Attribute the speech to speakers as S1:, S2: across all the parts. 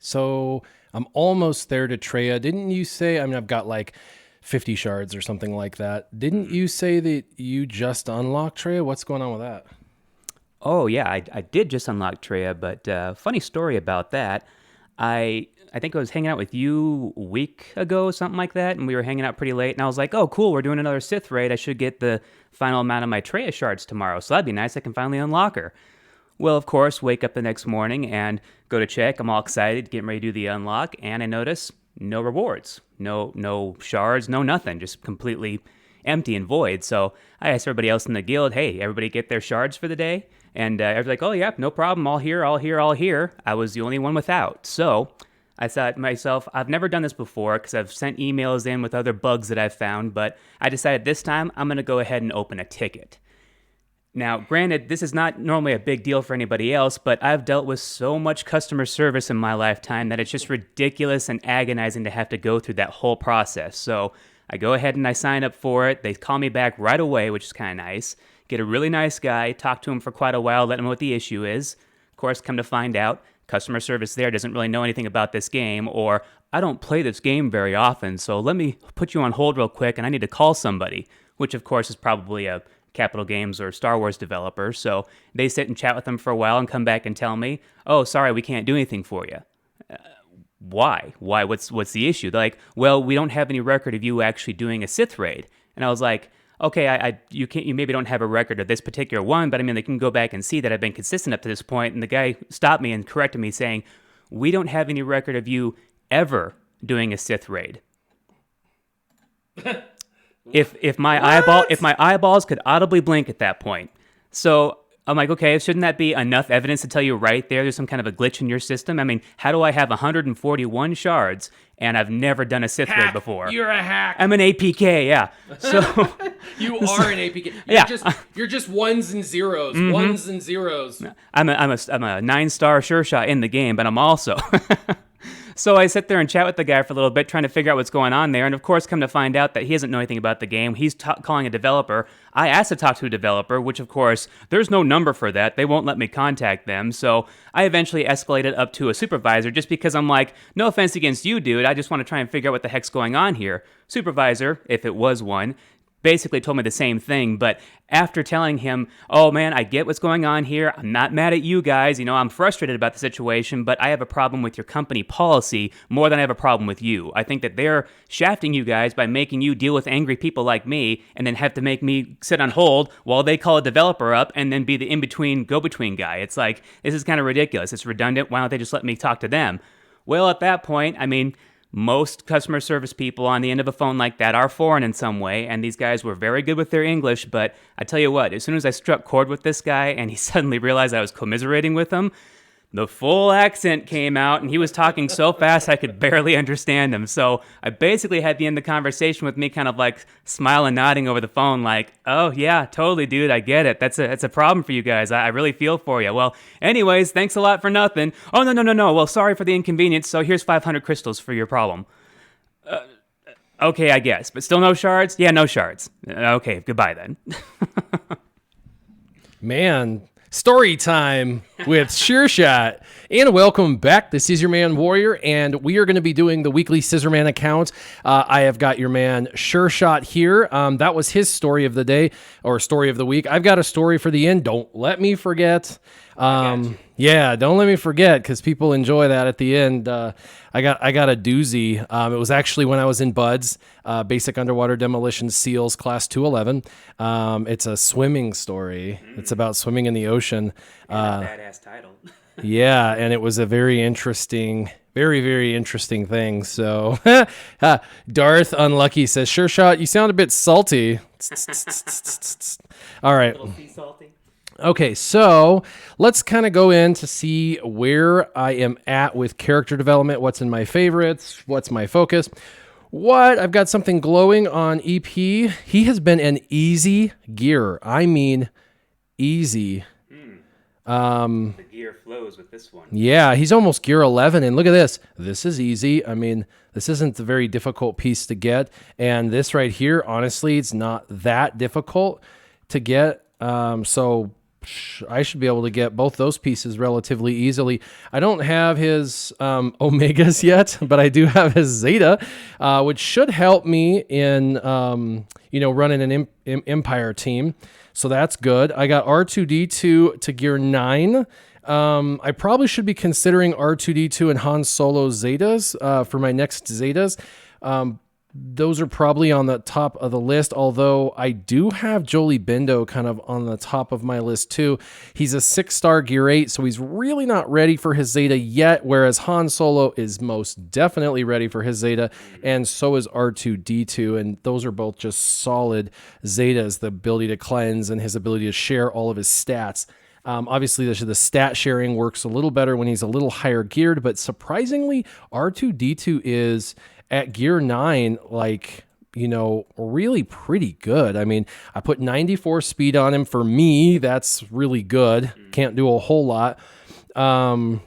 S1: So I'm almost there to Treya. Didn't you say, I mean, I've got like 50 shards or something like that. Didn't you say that you just unlocked Treya? What's going on with that?
S2: Oh yeah, I did just unlock Treya, but funny story about that. I think I was hanging out with you a week ago, something like that, and we were hanging out pretty late. And I was like, "Oh, cool, we're doing another Sith raid. I should get the final amount of my Treya shards tomorrow, so that'd be nice. I can finally unlock her." Well, of course, wake up the next morning and go to check. I'm all excited, getting ready to do the unlock, and I notice no rewards, no shards, no nothing, just completely empty and void. So I asked everybody else in the guild, "Hey, everybody get their shards for the day?" And everybody's like, "Oh, yeah, no problem. All here, all here, all here." I was the only one without. So I thought to myself, I've never done this before because I've sent emails in with other bugs that I've found, but I decided this time I'm going to go ahead and open a ticket. Now, granted, this is not normally a big deal for anybody else, but I've dealt with so much customer service in my lifetime that it's just ridiculous and agonizing to have to go through that whole process. So I go ahead and I sign up for it. They call me back right away, which is kind of nice. Get a really nice guy, talk to him for quite a while, let him know what the issue is. Of course, come to find out, customer service there doesn't really know anything about this game, or I don't play this game very often, so let me put you on hold real quick and I need to call somebody, which of course is probably a Capital Games or Star Wars developer. So they sit and chat with them for a while and come back and tell me, "Oh, sorry, we can't do anything for you." Why? Why? What's the issue? They're like, "Well, we don't have any record of you actually doing a Sith raid." And I was like, "Okay, you maybe don't have a record of this particular one, but I mean, they can go back and see that I've been consistent up to this point." And the guy stopped me and corrected me, saying, "We don't have any record of you ever doing a Sith raid." If my eyeballs could audibly blink at that point. So I'm like, okay, shouldn't that be enough evidence to tell you right there's some kind of a glitch in your system? I mean, how do I have 141 shards and I've never done a Sith raid before?
S3: You're a hack.
S2: I'm an APK, yeah. So
S3: You are an APK. You're just ones and zeros. Ones and zeros.
S2: I'm a 9-star SureShot in the game, but I'm also So I sit there and chat with the guy for a little bit, trying to figure out what's going on there. And of course, come to find out that he doesn't know anything about the game. He's calling a developer. I asked to talk to a developer, which of course, there's no number for that. They won't let me contact them. So I eventually escalated up to a supervisor just because I'm like, no offense against you, dude. I just want to try and figure out what the heck's going on here. Supervisor, if it was one, basically told me the same thing, but after telling him, "Oh man, I get what's going on here. I'm not mad at you guys. You know, I'm frustrated about the situation, but I have a problem with your company policy more than I have a problem with you. I think that they're shafting you guys by making you deal with angry people like me and then have to make me sit on hold while they call a developer up and then be the in-between, go-between guy. It's like, this is kind of ridiculous. It's redundant. Why don't they just let me talk to them?" Well, at that point, I mean, most customer service people on the end of a phone like that are foreign in some way, and these guys were very good with their English, but I tell you what, as soon as I struck chord with this guy and he suddenly realized I was commiserating with him, the full accent came out, and he was talking so fast I could barely understand him. So I basically had the end of the conversation with me kind of like smiling, nodding over the phone like, "Oh yeah, totally, dude, I get it. That's a problem for you guys. I really feel for you. Well, anyways, thanks a lot for nothing. Oh, no. Well, sorry for the inconvenience. So here's 500 crystals for your problem." Okay, I guess. But still no shards? Yeah, no shards. Okay, goodbye then.
S1: Man, story time with SureShot. And welcome back. This is your man Warrior, and we are going to be doing the weekly Scissorman account. I have got your man SureShot here. That was his story of the day, or story of the week. I've got a story for the end. Don't let me forget. Yeah, don't let me forget, because people enjoy that at the end. I got a doozy. It was actually when I was in Buds, Basic Underwater Demolition Seals Class 211. It's a swimming story. It's about swimming in the ocean.
S2: Badass title.
S1: Yeah, and it was a very interesting, very interesting thing. So, Darth Unlucky says, "SureShot, you sound a bit salty." All right.
S2: Salty.
S1: Okay, so let's kind of go in to see where I am at with character development, what's in my favorites, what's my focus. I've got something glowing on EP. He has been an easy gear. I mean, easy.
S2: The gear flows with this one.
S1: Yeah, he's almost gear 11, and look at this. This is easy. I mean, this isn't a very difficult piece to get, and this right here, honestly, it's not that difficult to get. So I should be able to get both those pieces relatively easily. I don't have his Omegas yet, but I do have his Zeta, which should help me in running an Empire team. So that's good. I got R2-D2 to gear 9. I probably should be considering R2-D2 and Han Solo Zetas for my next Zetas. Those are probably on the top of the list, although I do have Jolie Bindo kind of on the top of my list too. He's a 6-star gear 8, so he's really not ready for his Zeta yet, whereas Han Solo is most definitely ready for his Zeta, and so is R2-D2, and those are both just solid Zetas, the ability to cleanse and his ability to share all of his stats. Obviously, the stat sharing works a little better when he's a little higher geared, but surprisingly, R2-D2 is at gear 9, really pretty good. I mean, I put 94 speed on him. For me, that's really good. Can't do a whole lot. And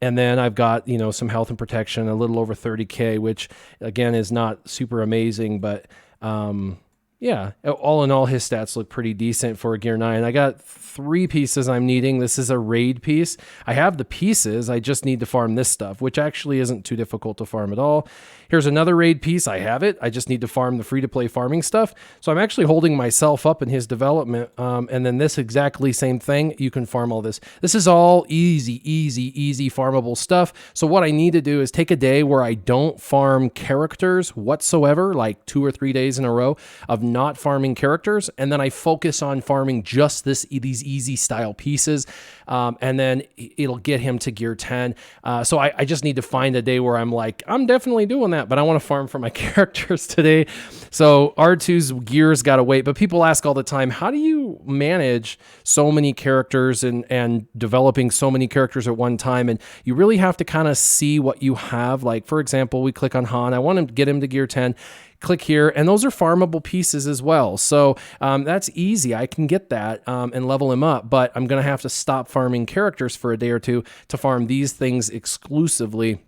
S1: then I've got, some health and protection, a little over 30K, which again is not super amazing, but yeah, all in all, his stats look pretty decent for a gear 9. I got 3 pieces I'm needing. This is a raid piece. I have the pieces. I just need to farm this stuff, which actually isn't too difficult to farm at all. Here's another raid piece. I have it. I just need to farm the free-to-play farming stuff. So I'm actually holding myself up in his development. And then this exactly same thing. You can farm all this. This is all easy farmable stuff. So what I need to do is take a day where I don't farm characters whatsoever, like 2 or 3 days in a row of not farming characters. And then I focus on farming just these easy style pieces. And then it'll get him to gear 10. So I just need to find a day where I'm like, I'm definitely doing that, but I want to farm for my characters today. So R2's gears got to wait. But people ask all the time, how do you manage so many characters and developing so many characters at one time? And you really have to kind of see what you have. Like, for example, we click on Han. I want to get him to gear 10. Click here, and those are farmable pieces as well. So that's easy. I can get that and level him up, but I'm going to have to stop farming characters for a day or two to farm these things exclusively.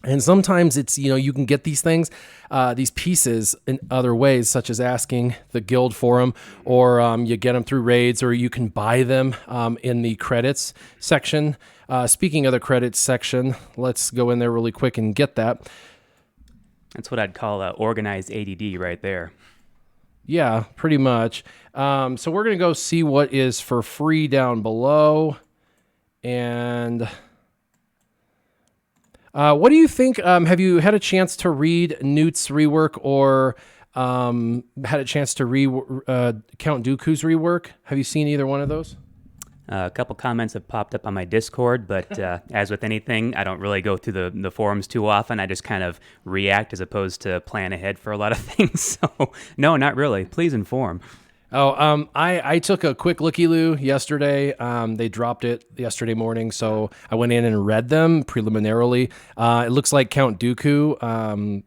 S1: And sometimes it's, you can get these things, these pieces in other ways, such as asking the guild for them, or you get them through raids, or you can buy them in the credits section. Speaking of the credits section, let's go in there really quick and get that.
S2: That's what I'd call organized ADD right there.
S1: Yeah, pretty much. So we're going to go see what is for free down below. And what do you think? Have you had a chance to read Newt's rework or had a chance to read Count Dooku's rework? Have you seen either one of those?
S2: A couple comments have popped up on my Discord, but as with anything, I don't really go through the forums too often. I just kind of react as opposed to plan ahead for a lot of things. So, no, not really. Please inform.
S1: Oh, I took a quick looky-loo yesterday. They dropped it yesterday morning, so I went in and read them preliminarily. It looks like Count Dooku,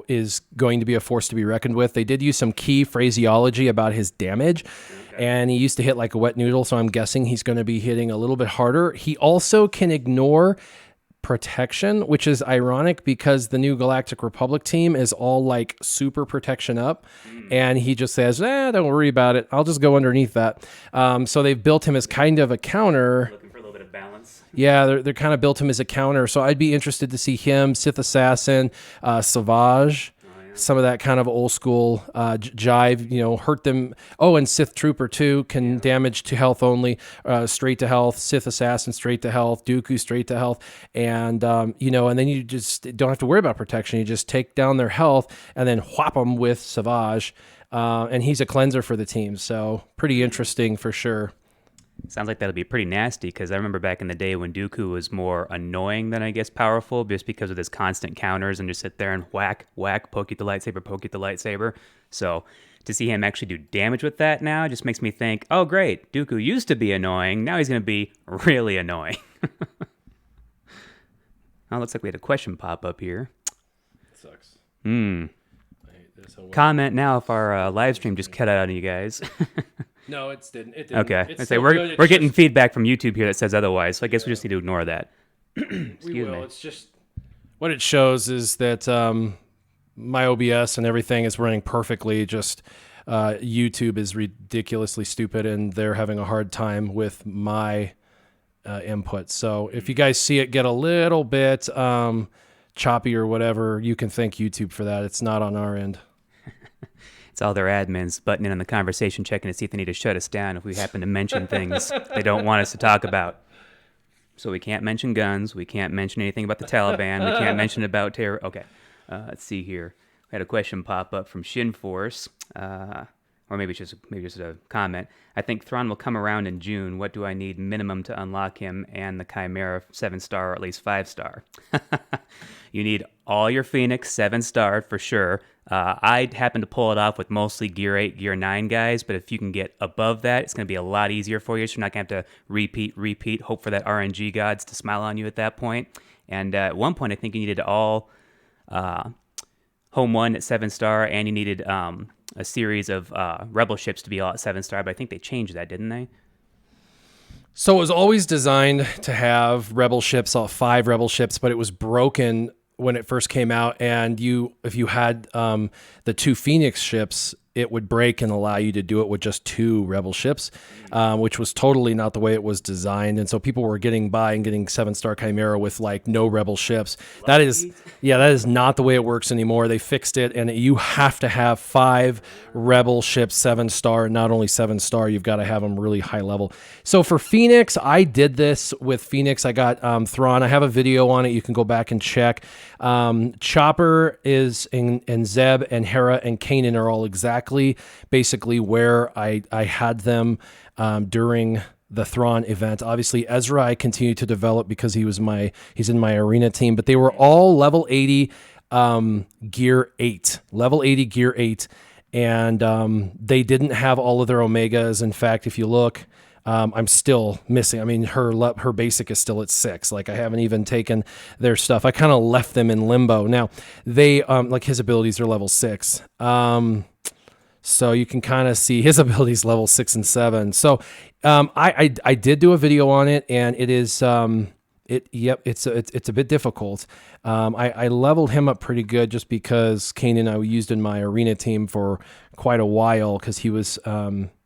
S1: is going to be a force to be reckoned with. They did use some key phraseology about his damage. And he used to hit like a wet noodle, so I'm guessing he's going to be hitting a little bit harder. He also can ignore protection, which is ironic because the new Galactic Republic team is all like super protection up. And he just says, don't worry about it. I'll just go underneath that. So they've built him as kind of a counter.
S2: Looking for a little bit of balance.
S1: Yeah, they're kind of built him as a counter. So I'd be interested to see him, Sith Assassin, Savage. Some of that kind of old school jive, hurt them. Oh, and Sith Trooper too can damage to health only, straight to health. Sith Assassin straight to health. Dooku straight to health, and and then you just don't have to worry about protection. You just take down their health and then whop them with Savage, and he's a cleanser for the team. So pretty interesting for sure.
S2: Sounds like that'll be pretty nasty, because I remember back in the day when Dooku was more annoying than I guess powerful, just because of his constant counters and just sit there and whack, poke you with the lightsaber. So to see him actually do damage with that now just makes me think, oh great, Dooku used to be annoying, now he's going to be really annoying. Oh, looks like we had a question pop up here.
S1: Sucks.
S2: I hate this. Comment now if our live stream just cut out on you guys.
S3: No, it didn't.
S2: Okay. We're getting feedback from YouTube here that says otherwise, so I guess we just need to ignore that. Excuse me.
S3: It's just
S1: What it shows is that my OBS and everything is running perfectly. Just YouTube is ridiculously stupid, and they're having a hard time with my input. So if you guys see it get a little bit choppy or whatever, you can thank YouTube for that. It's not on our end.
S2: It's all their admins butting in on the conversation, checking to see if they need to shut us down if we happen to mention things they don't want us to talk about. So we can't mention guns. We can't mention anything about the Taliban. We can't mention about terror. Okay, let's see here. We had a question pop up from Shinforce, or maybe just a comment. I think Thrawn will come around in June. What do I need minimum to unlock him and the Chimera 7-star or at least 5-star? You need all your Phoenix 7-star for sure. I happen to pull it off with mostly Gear 8, Gear 9 guys, but if you can get above that, it's going to be a lot easier for you, so you're not going to have to repeat, hope for that RNG gods to smile on you at that point. And at one point, I think you needed all Home 1 at 7-star, and you needed a series of Rebel ships to be all at 7-star, but I think they changed that, didn't they?
S1: So it was always designed to have Rebel ships, all 5 Rebel ships, but it was broken when it first came out, and if you had the 2 Phoenix ships, it would break and allow you to do it with just 2 Rebel ships, which was totally not the way it was designed. And so people were getting by and getting 7-star Chimera with like no Rebel ships. That is not the way it works anymore. They fixed it, and you have to have 5 Rebel ships 7-star. Not only 7-star, you've got to have them really high level. So for Phoenix, I did this with Phoenix. I got Thrawn. I have a video on it. You can go back and check. Chopper is and Zeb and Hera and Kanan are all basically where I had them during the Thrawn event. Obviously, Ezra I continued to develop because he's in my arena team, but they were all level 80 gear 8. Level 80 gear 8. And they didn't have all of their Omegas. In fact, if you look, I'm still missing. I mean, her basic is still at 6. Like, I haven't even taken their stuff. I kind of left them in limbo. Now, they like his abilities are level 6. So you can kind of see his abilities level 6 and 7. So I did do a video on it, and it is it's a bit difficult. I leveled him up pretty good just because Kanan I used in my arena team for quite a while because he was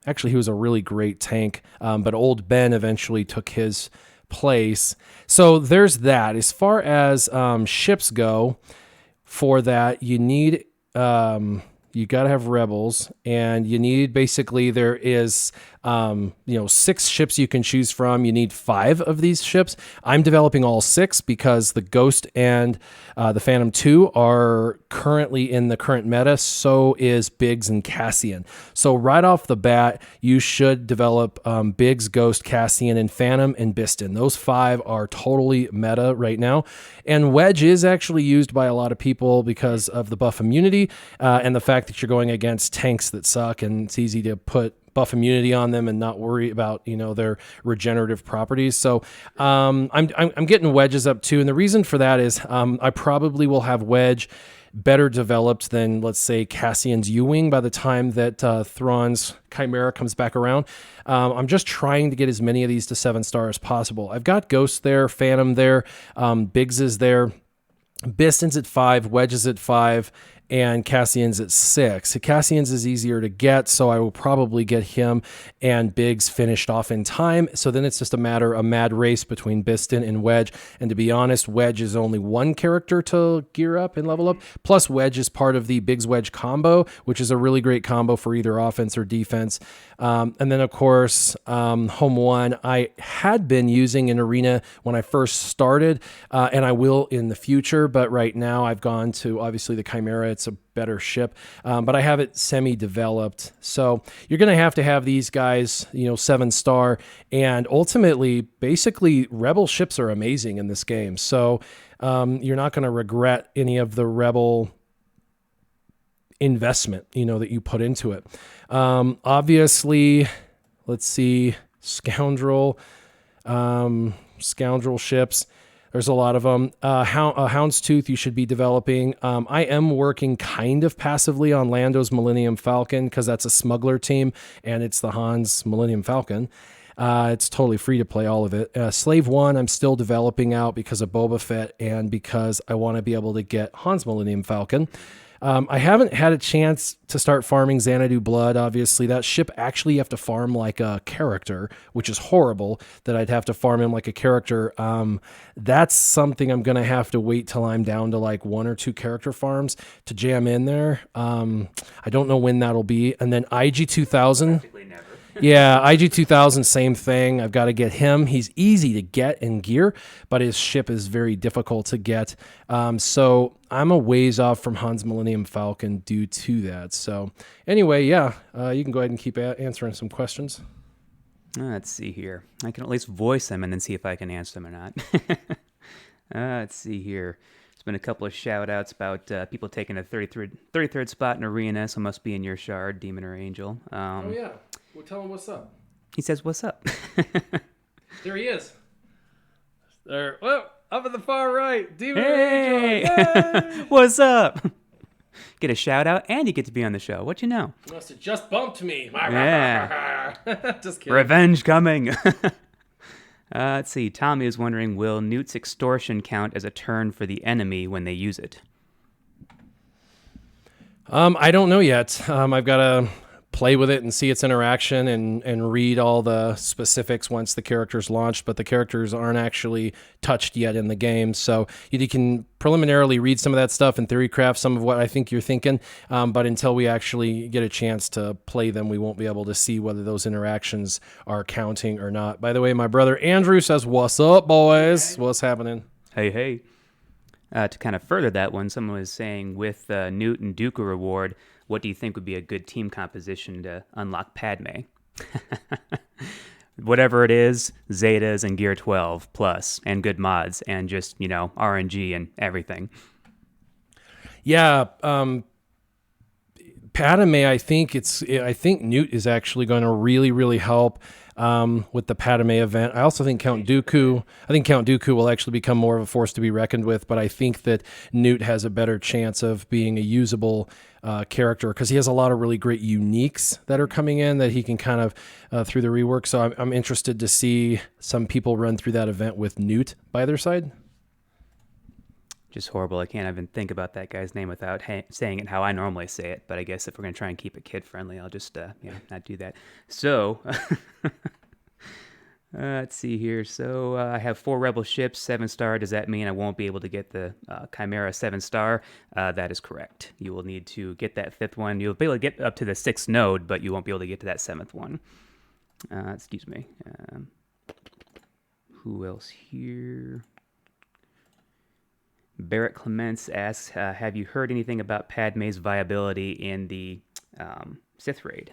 S1: actually he was a really great tank. But old Ben eventually took his place. So there's that. As far as ships go, for that you need you got to have rebels, and you need basically there is 6 ships you can choose from. You need 5 of these ships. I'm developing all 6 because the Ghost and the Phantom 2 are currently in the current meta. So is Biggs and Cassian. So right off the bat, you should develop Biggs, Ghost, Cassian, and Phantom and Biston. Those 5 are totally meta right now. And Wedge is actually used by a lot of people because of the buff immunity and the fact that you're going against tanks that suck, and it's easy to put buff immunity on them and not worry about their regenerative properties. So I'm getting Wedges up too, and the reason for that is I probably will have Wedge better developed than, let's say, Cassian's U-Wing by the time that Thrawn's Chimera comes back around. I'm just trying to get as many of these to 7-star as possible. I've got Ghost there, Phantom there, Biggs is there, Biston's at 5, Wedge is at 5, and Cassian's at 6. Cassian's is easier to get, so I will probably get him and Biggs finished off in time. So then it's just a mad race between Biston and Wedge. And to be honest, Wedge is only one character to gear up and level up. Plus, Wedge is part of the Biggs-Wedge combo, which is a really great combo for either offense or defense. And then, of course, Home 1, I had been using in Arena when I first started, and I will in the future. But right now, I've gone to, obviously, the Chimera. It's a better ship, but I have it semi-developed. So you're going to have these guys, 7-star, and ultimately, basically, Rebel ships are amazing in this game. So you're not going to regret any of the Rebel investment, that you put into it. Obviously, let's see, Scoundrel ships. There's a lot of them. Houndstooth you should be developing. I am working kind of passively on Lando's Millennium Falcon because that's a smuggler team, and it's the Han's Millennium Falcon. It's totally free to play, all of it. Slave 1 I'm still developing out because of Boba Fett and because I want to be able to get Han's Millennium Falcon. I haven't had a chance to start farming Xanadu Blood. Obviously, that ship actually you have to farm like a character, which is horrible that I'd have to farm him like a character. That's something I'm going to have to wait till I'm down to like 1 or 2 character farms to jam in there. I don't know when that'll be. And then IG 2000.
S2: Practically never.
S1: Yeah, IG 2000, same thing. I've got to get him. He's easy to get in gear, but his ship is very difficult to get. So I'm a ways off from Han's Millennium Falcon due to that. So anyway, yeah, you can go ahead and keep answering some questions.
S2: Let's see here. I can at least voice them and then see if I can answer them or not. Let's see here. There's been a couple of shout-outs about people taking a 33rd spot in Arena, so must be in your shard, Demon or Angel.
S1: Oh, yeah. Well, tell him what's up.
S2: He says, what's up?
S1: There he is. There. Well, up at the far right. Demon
S2: Hey!
S1: Angel.
S2: What's up? Get a shout-out, and you get to be on the show. What you know?
S1: Must have just bumped me.
S2: Yeah.
S1: Just kidding.
S2: Revenge coming. Let's see. Tommy is wondering, will Newt's extortion count as a turn for the enemy when they use it?
S1: I don't know yet. I've got to play with it and see its interaction and read all the specifics once the character's launched, but the characters aren't actually touched yet in the game. So you can preliminarily read some of that stuff and theory craft some of what I think you're thinking, but until we actually get a chance to play them, we won't be able to see whether those interactions are counting or not. By the way, my brother Andrew says, "What's up, boys? What's happening?"
S2: Hey. To kind of further that one, someone was saying with Newt and Dooku reward, what do you think would be a good team composition to unlock Padme? Whatever it is, Zetas and Gear 12 plus, and good mods, and just, RNG and everything.
S1: Yeah, Padme, I think Newt is actually going to really, really help with the Padme event. I also think Count Dooku will actually become more of a force to be reckoned with, but I think that Newt has a better chance of being a usable character because he has a lot of really great uniques that are coming in that he can kind of through the rework. So I'm interested to see some people run through that event with Newt by their side.
S2: Just horrible. I can't even think about that guy's name without saying it how I normally say it. But I guess if we're going to try and keep it kid-friendly, I'll just not do that. So, let's see here. So I have 4 Rebel ships, 7-star. Does that mean I won't be able to get the Chimera 7-star? That is correct. You will need to get that 5th one. You'll be able to get up to the 6th node, but you won't be able to get to that 7th one. Excuse me. Who else here? Barrett Clements asks, have you heard anything about Padme's viability in the Sith raid?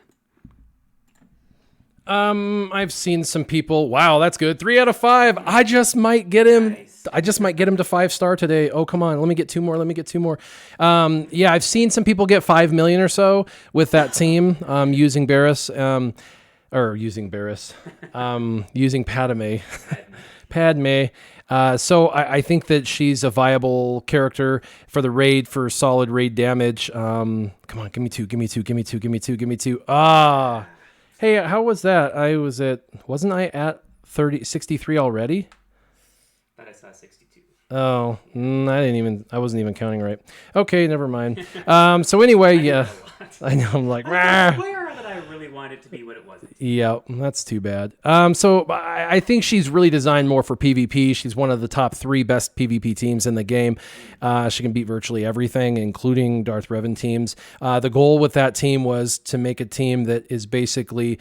S1: I've seen some people. Wow, that's good. 3 out of 5. I just might get him. Nice. I just might get him to 5-star today. Oh, come on. Let me get 2 more. Yeah, I've seen some people get 5 million or so with that team using Barris, using Padme. Padme. So I think that she's a viable character for the raid, for solid raid damage. Come on, give me two. Hey, how was that? Wasn't I at 63 already?
S2: Thought I saw 62.
S1: Oh, I wasn't even counting right. Okay, never mind. So anyway, yeah. I know, I'm like,
S2: I swear that I really wanted it to be what it wasn't.
S1: Yeah, that's too bad. So I think she's really designed more for PvP. She's one of the top 3 best PvP teams in the game. She can beat virtually everything, including Darth Revan teams. The goal with that team was to make a team that is basically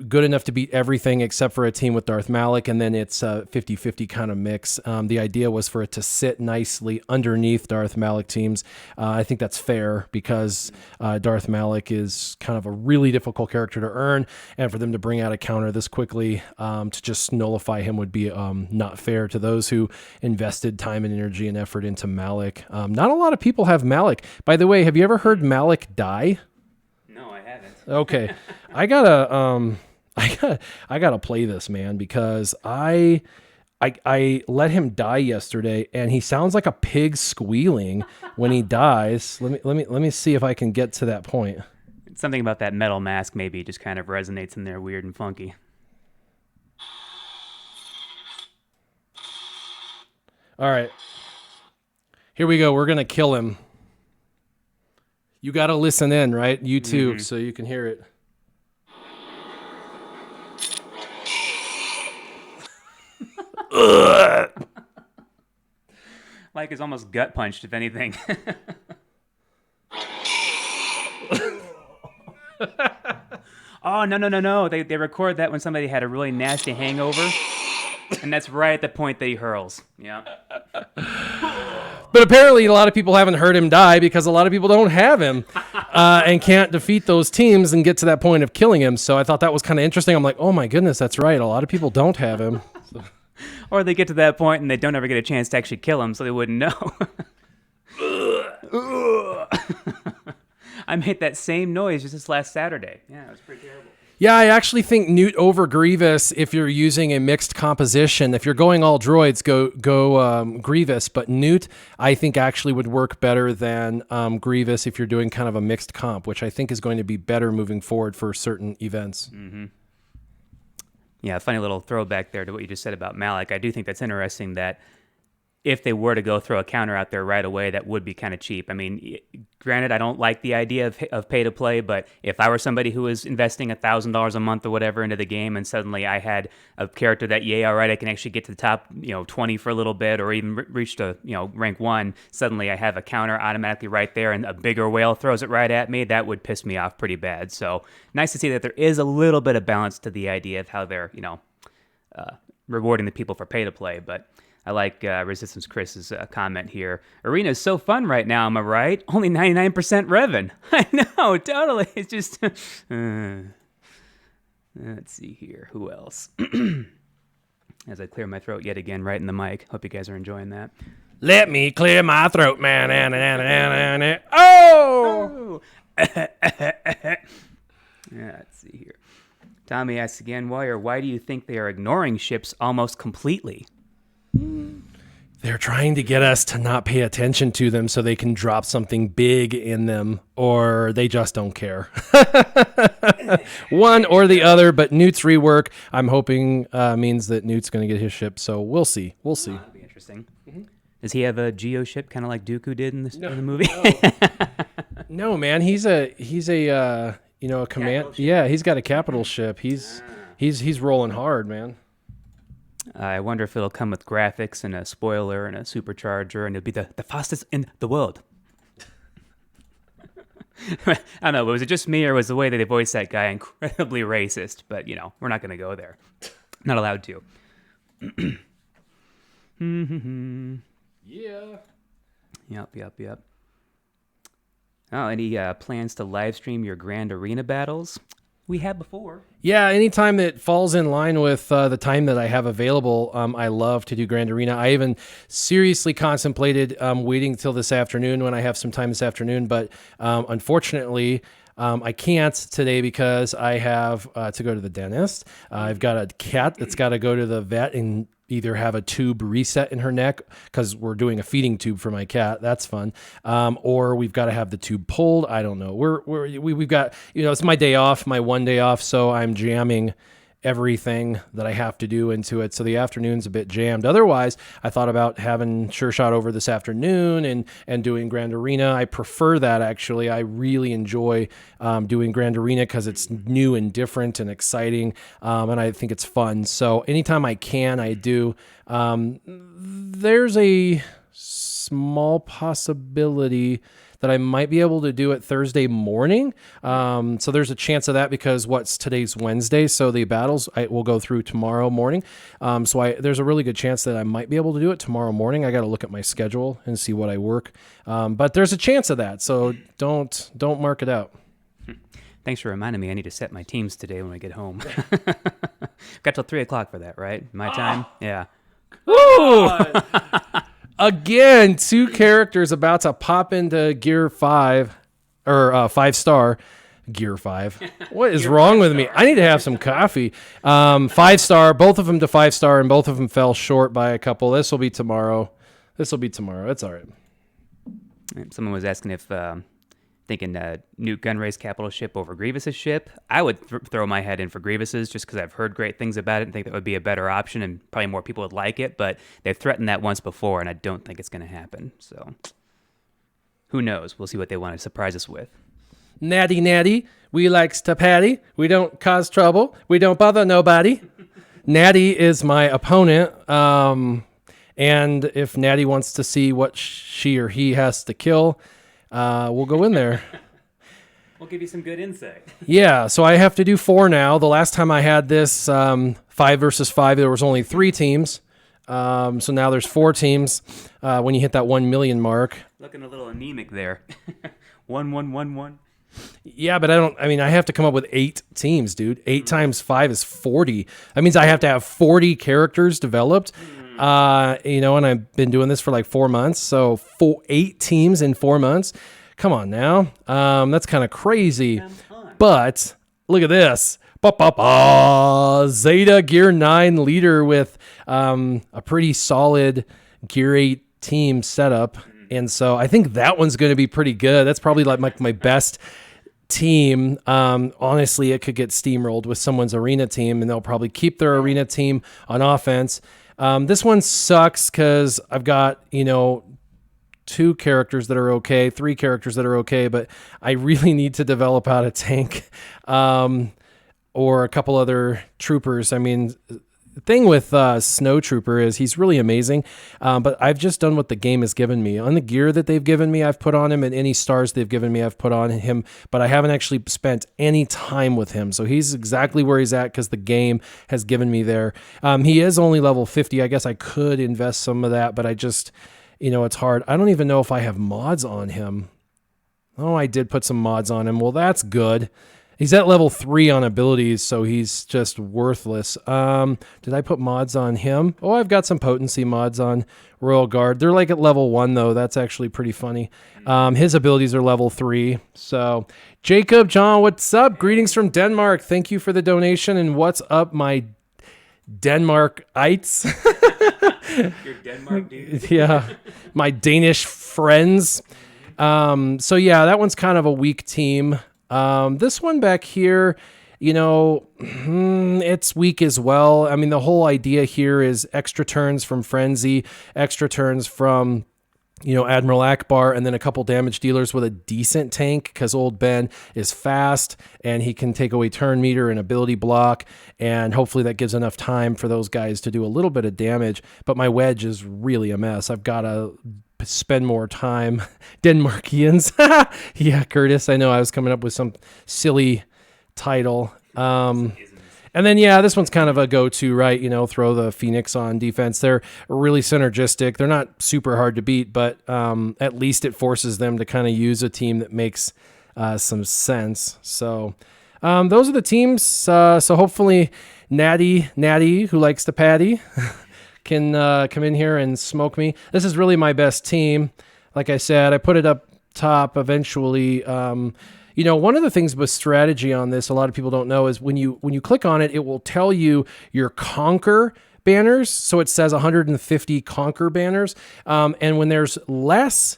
S1: good enough to beat everything except for a team with Darth Malak, and then it's a 50-50 kind of mix. The idea was for it to sit nicely underneath Darth Malak teams. I think that's fair because Darth Malak is kind of a really difficult character to earn, and for them to bring out a counter this quickly to just nullify him would be not fair to those who invested time and energy and effort into Malak. Not a lot of people have Malak. By the way, have you ever heard Malak die?
S2: No, I haven't.
S1: Okay. I gotta play this, man, because I let him die yesterday, and he sounds like a pig squealing when he dies. Let me see if I can get to that point.
S2: Something about that metal mask maybe just kind of resonates in there, weird and funky.
S1: All right, here we go. We're gonna kill him. You got to listen in, right? You too, so you can hear it.
S2: Mike is almost gut punched, if anything. Oh, no. They record that when somebody had a really nasty hangover. And that's right at the point that he hurls. Yeah.
S1: But apparently a lot of people haven't heard him die because a lot of people don't have him and can't defeat those teams and get to that point of killing him. So I thought that was kind of interesting. I'm like, oh my goodness, that's right. A lot of people don't have him. So.
S2: Or they get to that point and they don't ever get a chance to actually kill him, so they wouldn't know. I made that same noise just this last Saturday. Yeah, it was pretty terrible.
S1: Yeah, I actually think Newt over Grievous if you're using a mixed composition. If you're going all droids, go Grievous. But Newt, I think, actually would work better than Grievous if you're doing kind of a mixed comp, which I think is going to be better moving forward for certain events.
S2: Mm-hmm. Yeah, funny little throwback there to what you just said about Malak. I do think that's interesting that if they were to go throw a counter out there right away, that would be kind of cheap. I mean, granted, I don't like the idea of pay to play, but if I were somebody who was investing $1,000 a month or whatever into the game, and suddenly I had a character that, all right, I can actually get to the top, 20 for a little bit, or even reach to, rank 1. Suddenly I have a counter automatically right there, and a bigger whale throws it right at me. That would piss me off pretty bad. So nice to see that there is a little bit of balance to the idea of how they're, rewarding the people for pay to play, but. I like Resistance Chris's comment here. Arena is so fun right now, am I right? Only 99% Revan. I know, totally. It's just... let's see here. Who else? As I clear my throat yet again right in the mic. Hope you guys are enjoying that.
S1: Let me clear my throat, man. Oh!
S2: Yeah, let's see here. Tommy asks again, why do you think they are ignoring ships almost completely?
S1: They're trying to get us to not pay attention to them so they can drop something big in them, or they just don't care. One or the other, but Newt's rework, I'm hoping, means that Newt's going to get his ship, so we'll see.
S2: That'll be interesting. Mm-hmm. Does he have a Geo ship, kind of like Dooku did in the movie?
S1: No, man, he's a command. Yeah, he's got a capital ship. He's rolling hard, man.
S2: I wonder if it'll come with graphics and a spoiler and a supercharger, and it'll be the fastest in the world. I don't know, but was it just me, or was the way that they voiced that guy incredibly racist? But, we're not going to go there. Not allowed to.
S1: Yeah.
S2: Yep. Oh, any plans to live stream your Grand Arena battles? We have before.
S1: Yeah, anytime that falls in line with the time that I have available, I love to do Grand Arena. I even seriously contemplated waiting till this afternoon when I have some time this afternoon, but unfortunately, I can't today because I have to go to the dentist. I've got a cat that's got to go to the vet and either have a tube reset in her neck because we're doing a feeding tube for my cat. That's fun. Or we've got to have the tube pulled. I don't know. We've got, it's my day off, my one day off. So I'm jamming everything that I have to do into it. So the afternoon's a bit jammed. Otherwise, I thought about having SureShot over this afternoon and doing Grand Arena. I prefer that, actually. I really enjoy doing Grand Arena because it's new and different and exciting, and I think it's fun. So anytime I can, I do. There's a small possibility that I might be able to do it Thursday morning. So there's a chance of that because today's Wednesday, so the battles will go through tomorrow morning. So there's a really good chance that I might be able to do it tomorrow morning. I got to look at my schedule and see what I work. But there's a chance of that, so don't mark it out.
S2: Thanks for reminding me. I need to set my teams today when I get home. Got till 3:00 for that, right? My time? Yeah.
S1: Woo! Again, 2 characters about to pop into Gear 5, or 5-star Gear 5. What is wrong with me? I need to have some coffee. 5-star, both of them to 5-star, and both of them fell short by a couple. This will be tomorrow. It's all right.
S2: Someone was asking if thinking Newt Gunray's capital ship over Grievous's ship. I would throw my head in for Grievous's just because I've heard great things about it and think that would be a better option and probably more people would like it, but they've threatened that once before and I don't think it's going to happen. So who knows? We'll see what they want to surprise us with.
S1: Natty, natty, we likes to patty. We don't cause trouble. We don't bother nobody. Natty is my opponent. And if Natty wants to see what she or he has to kill, we'll go in there.
S2: We'll give you some good insight.
S1: Yeah, so I have to do 4 now. The last time I had this 5 versus 5, there was only 3 teams. So now there's 4 teams when you hit that 1 million mark.
S2: Looking a little anemic there. 1, 1, 1, 1.
S1: Yeah, but I have to come up with 8 teams, dude. 8 times 5 is 40. That means I have to have 40 characters developed. And I've been doing this for like 4 months. So 8 teams in 4 months. Come on now. That's kind of crazy. But look at this. Zeta Gear 9 leader with a pretty solid Gear 8 team setup. And so I think that one's going to be pretty good. That's probably like my best team. Honestly, it could get steamrolled with someone's arena team, and they'll probably keep their arena team on offense. This one sucks because I've got, 2 characters that are okay, 3 characters that are okay, but I really need to develop out a tank or a couple other troopers. I mean, the thing with Snow Trooper is he's really amazing, but I've just done what the game has given me. On the gear that they've given me, I've put on him, and any stars they've given me, I've put on him, but I haven't actually spent any time with him. So he's exactly where he's at because the game has given me there. He is only level 50. I guess I could invest some of that, but I just, it's hard. I don't even know if I have mods on him. Oh, I did put some mods on him. Well, that's good. He's at level 3 on abilities, so he's just worthless. Did I put mods on him? Oh, I've got some potency mods on Royal Guard. They're like at level 1, though. That's actually pretty funny. His abilities are level 3. So, Jacob, John, what's up? Greetings from Denmark. Thank you for the donation. And what's up, my Denmarkites?
S2: Your Denmark dude.
S1: Yeah, my Danish friends. So, yeah, that one's kind of a weak team. This one back here, it's weak as well. I mean, the whole idea here is extra turns from Frenzy, extra turns from, Admiral Akbar, and then a couple damage dealers with a decent tank because old Ben is fast and he can take away turn meter and ability block. And hopefully that gives enough time for those guys to do a little bit of damage. But my wedge is really a mess. I've got to spend more time. Denmarkians. Yeah, Curtis, I know I was coming up with some silly title. And then, yeah, this one's kind of a go-to, right? Throw the Phoenix on defense. They're really synergistic. They're not super hard to beat, but at least it forces them to kind of use a team that makes some sense. So those are the teams. So hopefully Natty, who likes to patty, can come in here and smoke me. This is really my best team. Like I said, I put it up top eventually. One of the things with strategy on this, a lot of people don't know, is when you click on it, it will tell you your conquer banners. So it says 150 conquer banners. And when there's less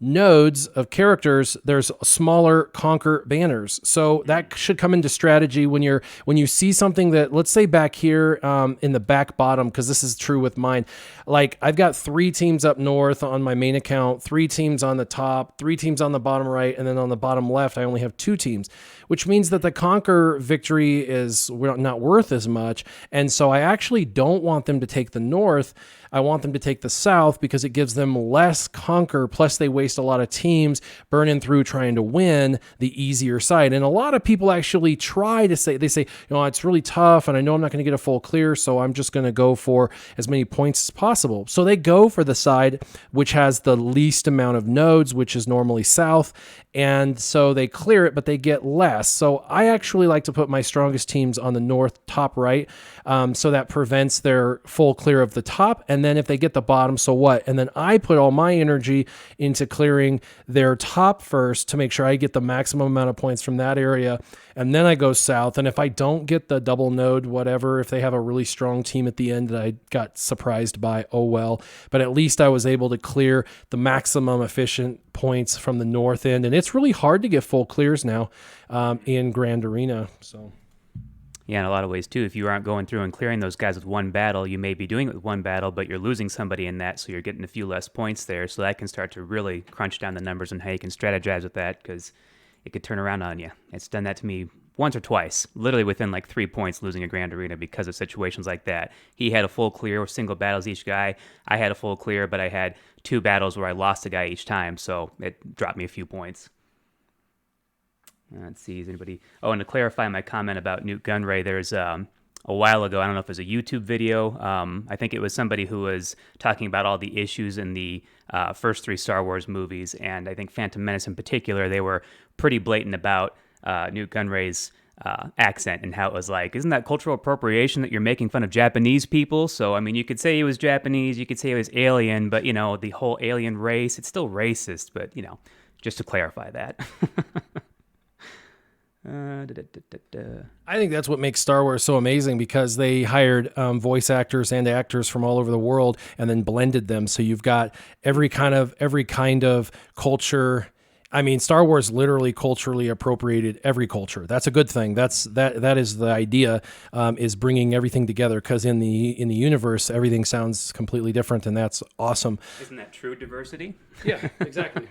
S1: nodes of characters, there's smaller conquer banners. So that should come into strategy when you see something that, let's say back here in the back bottom, because this is true with mine. Like I've got 3 teams up north on my main account, 3 teams on the top, 3 teams on the bottom right, and then on the bottom left, I only have 2 teams, which means that the conquer victory is not worth as much. And so I actually don't want them to take the north. I want them to take the south because it gives them less conquer, plus they waste a lot of teams burning through trying to win the easier side. And a lot of people actually try to say, it's really tough and I know I'm not going to get a full clear, so I'm just going to go for as many points as possible. So they go for the side which has the least amount of nodes, which is normally south, and so they clear it, but they get less. So I actually like to put my strongest teams on the north top right, so that prevents their full clear of the top. And then if they get the bottom, so what? And then I put all my energy into clearing their top first to make sure I get the maximum amount of points from that area. And then I go south. And if I don't get the double node, whatever, if they have a really strong team at the end that I got surprised by, oh well. But at least I was able to clear the maximum efficient points from the north end. And it's really hard to get full clears now in Grand Arena. So
S2: Yeah, in a lot of ways too. If you aren't going through and clearing those guys with one battle, you may be doing it with one battle, but you're losing somebody in that, so you're getting a few less points there. So that can start to really crunch down the numbers and how you can strategize with that, because it could turn around on you. It's done that to me once or twice, literally within like 3 points, losing a Grand Arena because of situations like that. He had a full clear with single battles each guy. I had a full clear, but I had 2 battles where I lost a guy each time, so it dropped me a few points. Let's see, is anybody... Oh, and to clarify my comment about Newt Gunray, there's a while ago, I don't know if it was a YouTube video, I think it was somebody who was talking about all the issues in the first 3 Star Wars movies, and I think Phantom Menace in particular, they were pretty blatant about Newt Gunray's accent and how it was like, isn't that cultural appropriation that you're making fun of Japanese people? So, I mean, you could say he was Japanese, you could say he was alien, but, the whole alien race, it's still racist, but, just to clarify that.
S1: I think that's what makes Star Wars so amazing, because they hired voice actors and actors from all over the world and then blended them. So you've got every kind of culture. I mean, Star Wars literally culturally appropriated every culture. That's a good thing. That is the idea, is bringing everything together, because in the universe, everything sounds completely different, and that's awesome.
S2: Isn't that true diversity?
S1: Yeah, exactly.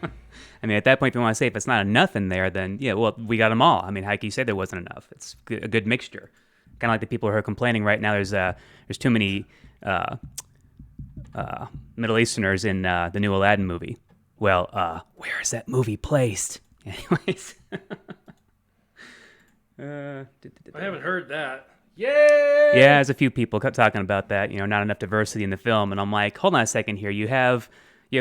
S2: I mean, at that point, if you want to say if it's not enough in there, then yeah, well, we got them all. I mean, like you said, there wasn't enough. It's a good mixture. Kind of like the people who are complaining right now. There's too many Middle Easterners in the new Aladdin movie. Well, where is that movie placed? Anyways.
S1: I haven't heard that. Yay!
S2: Yeah, there's a few people talking about that, not enough diversity in the film. And I'm like, hold on a second here. You have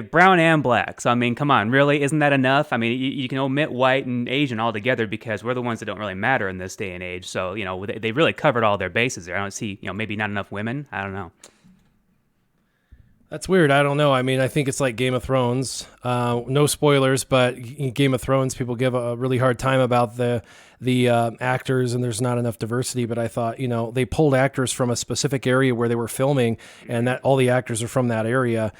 S2: brown and black. So, I mean, come on, really? Isn't that enough? I mean, you can omit white and Asian altogether, because we're the ones that don't really matter in this day and age. So, they really covered all their bases there. I don't see, maybe not enough women. I don't know.
S1: That's weird. I don't know. I mean, I think it's like Game of Thrones. No spoilers, but in Game of Thrones, people give a really hard time about the actors, and there's not enough diversity. But I thought, they pulled actors from a specific area where they were filming, and that all the actors are from that area.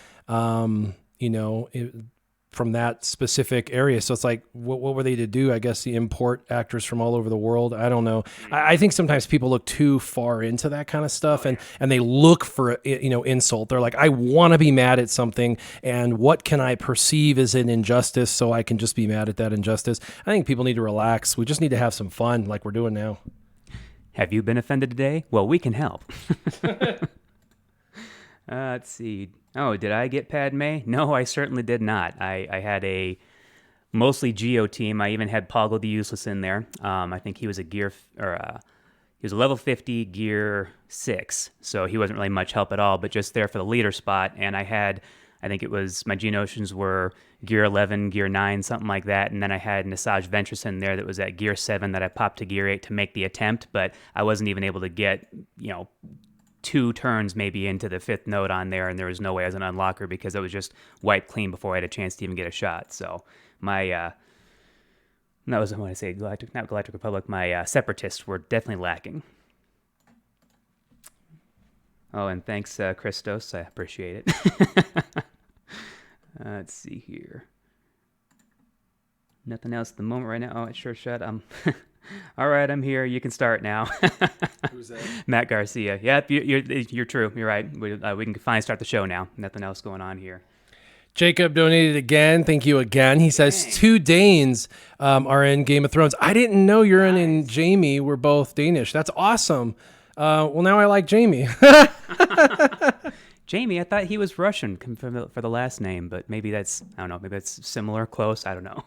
S1: From that specific area. So it's like, what were they to do? I guess the import actors from all over the world. I don't know. I think sometimes people look too far into that kind of stuff, and they look for, insult. They're like, I want to be mad at something, and what can I perceive as an injustice so I can just be mad at that injustice? I think people need to relax. We just need to have some fun like we're doing now.
S2: Have you been offended today? Well, we can help. Let's see. Oh, did I get Padme? No, I certainly did not. I had a mostly Geo team. I even had Poggle the Useless in there. I think he was he was a level 50 gear 6, so he wasn't really much help at all, but just there for the leader spot. And I think it was, my Geonosians were gear 11, gear 9, something like that. And then I had Nisage Ventress in there that was at gear 7 that I popped to gear 8 to make the attempt, but I wasn't even able to get, 2 turns maybe into the 5th node on there, and there was no way as an unlocker, because it was just wiped clean before I had a chance to even get a shot. So my that was what I say, not Galactic Republic, my Separatists were definitely lacking. Oh, and thanks, Christos. I appreciate it. Let's see here. Nothing else at the moment right now. Oh, it's SureShot. All right, I'm here. You can start now.
S1: Who's that?
S2: Matt Garcia. Yep, you're true. You're right. We can finally start the show now. Nothing else going on here.
S1: Jacob donated again. Thank you again. He says 2 Danes are in Game of Thrones. I didn't know Euron and Jamie were both Danish. That's awesome. Well, now I like Jamie.
S2: Jamie, I thought he was Russian for the last name, but maybe that's, I don't know, maybe that's similar, close, I don't know.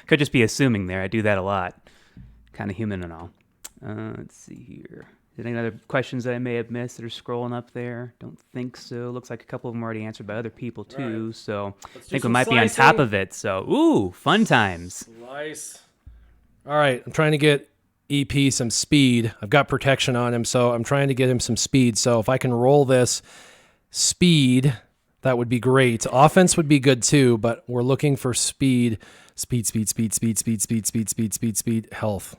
S2: Could just be assuming there. I do that a lot. Kind of human and all. Let's see here. Any other questions that I may have missed that are scrolling up there? Don't think so. Looks like a couple of them already answered by other people too. Right. So I think we might be on top of it. So, ooh, fun times.
S1: Slice. All right, I'm trying to get EP some speed. I've got protection on him, so I'm trying to get him some speed. So if I can roll this speed, that would be great. Offense would be good too, but we're looking for speed. Speed, health.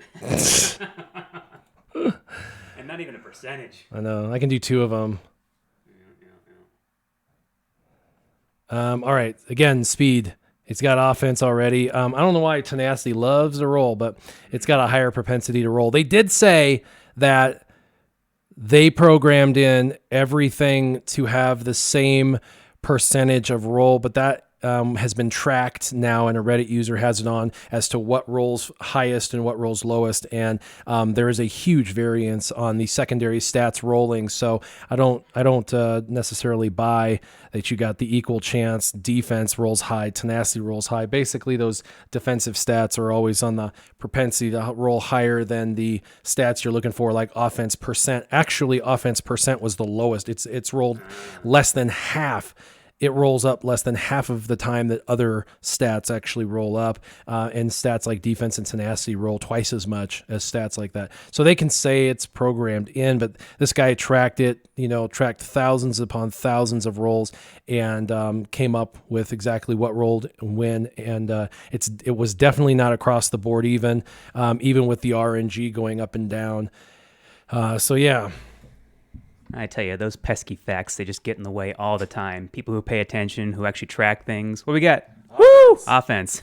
S2: And not even a percentage.
S1: I know. I can do 2 of them.
S2: Yeah.
S1: All right. Again, speed. It's got offense already. I don't know why tenacity loves to roll, but it's got a higher propensity to roll. They did say that they programmed in everything to have the same percentage of roll, but that has been tracked now, and a Reddit user has it on as to what rolls highest and what rolls lowest. And there is a huge variance on the secondary stats rolling. So I don't necessarily buy that you got the equal chance. Defense rolls high, tenacity rolls high. Basically, those defensive stats are always on the propensity to roll higher than the stats you're looking for, like offense percent. Actually, offense percent was the lowest. It's rolled less than half. It rolls up less than half of the time that other stats actually roll up. And stats like defense and tenacity roll twice as much as stats like that. So they can say it's programmed in, but this guy tracked it, tracked thousands upon thousands of rolls and came up with exactly what rolled when. And it was definitely not across the board even with the RNG going up and down. So yeah.
S2: I tell you, those pesky facts, they just get in the way all the time. People who pay attention, who actually track things. What do we got? Woo! Offense.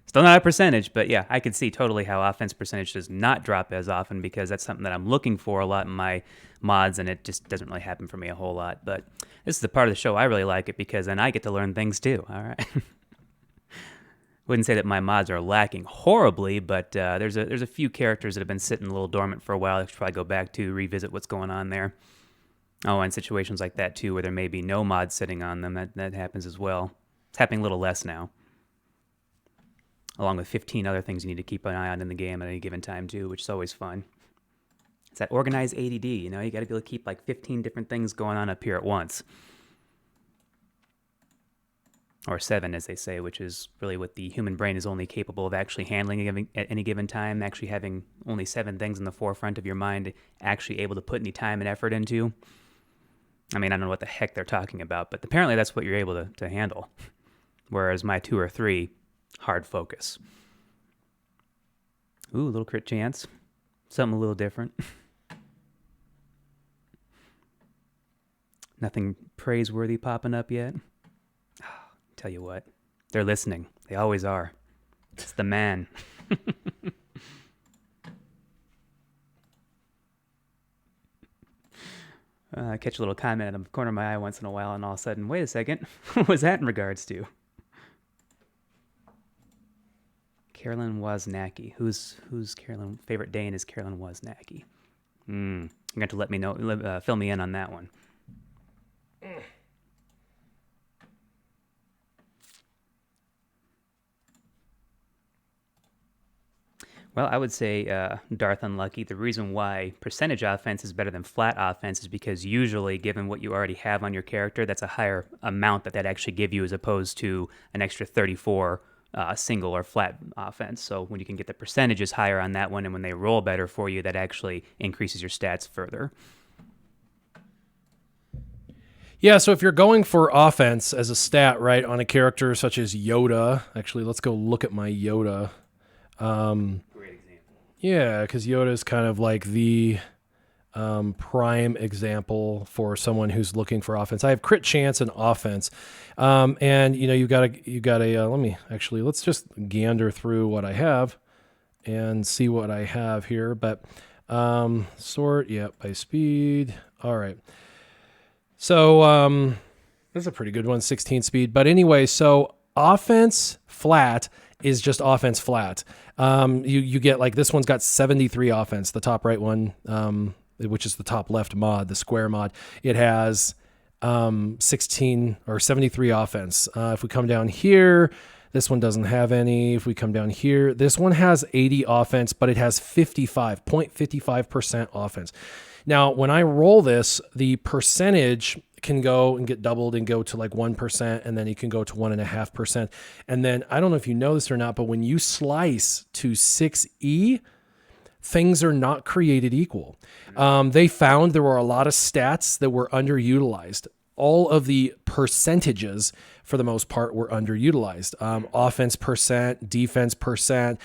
S2: Still not a percentage, but yeah, I could see totally how offense percentage does not drop as often because that's something that I'm looking for a lot in my mods, and it just doesn't really happen for me a whole lot. But this is the part of the show I really like it because then I get to learn things too. All right. Wouldn't say that my mods are lacking horribly, but there's a few characters that have been sitting a little dormant for a while. I should probably go back to revisit what's going on there. Oh, and situations like that too, where there may be no mods sitting on them, that happens as well. It's happening a little less now, along with 15 other things you need to keep an eye on in the game at any given time too, which is always fun. It's that organized ADD, you got to be able to keep like 15 different things going on up here at once. Or 7, as they say, which is really what the human brain is only capable of actually handling at any given time, actually having only 7 things in the forefront of your mind, actually able to put any time and effort into. I mean, I don't know what the heck they're talking about, but apparently that's what you're able to handle. Whereas my 2 or 3, hard focus. Ooh, little crit chance. Something a little different. Nothing praiseworthy popping up yet. Tell you what, they're listening. They always are. It's the man. I catch a little comment in the corner of my eye once in a while, and all of a sudden, wait a second, what was that in regards to? Carolyn Wozniacki. Who's Carolyn? Favorite Dane is Carolyn Wozniacki. You're going to let me know, fill me in on that one. Well, I would say Darth Unlucky. The reason why percentage offense is better than flat offense is because usually, given what you already have on your character, that's a higher amount that actually give you as opposed to an extra 34 single or flat offense. So when you can get the percentages higher on that one and when they roll better for you, that actually increases your stats further.
S1: Yeah, so if you're going for offense as a stat, right, on a character such as Yoda, actually, let's go look at my Yoda.
S2: Great example.
S1: Yeah, because Yoda is kind of like the prime example for someone who's looking for offense. I have crit chance and offense, and you got a. Let's just gander through what I have and see what I have here. But sort, by speed. All right. So that's a pretty good one, 16 speed. But anyway, so offense flat is just offense flat. You get like this one's got 73 offense, the top right one, which is the top left mod, the square mod. It has 16 or 73 offense. If we come down here, this one doesn't have any. If we come down here, this one has 80 offense, but it has 0.55% offense. Now, when I roll this, the percentage can go and get doubled and go to like 1%, and then it can go to 1.5%. And then I don't know if you know this or not, but when you slice to 6E, things are not created equal. They found there were a lot of stats that were underutilized. All of the percentages, for the most part, were underutilized. Offense percent, defense percent,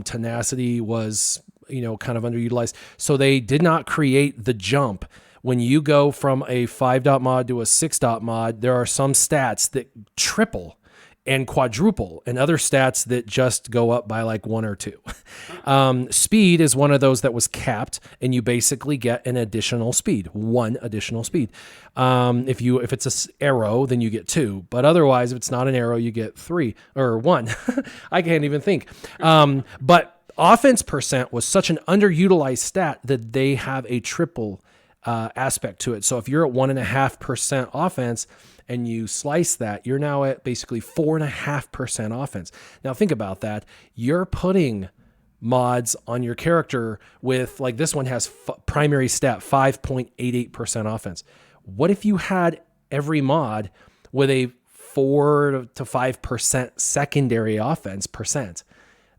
S1: tenacity was kind of underutilized. So they did not create the jump. When you go from a 5 dot mod to a 6 dot mod, there are some stats that triple and quadruple, and other stats that just go up by like 1 or 2. Speed is one of those that was capped, and you basically get an additional speed, 1 additional speed. If it's an arrow, then you get 2, but otherwise, if it's not an arrow, you get 3 or 1. I can't even think. But offense percent was such an underutilized stat that they have a triple aspect to it. So if you're at 1.5% offense and you slice that, you're now at basically 4.5% offense. Now think about that. You're putting mods on your character with, like, this one has primary stat 5.88% offense. What if you had every mod with a 4 to 5% secondary offense percent?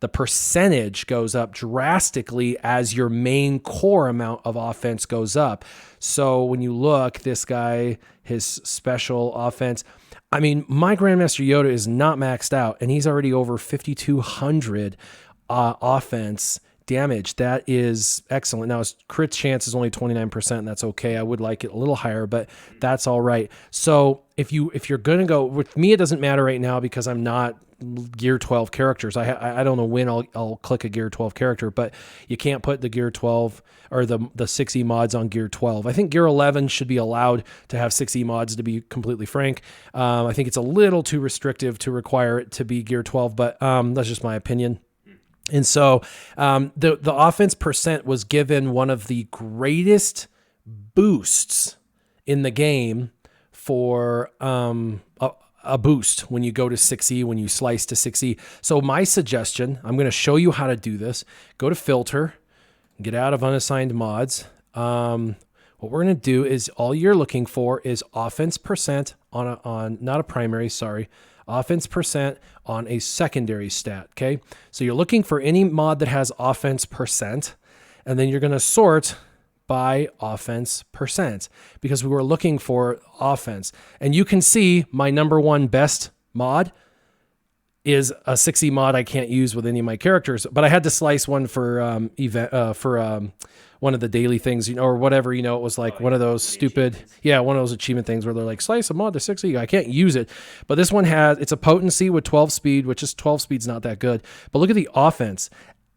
S1: The percentage goes up drastically as your main core amount of offense goes up. So when you look, this guy, his special offense, I mean, my Grandmaster Yoda is not maxed out, and he's already over 5,200 offense damage. That is excellent. Now, his crit chance is only 29%, and that's okay. I would like it a little higher, but that's all right. So if you're going to go with me, it doesn't matter right now because I'm not Gear 12 characters. I don't know when I'll click a Gear 12 character, but you can't put the Gear 12 or the 6E mods on Gear 12. I think Gear 11 should be allowed to have 6E mods, to be completely frank. I think it's a little too restrictive to require it to be Gear 12, but that's just my opinion. And so the offense percent was given one of the greatest boosts in the game for a boost when you go to 6E, when you slice to 6E. So my suggestion, I'm going to show you how to do this. Go to filter, get out of unassigned mods. What we're going to do is all you're looking for is offense percent on not a primary, sorry, offense percent on a secondary stat. Okay. So you're looking for any mod that has offense percent, and then you're going to sort by offense percent because we were looking for offense. And you can see my number one best mod is a 6E mod I can't use with any of my characters, but I had to slice one for one of the daily things, or whatever, it was like one of those stupid, one of those achievement things where they're like, slice a mod to 6E. I can't use it, but this one it's a potency with 12 speed, which is 12 speed's not that good. But look at the offense.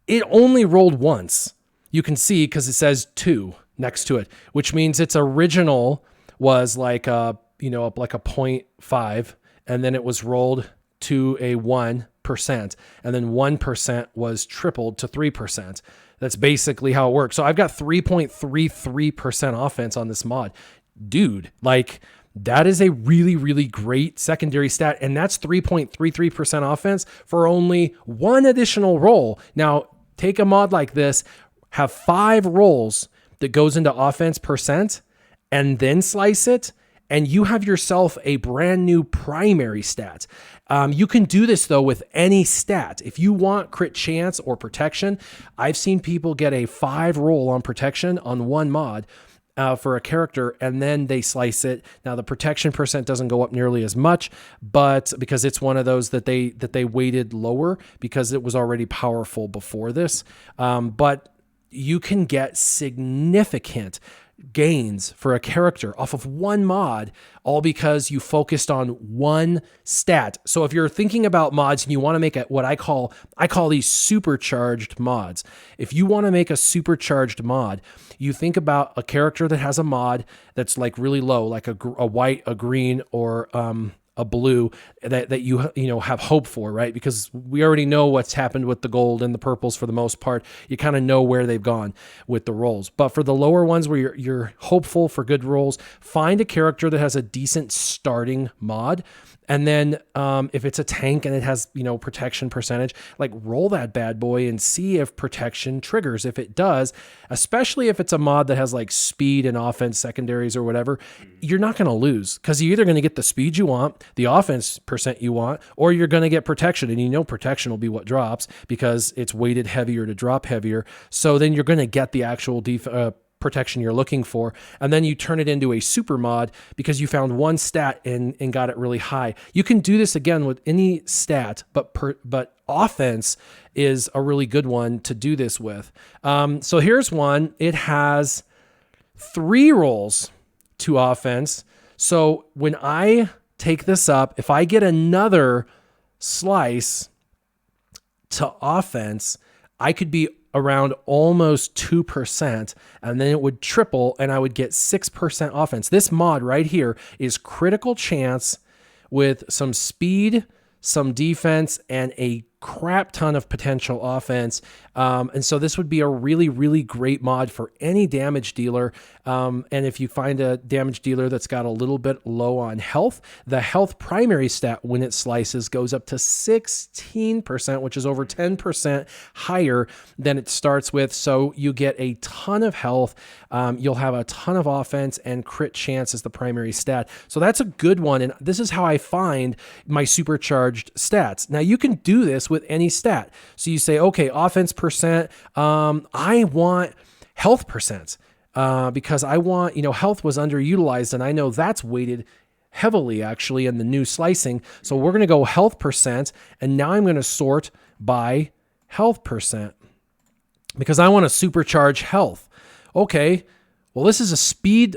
S1: It only rolled once. You can see because it says 2 next to it, which means its original was like a 0.5, and then it was rolled to a 1%, and then 1% was tripled to 3%. That's basically how it works. So I've got 3.33% offense on this mod. Dude, like, that is a really, really great secondary stat, and that's 3.33% offense for only 1 additional roll. Now, take a mod like this, have 5 rolls that goes into offense percent, and then slice it, and you have yourself a brand new primary stat. You can do this though with any stat. If you want crit chance or protection, I've seen people get a 5 roll on protection on one mod for a character, and then they slice it. Now the protection percent doesn't go up nearly as much, but because it's one of those that they weighted lower because it was already powerful before this. But you can get significant gains for a character off of one mod, all because you focused on one stat. So if you're thinking about mods and you want to make what I call these supercharged mods. If you want to make a supercharged mod, you think about a character that has a mod that's like really low, like a white, a green, or a blue that you have hope for, right? Because we already know what's happened with the gold and the purples for the most part. You kind of know where they've gone with the rolls. But for the lower ones where you're hopeful for good rolls, find a character that has a decent starting mod. And then if it's a tank and it has, protection percentage, like roll that bad boy and see if protection triggers. If it does, especially if it's a mod that has like speed and offense secondaries or whatever, you're not going to lose because you're either going to get the speed you want, the offense percent you want, or you're going to get protection. And protection will be what drops because it's weighted heavier to drop heavier. So then you're going to get the actual protection you're looking for, and then you turn it into a super mod because you found one stat and got it really high. You can do this again with any stat, but offense is a really good one to do this with. So here's one. It has 3 rolls to offense. So when I take this up, if I get another slice to offense, I could be around almost 2%, and then it would triple and I would get 6% offense. This mod right here is critical chance with some speed, some defense, and a crap ton of potential offense. And so this would be a really, really great mod for any damage dealer. And if you find a damage dealer that's got a little bit low on health, the health primary stat when it slices goes up to 16%, which is over 10% higher than it starts with. So you get a ton of health. You'll have a ton of offense, and crit chance is the primary stat. So that's a good one. And this is how I find my supercharged stats. Now you can do this with any stat. So you say, okay, offense percent, I want health percent, because I want, health was underutilized, and I know that's weighted heavily actually in the new slicing. So we're going to go health percent, and now I'm going to sort by health percent because I want to supercharge health. Okay, well, this is a speed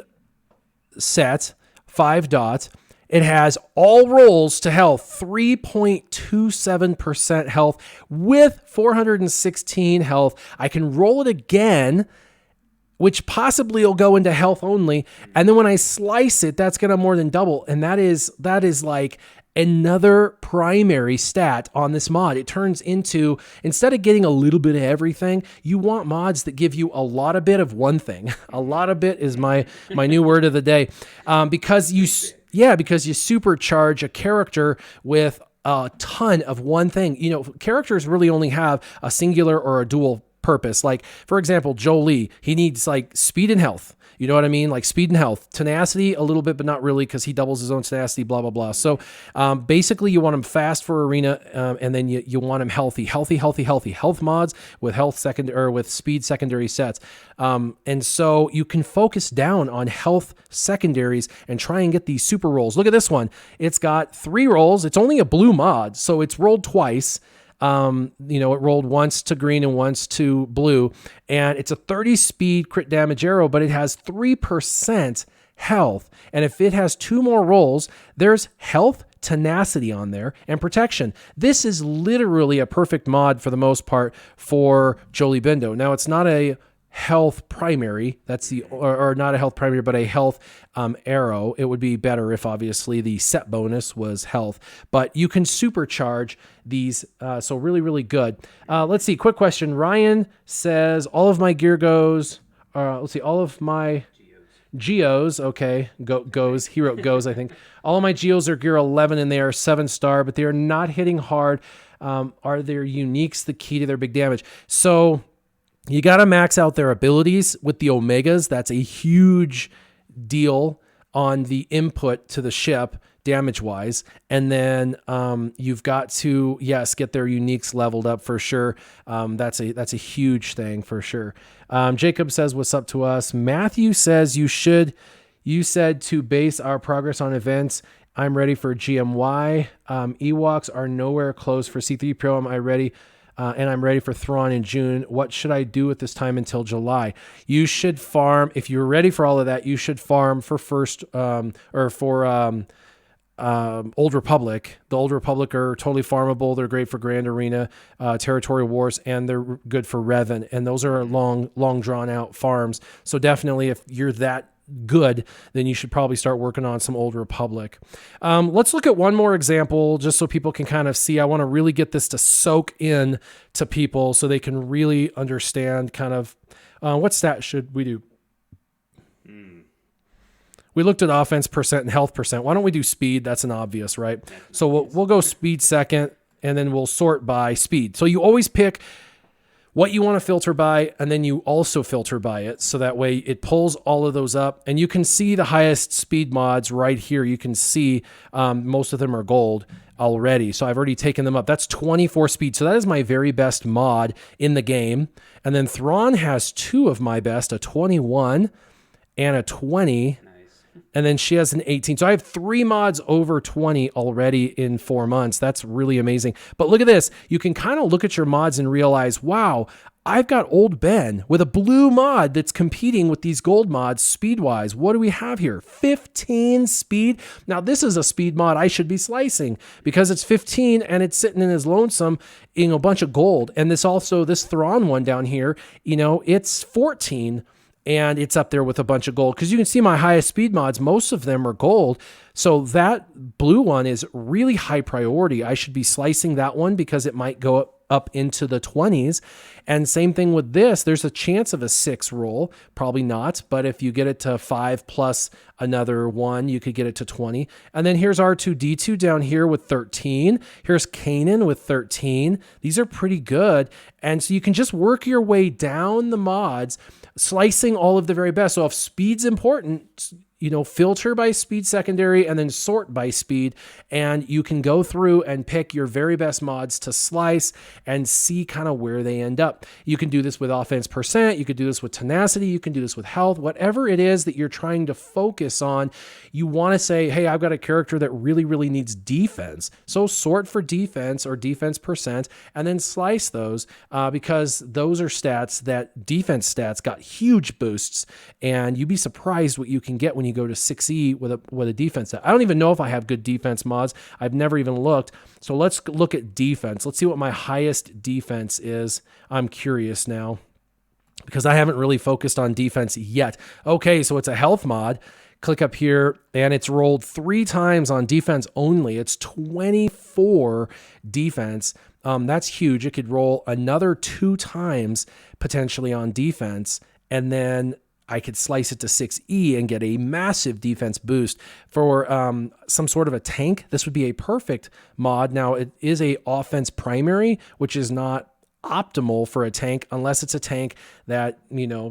S1: set, 5 dots. It has all rolls to health, 3.27% health with 416 health. I can roll it again, which possibly will go into health only. And then when I slice it, that's going to more than double. And that is like another primary stat on this mod. It turns into, instead of getting a little bit of everything, you want mods that give you a lot of bit of one thing. A lot of bit is my new word of the day. Because you supercharge a character with a ton of one thing. Characters really only have a singular or a dual purpose. Like, for example, Jolie, he needs like speed and health. You know what I mean? Like speed and health. Tenacity a little bit, but not really, because he doubles his own tenacity, blah, blah, blah. So basically you want him fast for arena, and then you want him healthy. Health mods with with speed secondary sets. And so you can focus down on health secondaries and try and get these super rolls. Look at this one. It's got 3 rolls. It's only a blue mod, so it's rolled twice. It rolled once to green and once to blue, and it's a 30 speed crit damage arrow, but it has 3% health. And if it has 2 more rolls, there's health, tenacity on there, and protection. This is literally a perfect mod for the most part for Jolie Bindo. Now, it's not a health primary, or not a health primary, but a health arrow. It would be better if obviously the set bonus was health, but you can supercharge these. So really, really good. Let's see. Quick question. Ryan says all of my gear goes. All of my geos. Okay, goes. He wrote goes. I think all of my geos are gear 11, and they are 7-star, but they are not hitting hard. Are their uniques the key to their big damage? So you got to max out their abilities with the Omegas. That's a huge deal on the input to the ship damage-wise. And then you've got to, get their uniques leveled up for sure. That's a huge thing for sure. Jacob says, what's up to us? Matthew says, you said to base our progress on events. I'm ready for GMY. Ewoks are nowhere close for C3PO. Am I ready? And I'm ready for Thrawn in June. What should I do at this time until July? You should farm. If you're ready for all of that, you should farm for Old Republic. The Old Republic are totally farmable. They're great for Grand Arena, Territorial Wars, and they're good for Revan. And those are long drawn out farms. So definitely, if you're that good, then you should probably start working on some Old Republic. Let's look at one more example just so people can kind of see. I want to really get this to soak in to people so they can really understand kind of what stat should we do. We looked at offense percent and health percent. Why don't we do speed? That's an obvious, right? So we'll go speed second, and then we'll sort by speed. So you always pick what you want to filter by, and then you also filter by it. So that way it pulls all of those up, and you can see the highest speed mods right here. You can see most of them are gold already. So I've already taken them up. That's 24 speed. So that is my very best mod in the game. And then Thrawn has 2 of my best, a 21 and a 20. And then she has an 18. So I have 3 mods over 20 already in 4 months. That's really amazing. But look at this. You can kind of look at your mods and realize, wow, I've got old Ben with a blue mod that's competing with these gold mods speed-wise. What do we have here? 15 speed. Now, this is a speed mod I should be slicing because it's 15 and it's sitting in his lonesome in a bunch of gold. And this Thrawn one down here, it's 14 and it's up there with a bunch of gold because you can see my highest speed mods, most of them are gold. So that blue one is really high priority. I should be slicing that one because it might go up into the 20s. And same thing with this. There's a chance of a 6 roll, probably not, but if you get it to 5 plus another 1, you could get it to 20. And then here's R2D2 down here with 13. Here's Kanan with 13. These are pretty good. And so you can just work your way down the mods, slicing all of the very best. So if speed's important, filter by speed secondary and then sort by speed. And you can go through and pick your very best mods to slice and see kind of where they end up. You can do this with offense percent. You could do this with tenacity. You can do this with health, whatever it is that you're trying to focus on. You want to say, hey, I've got a character that really, really needs defense. So sort for defense or defense percent and then slice those because those are stats that defense stats got huge boosts. And you'd be surprised what you can get when you go to 6E with a defense set. I don't even know if I have good defense mods. I've never even looked. So let's look at defense. Let's see what my highest defense is. I'm curious now because I haven't really focused on defense yet. Okay, so it's a health mod. Click up here and it's rolled 3 times on defense only. It's 24 defense. That's huge. It could roll another 2 times potentially on defense, and then I could slice it to 6E and get a massive defense boost. For some sort of a tank, this would be a perfect mod. Now, it is a offense primary, which is not optimal for a tank unless it's a tank that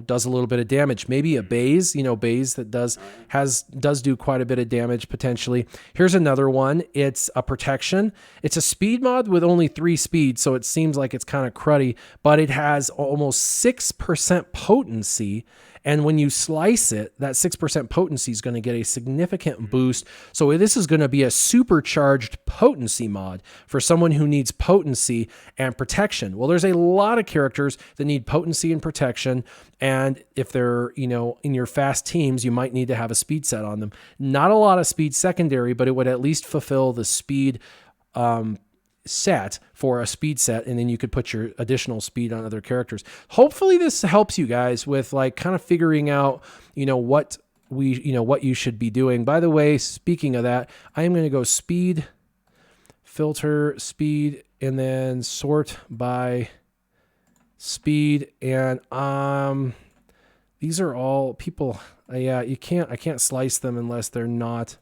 S1: does a little bit of damage. Maybe a Baze, Baze that does do quite a bit of damage potentially. Here's another one. It's a protection. It's a speed mod with only 3 speed, so it seems like it's kind of cruddy, but it has almost 6% potency. And when you slice it, that 6% potency is going to get a significant boost. So this is going to be a supercharged potency mod for someone who needs potency and protection. Well, there's a lot of characters that need potency and protection. And if they're, in your fast teams, you might need to have a speed set on them. Not a lot of speed secondary, but it would at least fulfill the speed set for a speed set, and then you could put your additional speed on other characters. Hopefully this helps you guys with kind of figuring out what you should be doing. By the way, speaking of that, I am going to go speed, filter, speed, and then sort by speed. And these are all people. I can't slice them unless they're not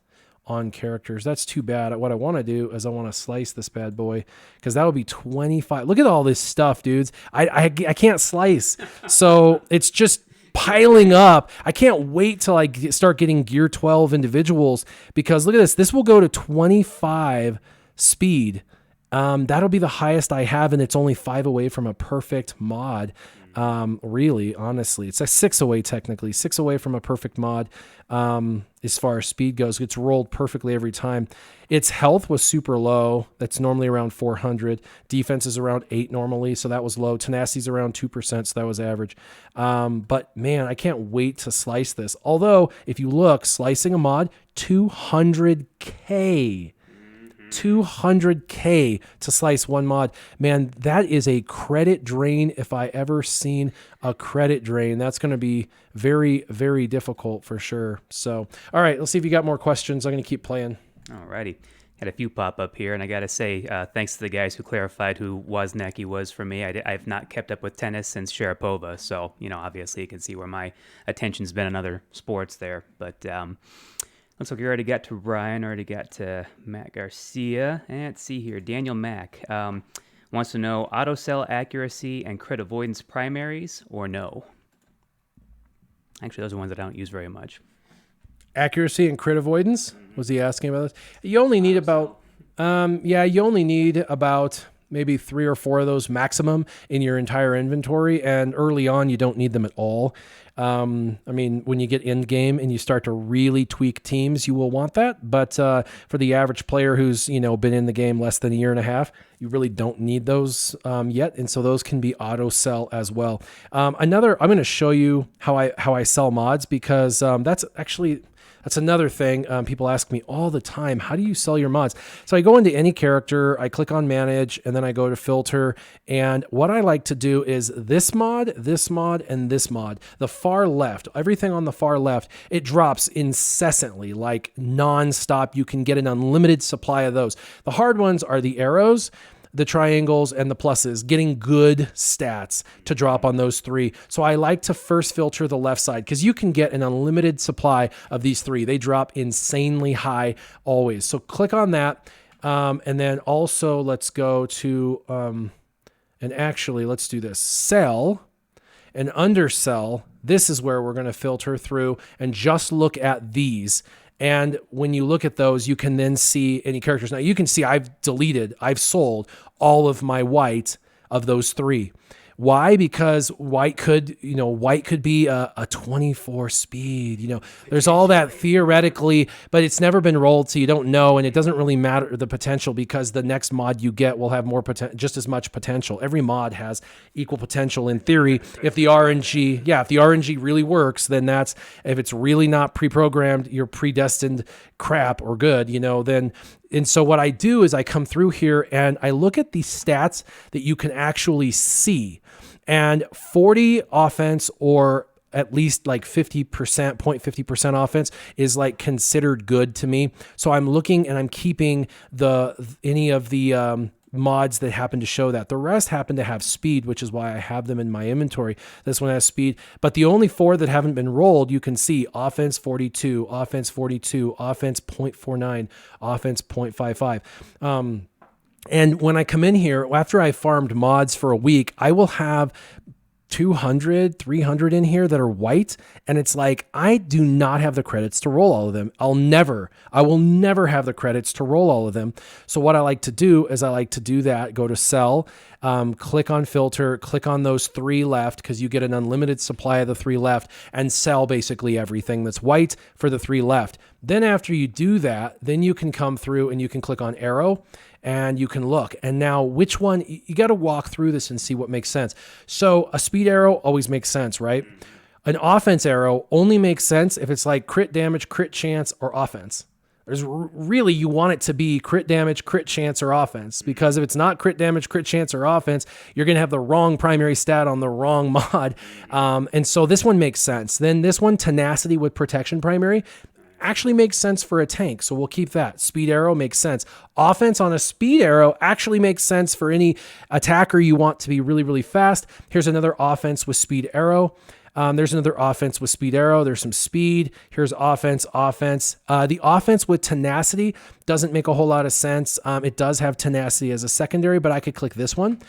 S1: on characters. That's too bad. What I want to do is I want to slice this bad boy because that would be 25. Look at all this stuff, dudes. I can't slice. So it's just piling up. I can't wait till I start getting gear 12 individuals because look at this. This will go to 25 speed. That'll be the highest I have, and it's only 5 away from a perfect mod. Really, honestly, it's a 6 away technically, 6 away from a perfect mod. As far as speed goes, it's rolled perfectly every time. Its health was super low. That's normally around 400. Defense is around 8 normally, so that was low. Tenacity's around 2%, so that was average. But man, I can't wait to slice this. Although, if you look, slicing a mod, 200K. 200K to slice one mod. Man, that is a credit drain if I ever seen a credit drain. That's going to be very, very difficult for sure. So, all right, let's see if you got more questions. I'm going to keep playing.
S2: All righty. Had a few pop up here, and I got to say, thanks to the guys who clarified who Wozniacki was for me. I've not kept up with tennis since Sharapova, so, obviously you can see where my attention's been in other sports there. But, looks like we already got to Ryan, already got to Matt Garcia. And let's see here. Daniel Mack wants to know auto cell accuracy and crit avoidance primaries or no? Actually, those are ones that I don't use very much.
S1: Accuracy and crit avoidance? Was he asking about this? You only need about, you only need about maybe 3 or 4 of those maximum in your entire inventory. And early on, you don't need them at all. I mean, when you get in game and you start to really tweak teams, you will want that. But for the average player who's, been in the game less than a year and a half, you really don't need those yet. And so those can be auto sell as well. I'm going to show you how I sell mods, because that's another thing. People ask me all the time, how do you sell your mods? So I go into any character, I click on manage, and then I go to filter. And what I like to do is this mod, and this mod. The far left, everything on the far left, it drops incessantly, like nonstop. You can get an unlimited supply of those. The hard ones are the arrows, the triangles, and the pluses, getting good stats to drop on those 3. So I like to first filter the left side, because you can get an unlimited supply of these 3. They drop insanely high always. So click on that. And then also let's go to, and actually let's do this, sell and undersell. This is where we're going to filter through and just look at these. And when you look at those, you can then see any characters. Now you can see I've sold all of my white of those 3. Why? Because white could be a 24 speed, there's all that theoretically, but it's never been rolled. So you don't know. And it doesn't really matter the potential, because the next mod you get will have more just as much potential. Every mod has equal potential in theory. If the RNG really works, then if it's really not pre-programmed, you're predestined crap or good, then. And so what I do is I come through here and I look at the stats that you can actually see. And 40 offense, or at least like 50%, 0.50% offense, is like considered good to me. So I'm looking and I'm keeping any of the mods that happen to show that. The rest happen to have speed, which is why I have them in my inventory. This one has speed, but the only 4 that haven't been rolled, you can see offense 42, offense 42, offense 0.49, offense 0.55. And when I come in here, after I farmed mods for a week, I will have 200, 300 in here that are white. And it's like, I do not have the credits to roll all of them. I will never have the credits to roll all of them. So what I like to do is go to sell, click on filter, click on those 3 left, because you get an unlimited supply of the 3 left, and sell basically everything that's white for the 3 left. Then after you do that, then you can come through and you can click on arrow, and you can look. And now which one, you got to walk through this and see what makes sense. So a speed arrow always makes sense, right? An offense arrow only makes sense if it's like crit damage, crit chance, or offense. Really, you want it to be crit damage, crit chance, or offense, because if it's not crit damage, crit chance, or offense, you're going to have the wrong primary stat on the wrong mod. And so this one makes sense. Then this one, tenacity with protection primary, actually makes sense for a tank. So we'll keep that. Speed arrow makes sense. Offense on a speed arrow actually makes sense for any attacker you want to be really, really fast. Here's another offense with speed arrow. There's another offense with speed arrow. There's some speed. Here's offense. The offense with tenacity doesn't make a whole lot of sense. It does have tenacity as a secondary, but I could click this one.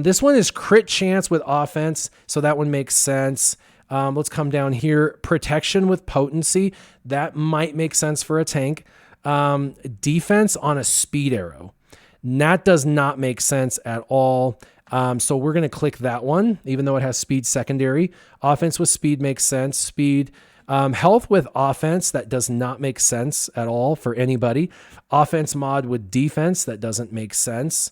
S1: This one is crit chance with offense. So that one makes sense. Let's come down here. Protection with potency. That might make sense for a tank. Defense on a speed arrow. That does not make sense at all. So we're going to click that one, even though it has speed secondary. Offense with speed makes sense. Speed. Health with offense, that does not make sense at all for anybody. Offense mod with defense, that doesn't make sense.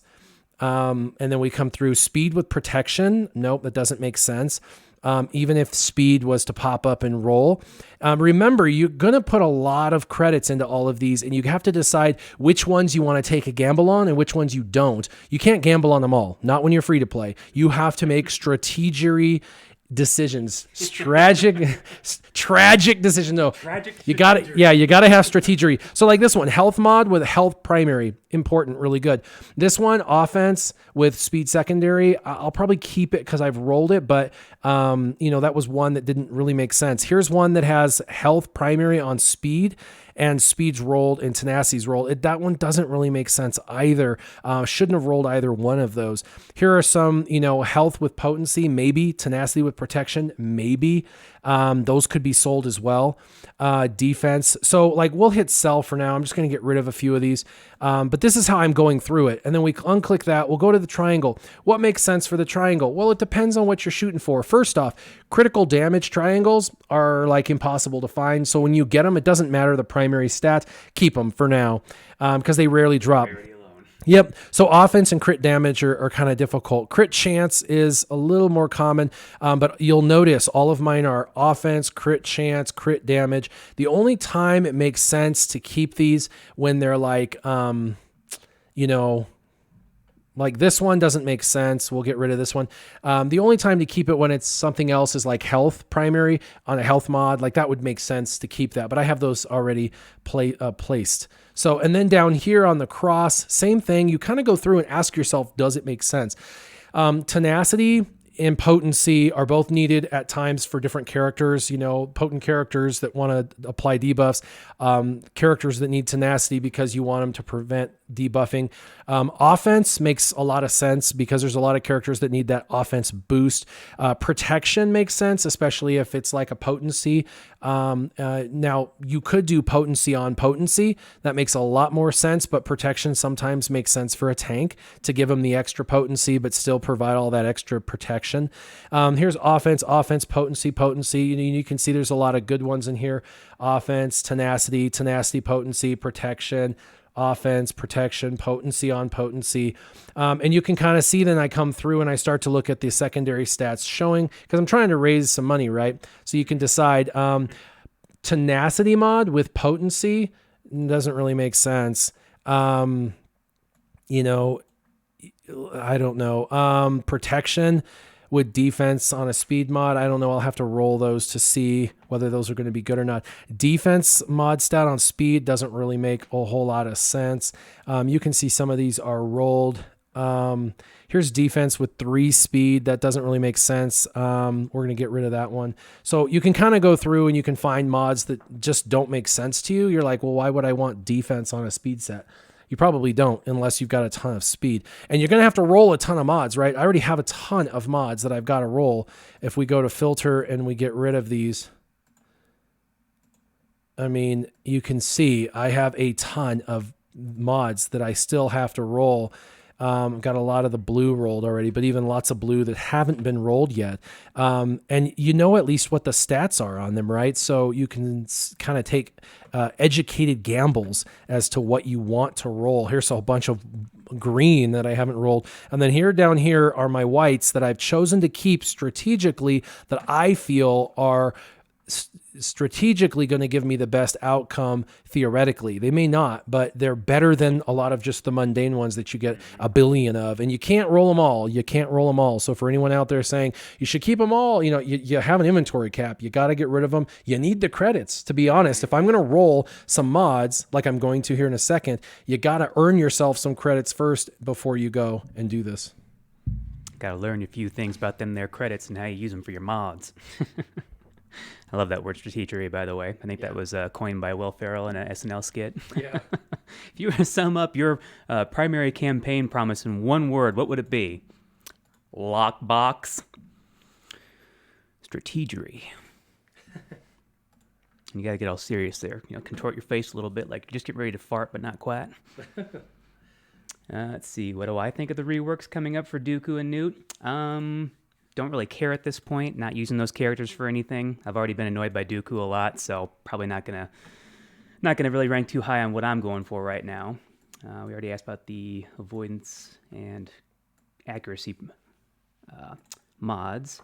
S1: And then we come through speed with protection. Nope, that doesn't make sense. Even if speed was to pop up and roll. Remember, you're going to put a lot of credits into all of these, and you have to decide which ones you want to take a gamble on and which ones you don't. You can't gamble on them all, not when you're free to play. You have to make strategic decisions. Tragic decision. No, you got it. Yeah, you got to have strategery. So like this one, health mod with health primary, important, really good. This one, offense with speed secondary. I'll probably keep it because I've rolled it, but that was one that didn't really make sense. Here's one that has health primary on speed, and speed's rolled and tenacity's rolled. That one doesn't really make sense either. Shouldn't have rolled either one of those. Here are some, health with potency, maybe. Tenacity with protection, maybe. Those could be sold as well. Defense. So like we'll hit sell for now. I'm just going to get rid of a few of these. But this is how I'm going through it. And then we unclick that. We'll go to the triangle. What makes sense for the triangle? Well, it depends on what you're shooting for. First off, critical damage triangles are like impossible to find. So when you get them, it doesn't matter the primary stat. Keep them for now because they rarely drop. Yep. So offense and crit damage are kind of difficult. Crit chance is a little more common, but you'll notice all of mine are offense, crit chance, crit damage. The only time it makes sense to keep these when they're like, like this one doesn't make sense. We'll get rid of this one. The only time to keep it when it's something else is like health primary on a health mod. Like that would make sense to keep that, but I have those already placed. So, and then down here on the cross, same thing. You kind of go through and ask yourself, does it make sense? Tenacity and potency are both needed at times for different characters, potent characters that want to apply debuffs, characters that need tenacity because you want them to prevent debuffing. Offense makes a lot of sense because there's a lot of characters that need that offense boost. Protection makes sense, especially if it's like a potency. Now you could do potency on potency. That makes a lot more sense, but protection sometimes makes sense for a tank to give them the extra potency, but still provide all that extra protection. Here's offense, potency. You can see there's a lot of good ones in here. Offense, tenacity, potency, protection, offense, protection, potency on potency. And you can kind of see then I come through and I start to look at the secondary stats showing, because I'm trying to raise some money, right? So you can decide tenacity mod with potency doesn't really make sense. I don't know. Protection with defense on a speed mod, I don't know. I'll have to roll those to see whether those are going to be good or not. Defense mod stat on speed doesn't really make a whole lot of sense. You can see some of these are rolled. Here's defense with 3 speed. That doesn't really make sense. We're going to get rid of that one. So you can kind of go through and you can find mods that just don't make sense to you. You're like, well, why would I want defense on a speed set? You probably don't unless you've got a ton of speed. And you're going to have to roll a ton of mods, right? I already have a ton of mods that I've got to roll. If we go to filter and we get rid of these, I mean, you can see I have a ton of mods that I still have to roll. Got a lot of the blue rolled already, but even lots of blue that haven't been rolled yet. And you know at least what the stats are on them, right? So you can kind of take educated gambles as to what you want to roll. Here's a bunch of green that I haven't rolled. And then down here are my whites that I've chosen to keep strategically that I feel are strategically going to give me the best outcome theoretically. They may not, but they're better than a lot of just the mundane ones that you get a billion of, and you can't roll them all. You can't roll them all. So for anyone out there saying you should keep them all, you have an inventory cap. You got to get rid of them. You need the credits, to be honest. If I'm going to roll some mods like I'm going to here in a second, you got to earn yourself some credits first before you go and do this.
S2: Got to learn a few things about their credits and how you use them for your mods. I love that word strategery, by the way. I think that was coined by Will Ferrell in an SNL skit.
S3: Yeah.
S2: If you were to sum up your primary campaign promise in one word, what would it be? Lockbox. Strategery. You got to get all serious there. Contort your face a little bit, like you're just getting ready to fart, but not quite. Let's see. What do I think of the reworks coming up for Dooku and Newt? Don't really care at this point, not using those characters for anything. I've already been annoyed by Dooku a lot, so probably not gonna really rank too high on what I'm going for right now. We already asked about the avoidance and accuracy mods.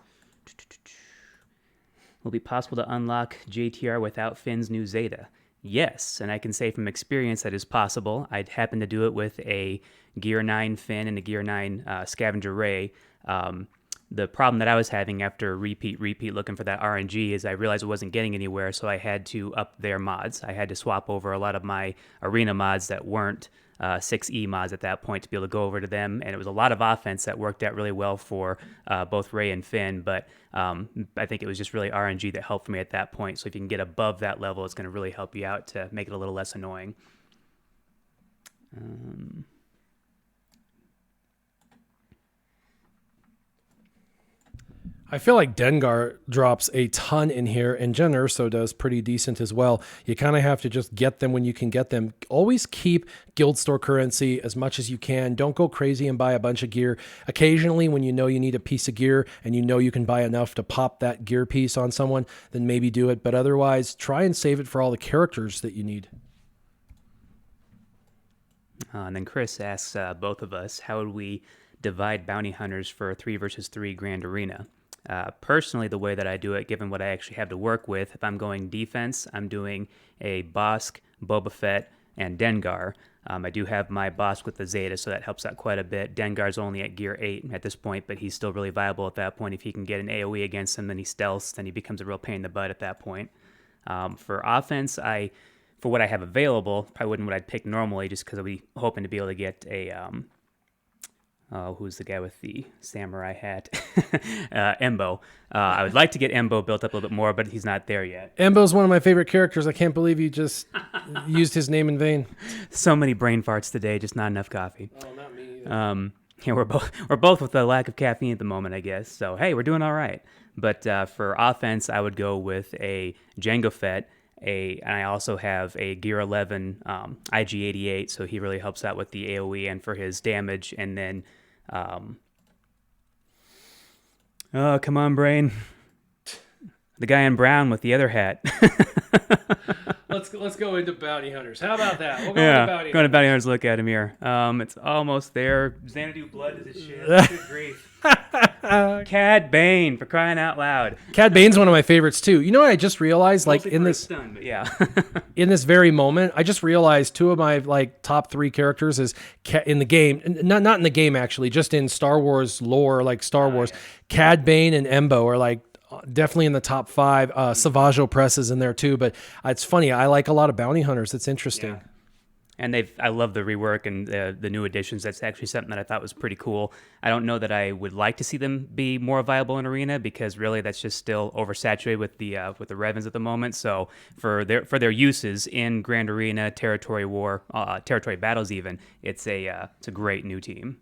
S2: Will it be possible to unlock JTR without Finn's new Zeta? Yes, and I can say from experience that is possible. I'd happen to do it with a Gear 9 Finn and a Gear 9 Scavenger Ray. The problem that I was having after repeat looking for that RNG is I realized it wasn't getting anywhere, so I had to up their mods. I had to swap over a lot of my arena mods that weren't 6E mods at that point to be able to go over to them, and it was a lot of offense that worked out really well for both Ray and Finn, but I think it was just really RNG that helped for me at that point. So if you can get above that level, it's going to really help you out to make it a little less annoying.
S1: I feel like Dengar drops a ton in here, and Jen Urso does pretty decent as well. You kind of have to just get them when you can get them. Always keep guild store currency as much as you can. Don't go crazy and buy a bunch of gear. Occasionally, when you know you need a piece of gear and you know you can buy enough to pop that gear piece on someone, then maybe do it. But otherwise, try and save it for all the characters that you need.
S2: And then Chris asks both of us, how would we divide bounty hunters for a 3 versus 3 Grand Arena? Personally, the way that I do it, given what I actually have to work with, if I'm going defense, I'm doing a Bosk, Boba Fett, and Dengar. I do have my Bosk with the Zeta, so that helps out quite a bit. Dengar's only at gear 8 at this point, but he's still really viable at that point. If he can get an AoE against him, then he stealths, then he becomes a real pain in the butt at that point. For offense, for what I have available, probably wouldn't what I'd pick normally, just because I'll be hoping to be able to get a... who's the guy with the samurai hat? Embo. I would like to get Embo built up a little bit more, but he's not there yet.
S1: Embo's one of my favorite characters. I can't believe you just used his name in vain.
S2: So many brain farts today, just not enough coffee.
S1: Oh, not me either.
S2: Yeah, we're both with a lack of caffeine at the moment, I guess. So hey, we're doing all right. But for offense, I would go with a Jango Fett. And I also have a Gear 11 IG-88, so he really helps out with the AoE and for his damage. And then, oh, come on, brain. The guy in brown with the other hat.
S3: Let's go into bounty hunters. How about that? We'll go into bounty
S2: going to bounty hunters. Look at him here. It's almost there. Xanadu blood is his shit. Good grief. Cad Bane, for crying out loud.
S1: Cad Bane's one of my favorites too. You know what I just realized? Like
S2: Mostly
S1: in
S2: for
S1: this
S2: his stun, but yeah.
S1: in this very moment, I just realized two of my top 3 characters is in the game, not in the game actually, just in Star Wars lore, like Star Wars.
S2: Yeah.
S1: Cad Bane and Embo are like definitely in the top 5. Savage Opress is in there too, but it's funny. I like a lot of bounty hunters. It's interesting.
S2: Yeah. And I love the rework and the new additions. That's actually something that I thought was pretty cool. I don't know that I would like to see them be more viable in Arena, because really that's just still oversaturated with the Revens at the moment. So for their uses in Grand Arena, Territory War, Territory Battles even, it's a great new team.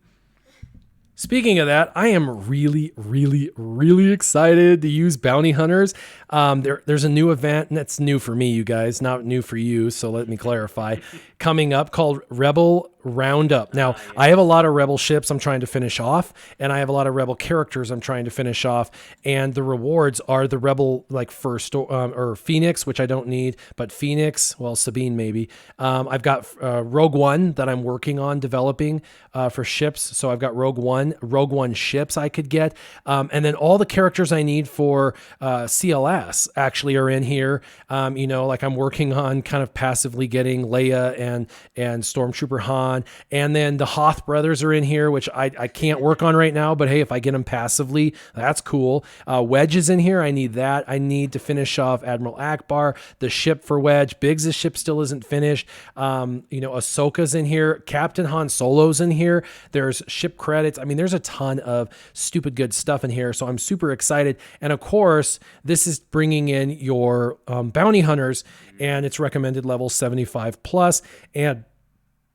S1: Speaking of that, I am really, really, really excited to use bounty hunters. There's a new event, and that's new for me, you guys, not new for you, so let me clarify, coming up called Rebel Roundup. Now, I have a lot of Rebel ships I'm trying to finish off, and I have a lot of Rebel characters I'm trying to finish off, and the rewards are the Rebel, like first, or Phoenix, which I don't need, but Phoenix, well, Sabine maybe. I've got Rogue One that I'm working on developing for ships, so I've got Rogue One ships I could get, and then all the characters I need for CLS actually are in here. Like I'm working on kind of passively getting Leia and Stormtrooper Han, and then the Hoth brothers are in here, which I can't work on right now, but hey, if I get them passively, that's cool. Wedge is in here. I need that. I need to finish off Admiral Akbar, the ship for Wedge. Biggs' ship still isn't finished. Ahsoka's in here. Captain Han Solo's in here. There's ship credits. I mean, there's a ton of stupid good stuff in here, so I'm super excited. And of course, this is bringing in your bounty hunters, and it's recommended level 75 plus. And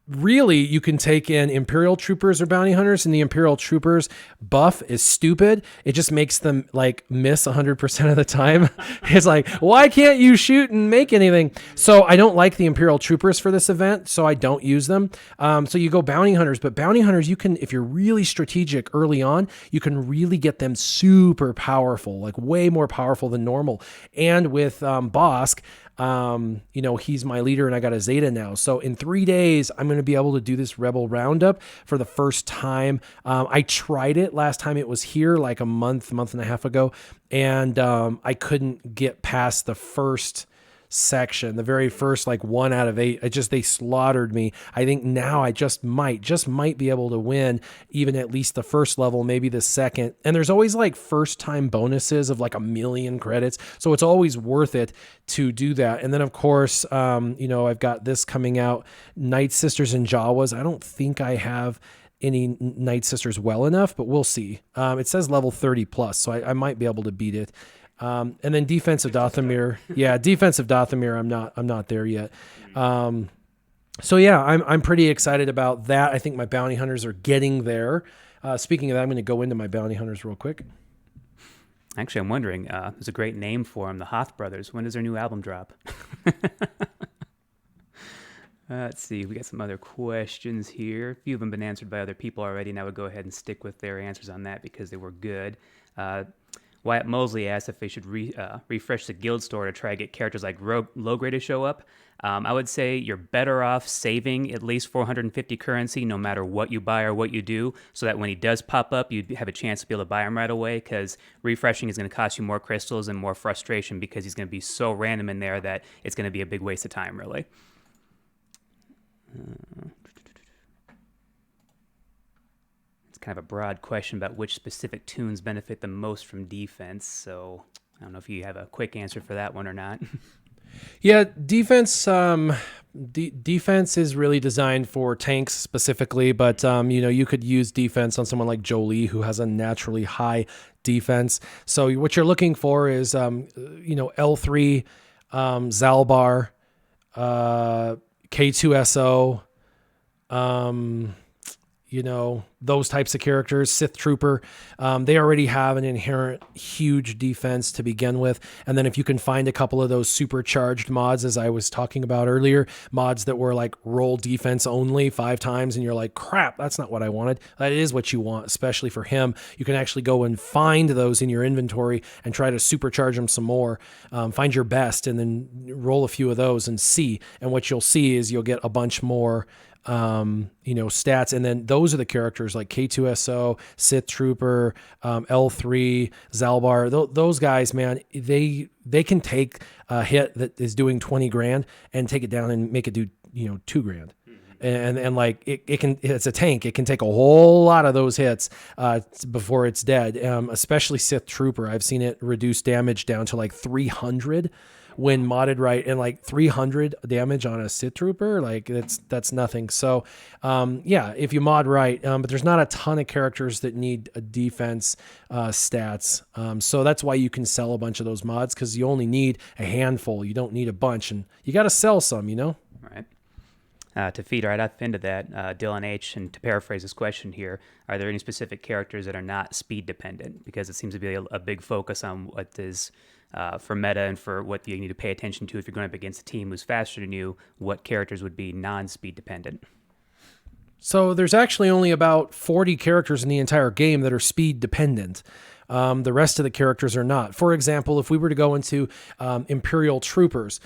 S1: really, you can take in Imperial Troopers or bounty hunters, and the Imperial Troopers buff is stupid. It just makes them like miss 100% of the time. It's like, why can't you shoot and make anything? So I don't like the Imperial Troopers for this event, so I don't use them. So you go bounty hunters, but bounty hunters, you can, if you're really strategic early on, you can really get them super powerful, like way more powerful than normal. And with Bosk, he's my leader, and I got a Zeta now. So in 3 days, I'm going to be able to do this Rebel Roundup for the first time. I tried it last time it was here, like a month and a half ago, and I couldn't get past the first section, the very first, like 1 out of 8. They slaughtered me. I think now I just might be able to win even at least the first level, maybe the second. And there's always like first time bonuses of like 1 million credits. So it's always worth it to do that. And then of course, I've got this coming out, Night Sisters and Jawas. I don't think I have any Night Sisters well enough, but we'll see. It says level 30 plus, so I might be able to beat it. And then defensive Dathomir. Yeah, defensive Dathomir. I'm not there yet. So yeah, I'm pretty excited about that. I think my bounty hunters are getting there. Speaking of that, I'm going to go into my bounty hunters real quick.
S2: Actually, I'm wondering, there's a great name for them, the Hoth Brothers. When does their new album drop? Let's see, we got some other questions here. A few of them been answered by other people already, and I would go ahead and stick with their answers on that because they were good. Wyatt Mosley asked if they should refresh the guild store to try to get characters like Logray to show up. I would say you're better off saving at least 450 currency no matter what you buy or what you do, so that when he does pop up, you have a chance to be able to buy him right away, because refreshing is going to cost you more crystals and more frustration because he's going to be so random in there that it's going to be a big waste of time, really. It's kind of a broad question about which specific tunes benefit the most from defense, so I don't know if you have a quick answer for that one or not.
S1: Yeah, defense. Defense is really designed for tanks specifically, but you could use defense on someone like Jolie, who has a naturally high defense. So what you're looking for is L3, Zalbar, K2SO, those types of characters, Sith Trooper. They already have an inherent huge defense to begin with. And then if you can find a couple of those supercharged mods, as I was talking about earlier, mods that were like roll defense only 5 times, and you're like, crap, that's not what I wanted. That is what you want, especially for him. You can actually go and find those in your inventory and try to supercharge them some more. Find your best and then roll a few of those and see. And what you'll see is you'll get a bunch more stats. And then those are the characters like K2SO, Sith Trooper, L3, Zalbar. Those guys, man, they can take a hit that is doing 20 grand and take it down and make it do, $2 grand. And like it's a tank. It can take a whole lot of those hits before it's dead. Especially Sith Trooper. I've seen it reduce damage down to like 300 when modded right, and like 300 damage on a Sith Trooper, like that's nothing. So if you mod right, but there's not a ton of characters that need a defense stats. So that's why you can sell a bunch of those mods, because you only need a handful. You don't need a bunch, and you got to sell some,
S2: Right. To feed right up into that, Dylan H., and to paraphrase his question here, are there any specific characters that are not speed dependent? Because it seems to be a big focus on what is for meta and for what you need to pay attention to if you're going up against a team who's faster than you. What characters would be non-speed dependent?
S1: So there's actually only about 40 characters in the entire game that are speed dependent. The rest of the characters are not. For example, if we were to go into Imperial Troopers,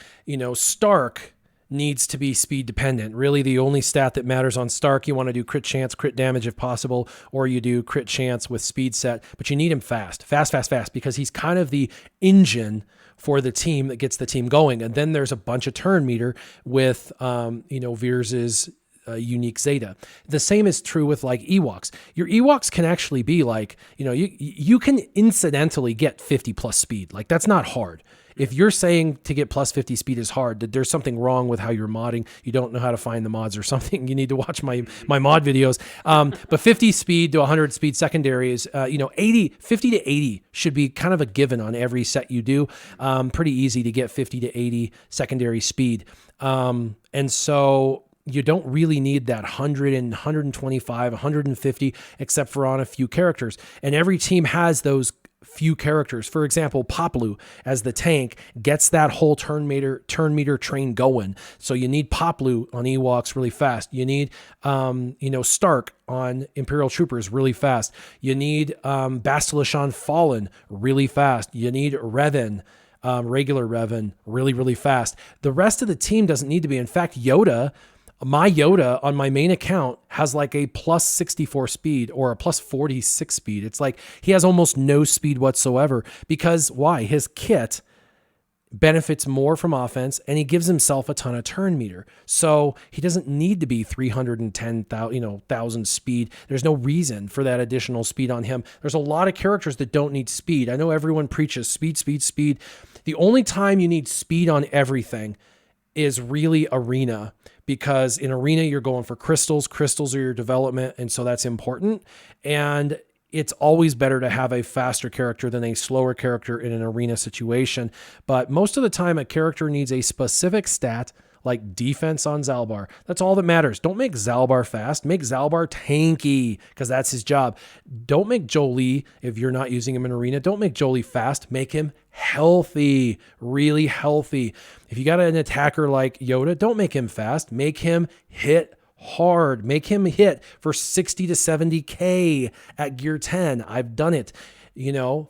S1: Stark needs to be speed dependent. Really, the only stat that matters on Stark, you want to do crit chance, crit damage if possible, or you do crit chance with speed set, but you need him fast, because he's kind of the engine for the team that gets the team going. And then there's a bunch of turn meter with, Veers's unique Zeta. The same is true with like Ewoks. Your Ewoks can actually be like, you can incidentally get 50 plus speed. Like that's not hard. If you're saying to get plus 50 speed is hard, that there's something wrong with how you're modding. You don't know how to find the mods or something. You need to watch my mod videos. But 50 speed to 100 speed secondary is, 50 to 80 should be kind of a given on every set you do. Pretty easy to get 50 to 80 secondary speed. And so you don't really need that 100 and 125, 150, except for on a few characters. And every team has those few characters. For example, Poplu as the tank gets that whole turn meter train going. So you need Poplu on Ewoks really fast. You need Stark on Imperial Troopers really fast. You need Bastila Shan Fallen really fast. You need Revan, regular Revan, really, really fast. The rest of the team doesn't need to be. In fact, my Yoda on my main account has like a plus 64 speed or a plus 46 speed. It's like he has almost no speed whatsoever, because why? His kit benefits more from offense, and he gives himself a ton of turn meter. So he doesn't need to be 310,000 speed. There's no reason for that additional speed on him. There's a lot of characters that don't need speed. I know everyone preaches speed. The only time you need speed on everything is really Arena, because in Arena you're going for crystals. Crystals are your development, and so that's important. And it's always better to have a faster character than a slower character in an Arena situation. But most of the time a character needs a specific stat like defense on Zalbar. That's all that matters. Don't make Zalbar fast. Make Zalbar tanky because that's his job. Don't make Jolie, if you're not using him in arena, don't make Jolie fast. Make him healthy, really healthy. If you got an attacker like Yoda, don't make him fast. Make him hit hard. Make him hit for 60 to 70K at gear 10. I've done it.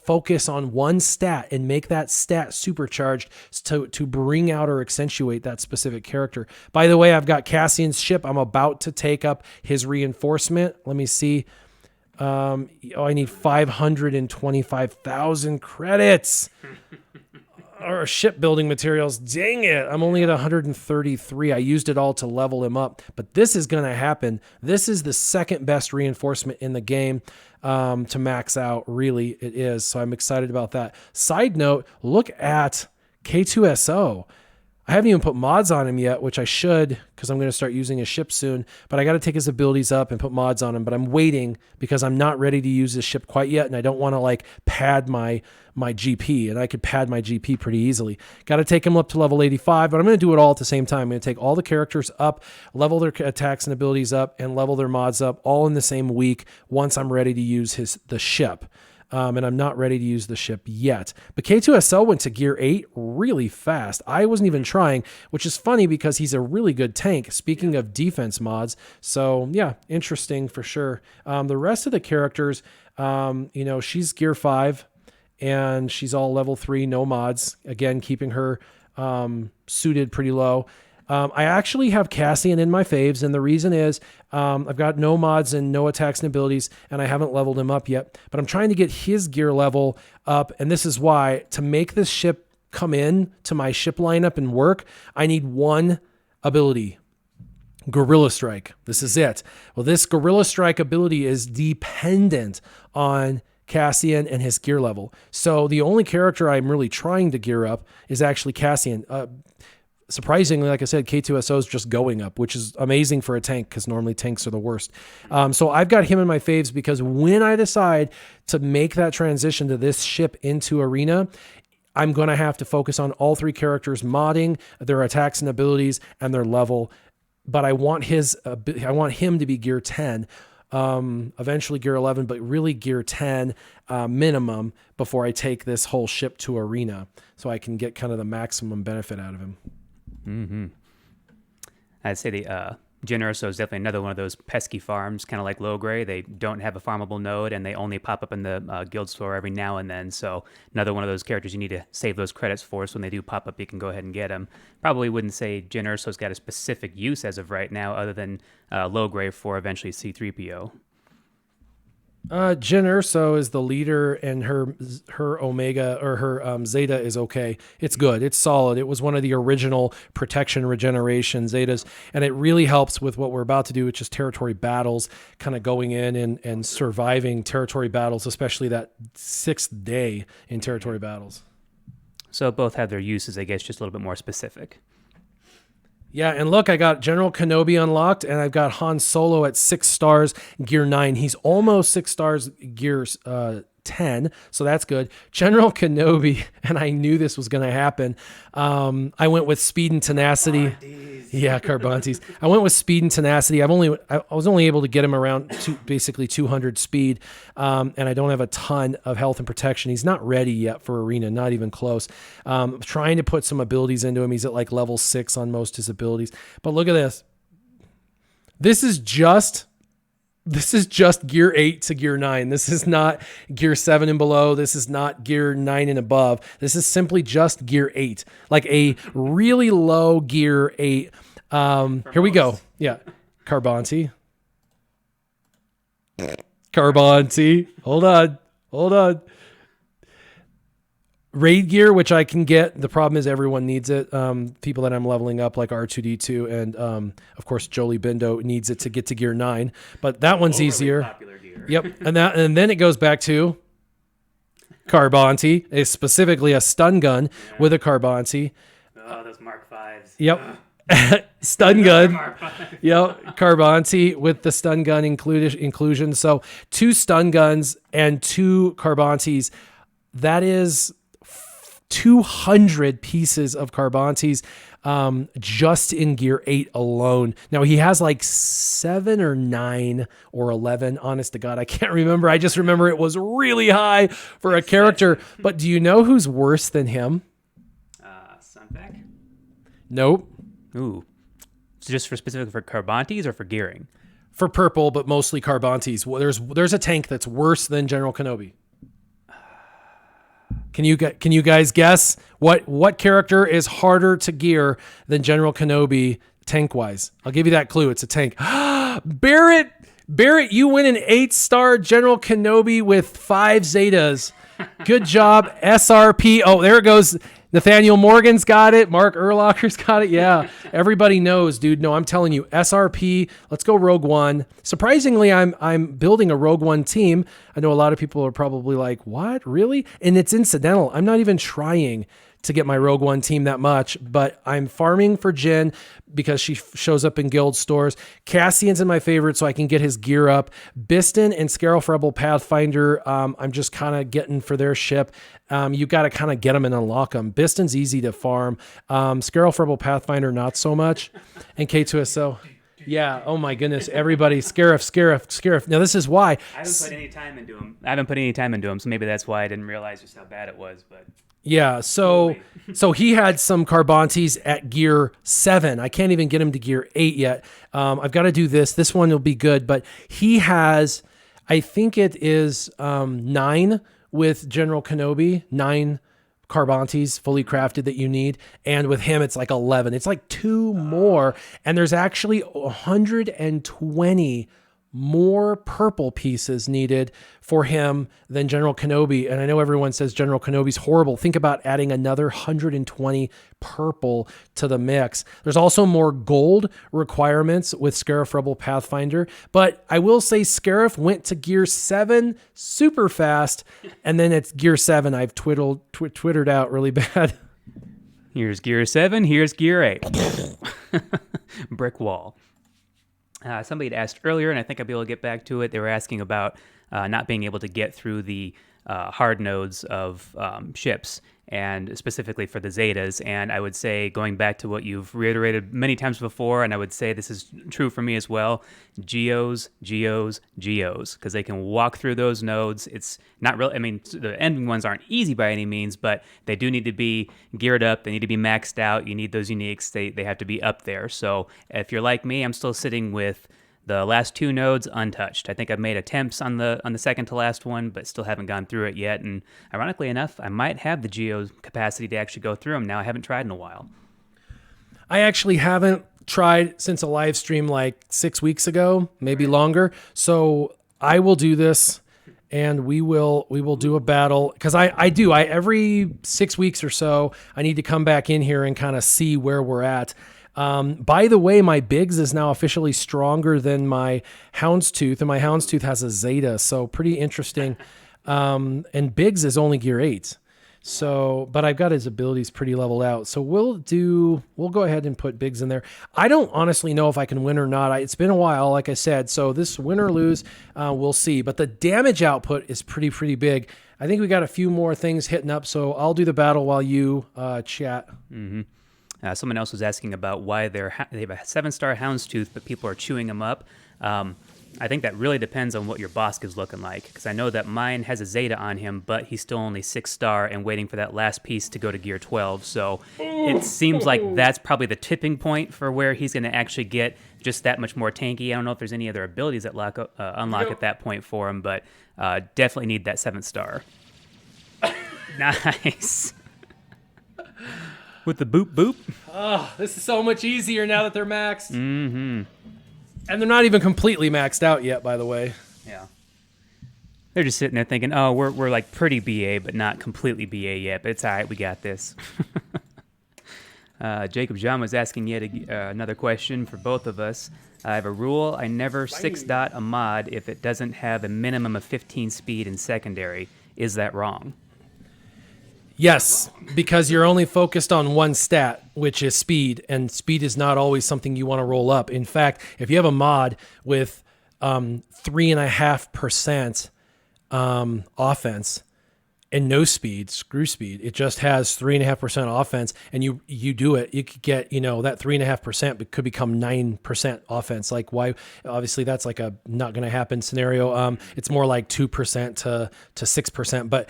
S1: Focus on one stat and make that stat supercharged to bring out or accentuate that specific character. By the way, I've got Cassian's ship. I'm about to take up his reinforcement. Let me see. I need 525,000 credits. Or shipbuilding materials. Dang it. I'm only at 133. I used it all to level him up. But this is going to happen. This is the second best reinforcement in the game to max out. Really, it is. So I'm excited about that. Side note, look at K2SO. I haven't even put mods on him yet, which I should because I'm going to start using his ship soon. But I got to take his abilities up and put mods on him. But I'm waiting because I'm not ready to use his ship quite yet. And I don't want to pad my GP. And I could pad my GP pretty easily. Got to take him up to level 85. But I'm going to do it all at the same time. I'm going to take all the characters up, level their attacks and abilities up, and level their mods up all in the same week once I'm ready to use the ship. And I'm not ready to use the ship yet. But K2SL went to gear 8 really fast. I wasn't even trying, which is funny because he's a really good tank, speaking of defense mods. So, yeah, interesting for sure. The rest of the characters, she's gear 5, and she's all level 3, no mods. Again, keeping her suited pretty low. I actually have Cassian in my faves, and the reason is I've got no mods and no attacks and abilities, and I haven't leveled him up yet. But I'm trying to get his gear level up, and this is why, to make this ship come in to my ship lineup and work, I need one ability. Gorilla Strike. This is it. Well, this Gorilla Strike ability is dependent on Cassian and his gear level. So the only character I'm really trying to gear up is actually Cassian. Surprisingly, like I said, K2SO is just going up, which is amazing for a tank because normally tanks are the worst. So I've got him in my faves because when I decide to make that transition to this ship into arena, I'm going to have to focus on all three characters modding their attacks and abilities and their level. But I want him to be gear 10, eventually gear 11, but really gear 10 minimum before I take this whole ship to arena so I can get kind of the maximum benefit out of him.
S2: Mm-hmm. I'd say the Jyn Erso is definitely another one of those pesky farms, kind of like Low Gray. They don't have a farmable node, and they only pop up in the guild store every now and then. So another one of those characters you need to save those credits for, so when they do pop up, you can go ahead and get them. Probably wouldn't say Jyn Erso's got a specific use as of right now, other than Low Gray for eventually C-3PO.
S1: Jyn Erso is the leader, and her Omega or her Zeta is okay. It's good. It's solid. It was one of the original protection regeneration Zetas, and it really helps with what we're about to do, which is territory battles, kind of going in and surviving territory battles, especially that 6th day in territory battles.
S2: So both have their uses, I guess, just a little bit more specific.
S1: Yeah, and look, I got General Kenobi unlocked, and I've got Han Solo at 6 stars, gear 9. He's almost 6 stars, gear 10, so that's good. General Kenobi, and I knew this was going to happen. I went with speed and tenacity. Yeah, Carbantes. I went with speed and tenacity. I was only able to get him around basically 200 speed, and I don't have a ton of health and protection. He's not ready yet for arena, not even close. Trying to put some abilities into him. He's at like level 6 on most of his abilities. But look at this. This is just gear 8 to gear 9. This is not gear 7 and below. This is not gear 9 and above. This is simply just gear 8, like a really low gear 8. Here we go. Yeah. Carbanti. Hold on. Raid gear, which I can get. The problem is everyone needs it. People that I'm leveling up, like R2D2 and of course Jolie Bindo, needs it to get to gear 9. But that one's easier.
S2: Popular gear.
S1: Yep, and then it goes back to Carbanti, specifically a stun gun with a Carbanti.
S2: Oh, those Mark 5s.
S1: Yep. Stun gun. Yep. Carbanti with the stun gun inclusion. So 2 stun guns and 2 Carbantis. That is 200 pieces of Carbantes. just in gear 8 alone. Now he has like 7 or 9 or 11. Honest to God, I can't remember. I just remember it was really high for a character. But do you know who's worse than him?
S2: Sunback?
S1: Nope.
S2: Ooh. So just specifically for Carbantes or for gearing?
S1: For purple, but mostly Carbantes. Well, there's a tank that's worse than General Kenobi. Can you guys guess what character is harder to gear than General Kenobi tank wise? I'll give you that clue. It's a tank. Barrett, you win an 8-star General Kenobi with 5 Zetas. Good job, SRP. Oh, there it goes. Nathaniel Morgan's got it. Mark Erlocker's got it. Yeah, everybody knows, dude. No, I'm telling you, SRP. Let's go Rogue One. Surprisingly, I'm building a Rogue One team. I know a lot of people are probably like, "What, really?" And it's incidental. I'm not even trying to get my Rogue One team that much, but I'm farming for Jyn because she shows up in guild stores. Cassian's in my favorite, so I can get his gear up. Biston and Scarif Rebel Pathfinder, I'm just kind of getting for their ship. You got to kind of get them and unlock them. Biston's easy to farm. Scarif Rebel Pathfinder, not so much. And K2SO. Yeah. Oh my goodness. Everybody, Scarif. Now this is why.
S2: I haven't put any time into him. So maybe that's why I didn't realize just how bad it was. But
S1: yeah. So he had some Carbantes at gear 7. I can't even get him to gear 8 yet. I've got to do this. This one will be good. But he has, I think it is 9 with General Kenobi, 9 Carbantes fully crafted that you need. And with him, it's like 11. It's like 2 more. And there's actually 120 more purple pieces needed for him than General Kenobi. And I know everyone says General Kenobi's horrible. Think about adding another 120 purple to the mix. There's also more gold requirements with Scarif Rebel Pathfinder. But I will say Scarif went to gear 7 super fast. And then it's gear 7. I've twittered out really bad.
S2: Here's gear 7. Here's gear 8. Brick wall. Somebody had asked earlier, and I think I'll be able to get back to it. They were asking about not being able to get through the hard nodes of ships, and specifically for the Zetas. And I would say, going back to what you've reiterated many times before, and I would say this is true for me as well, Geos, because they can walk through those nodes. It's not really, I mean, the ending ones aren't easy by any means, but they do need to be geared up. They need to be maxed out. You need those uniques. They have to be up there. So if you're like me, I'm still sitting with the last 2 nodes untouched. I think I've made attempts on the second to last one, but still haven't gone through it yet. And ironically enough, I might have the geo capacity to actually go through them now. I haven't tried in a while.
S1: I actually haven't tried since a live stream like 6 weeks ago, maybe longer. So I will do this, and we will do a battle, because I every 6 weeks or so I need to come back in here and kind of see where we're at. By the way, my Biggs is now officially stronger than my Houndstooth, and my Houndstooth has a Zeta, so pretty interesting. And Biggs is only gear 8. So, but I've got his abilities pretty leveled out. So we'll go ahead and put Biggs in there. I don't honestly know if I can win or not. It's been a while, like I said. So this win or lose, we'll see. But the damage output is pretty big. I think we got a few more things hitting up. So I'll do the battle while you chat.
S2: Mm-hmm. Someone else was asking about why they have a 7-star Houndstooth, but people are chewing them up. I think that really depends on what your Bosk is looking like, because I know that mine has a Zeta on him, but he's still only 6-star and waiting for that last piece to go to gear 12. So it seems like that's probably the tipping point for where he's going to actually get just that much more tanky. I don't know if there's any other abilities that unlock at that point for him, but definitely need that 7-star. Nice. With the boop.
S1: Oh, this is so much easier now that they're maxed.
S2: Mm-hmm.
S1: And they're not even completely maxed out yet, by the way.
S2: Yeah. They're just sitting there thinking, oh, we're like pretty BA, but not completely BA yet. But it's all right, we got this. Jacob John was asking yet another question for both of us. I have a rule. I never 6-dot a mod if it doesn't have a minimum of 15 speed in secondary. Is that wrong?
S1: Yes, because you're only focused on one stat, which is speed, and speed is not always something you want to roll up. In fact, if you have a mod with 3.5% offense, and no speed, screw speed. It just has 3.5% offense, and you do it. You could get, that 3.5%, but could become 9% offense. Like, why? Obviously, that's like a not going to happen scenario. It's more like 2% to 6%. But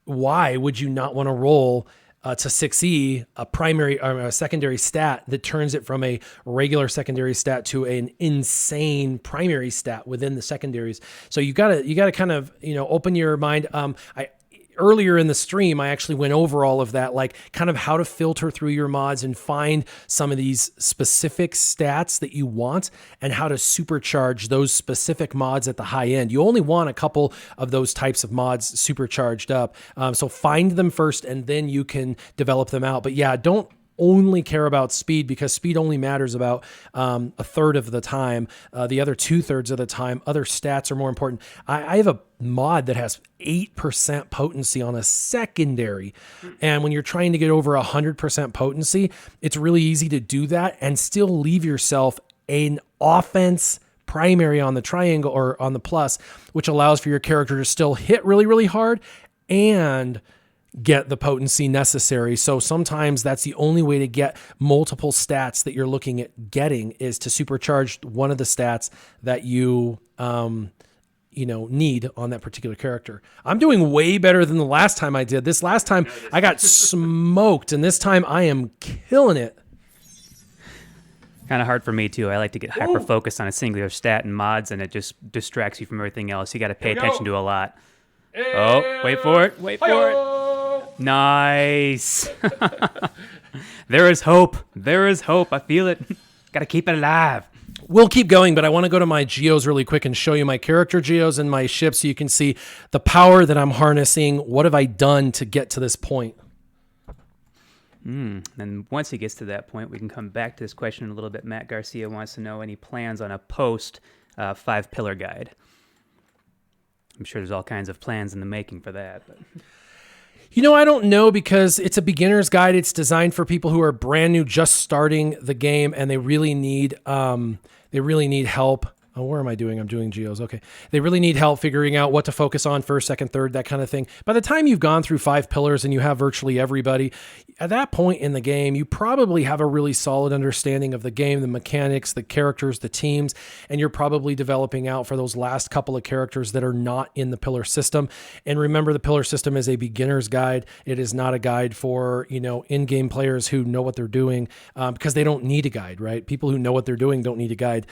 S1: why would you not want to roll to 6E a primary or a secondary stat that turns it from a regular secondary stat to an insane primary stat within the secondaries? So you gotta kind of open your mind. Earlier in the stream, I actually went over all of that, like kind of how to filter through your mods and find some of these specific stats that you want and how to supercharge those specific mods at the high end. You only want a couple of those types of mods supercharged up. So find them first and then you can develop them out. But yeah, don't only care about speed, because speed only matters about a third of the time. The other 2/3 of the time, other stats are more important. I have a mod that has 8% potency on a secondary. And when you're trying to get over 100% potency, it's really easy to do that and still leave yourself an offense primary on the triangle or on the plus, which allows for your character to still hit really, really hard and get the potency necessary. So sometimes that's the only way to get multiple stats that you're looking at getting, is to supercharge one of the stats that you need on that particular character. I'm doing way better than the last time I did. This last time I got smoked, and this time I am killing it.
S2: Kind of hard for me too. I like to get hyper focused on a singular stat and mods, and it just distracts you from everything else. You got to pay attention to a lot. Oh, wait for it. Wait for it. Nice. There is hope. There is hope. I feel it. Got to keep it alive.
S1: We'll keep going, but I want to go to my geos really quick and show you my character geos and my ship so you can see the power that I'm harnessing. What have I done to get to this point?
S2: And once he gets to that point, we can come back to this question in a little bit. Matt Garcia wants to know any plans on a post 5-pillar guide. I'm sure there's all kinds of plans in the making for that. But
S1: I don't know, because it's a beginner's guide. It's designed for people who are brand new, just starting the game, and they really need help. Oh, where am I doing? I'm doing geos. Okay. They really need help figuring out what to focus on first, second, third, that kind of thing. By the time you've gone through 5 pillars and you have virtually everybody, at that point in the game, you probably have a really solid understanding of the game, the mechanics, the characters, the teams, and you're probably developing out for those last couple of characters that are not in the pillar system. And remember, the pillar system is a beginner's guide. It is not a guide for, in-game players who know what they're doing, because they don't need a guide, right? People who know what they're doing don't need a guide.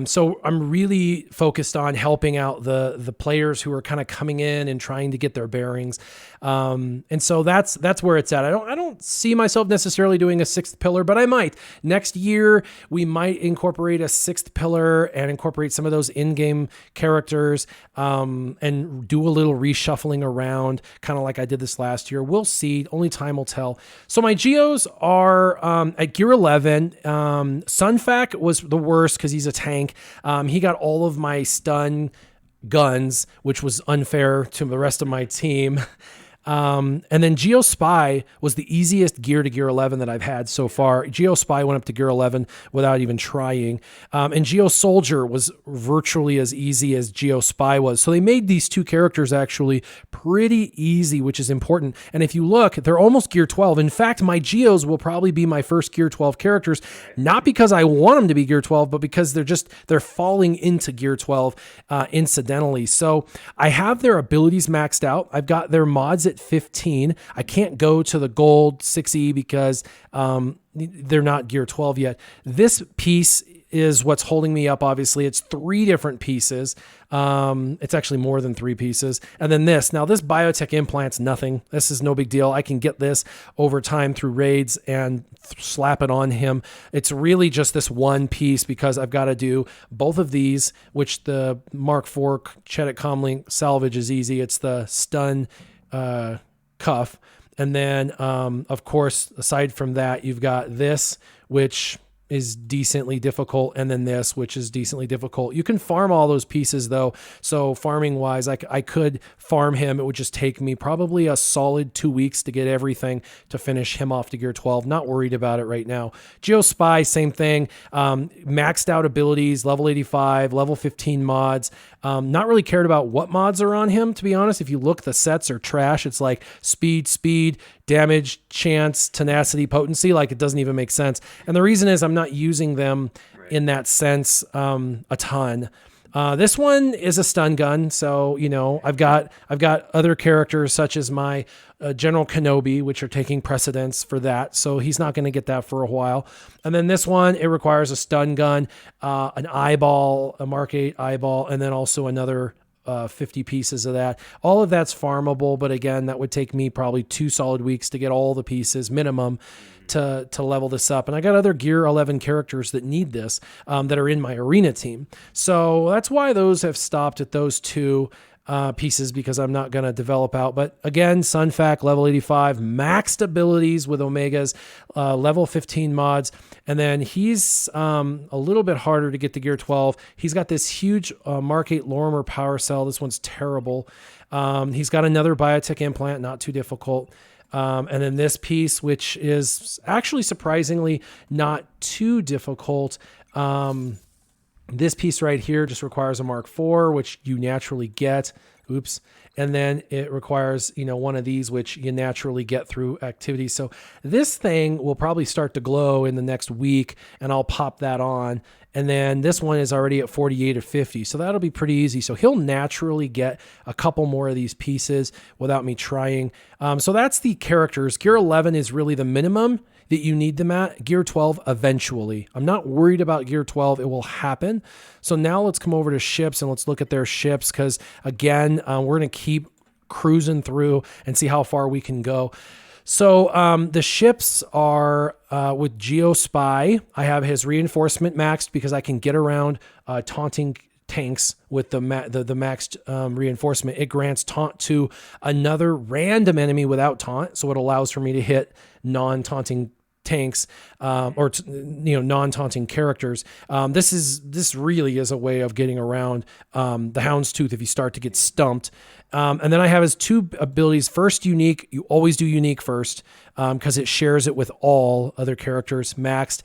S1: So I'm really focused on helping out the players who are kind of coming in and trying to get their bearings. And so that's where it's at. I don't see myself necessarily doing a 6th pillar, but I might. Next year, we might incorporate a 6th pillar and incorporate some of those in-game characters, and do a little reshuffling around, kind of like I did this last year. We'll see. Only time will tell. So my geos are at gear 11. Sunfac was the worst because he's a tank. He got all of my stun guns, which was unfair to the rest of my team. And then Geo Spy was the easiest gear to gear 11 that I've had so far. Geo Spy went up to gear 11 without even trying. And Geo Soldier was virtually as easy as Geo Spy was. So they made these two characters actually pretty easy, which is important. And if you look, they're almost gear 12. In fact, my Geos will probably be my first gear 12 characters, not because I want them to be gear 12, but because they're falling into gear 12 incidentally. So I have their abilities maxed out. I've got their mods at 15. I can't go to the gold 6E because they're not gear 12 yet. This piece is what's holding me up. Obviously, it's 3 different pieces. It's actually more than 3 pieces. And then this biotech implant's nothing. This is no big deal. I can get this over time through raids and slap it on him. It's really just this one piece because I've got to do both of these, which the Mark IV Cheddar Comlink salvage is easy. It's the stun cuff. And then, of course, aside from that, you've got this, which is decently difficult, and then this, which is decently difficult. You can farm all those pieces though. So farming wise, I could farm him. It would just take me probably a solid 2 weeks to get everything to finish him off to gear 12. Not worried about it right now. Geospy, same thing. Maxed out abilities, level 85, level 15 mods. Not really cared about what mods are on him, to be honest. If you look, the sets are trash. It's like speed, damage, chance, tenacity, potency. Like, it doesn't even make sense. And the reason is I'm not using them in that sense a ton. This one is a stun gun, so I've got other characters such as my General Kenobi, which are taking precedence for that, so he's not going to get that for a while. And then this one, it requires a stun gun, an eyeball, a Mark 8 eyeball, and then also another 50 pieces of that. All of that's farmable, but again, that would take me probably 2 solid weeks to get all the pieces minimum to level this up. And I got other gear 11 characters that need this that are in my arena team. So that's why those have stopped at those 2 pieces, because I'm not going to develop out. But again, Sunfac, level 85, maxed abilities with Omegas, level 15 mods. And then he's a little bit harder to get to gear 12. He's got this huge Mark 8 Lorimer power cell. This one's terrible. He's got another biotech implant, not too difficult. And then this piece, which is actually surprisingly not too difficult. This piece right here just requires a Mark IV, which you naturally get. Oops. And then it requires, one of these, which you naturally get through activities. So this thing will probably start to glow in the next week, and I'll pop that on. And then this one is already at 48 or 50. So that'll be pretty easy. So he'll naturally get a couple more of these pieces without me trying. So that's the characters. Gear 11 is really the minimum that you need them at. Gear 12 eventually. I'm not worried about Gear 12. It will happen. So now let's come over to ships and let's look at their ships, because again, we're going to keep cruising through and see how far we can go. So the ships are with Geospy. I have his reinforcement maxed because I can get around taunting tanks with the maxed reinforcement. It grants taunt to another random enemy without taunt, so it allows for me to hit non-taunting tanks or non-taunting characters. This really is a way of getting around the Houndstooth if you start to get stumped. And then I have his 2 abilities. First, unique. You always do unique first because it shares it with all other characters. Maxed.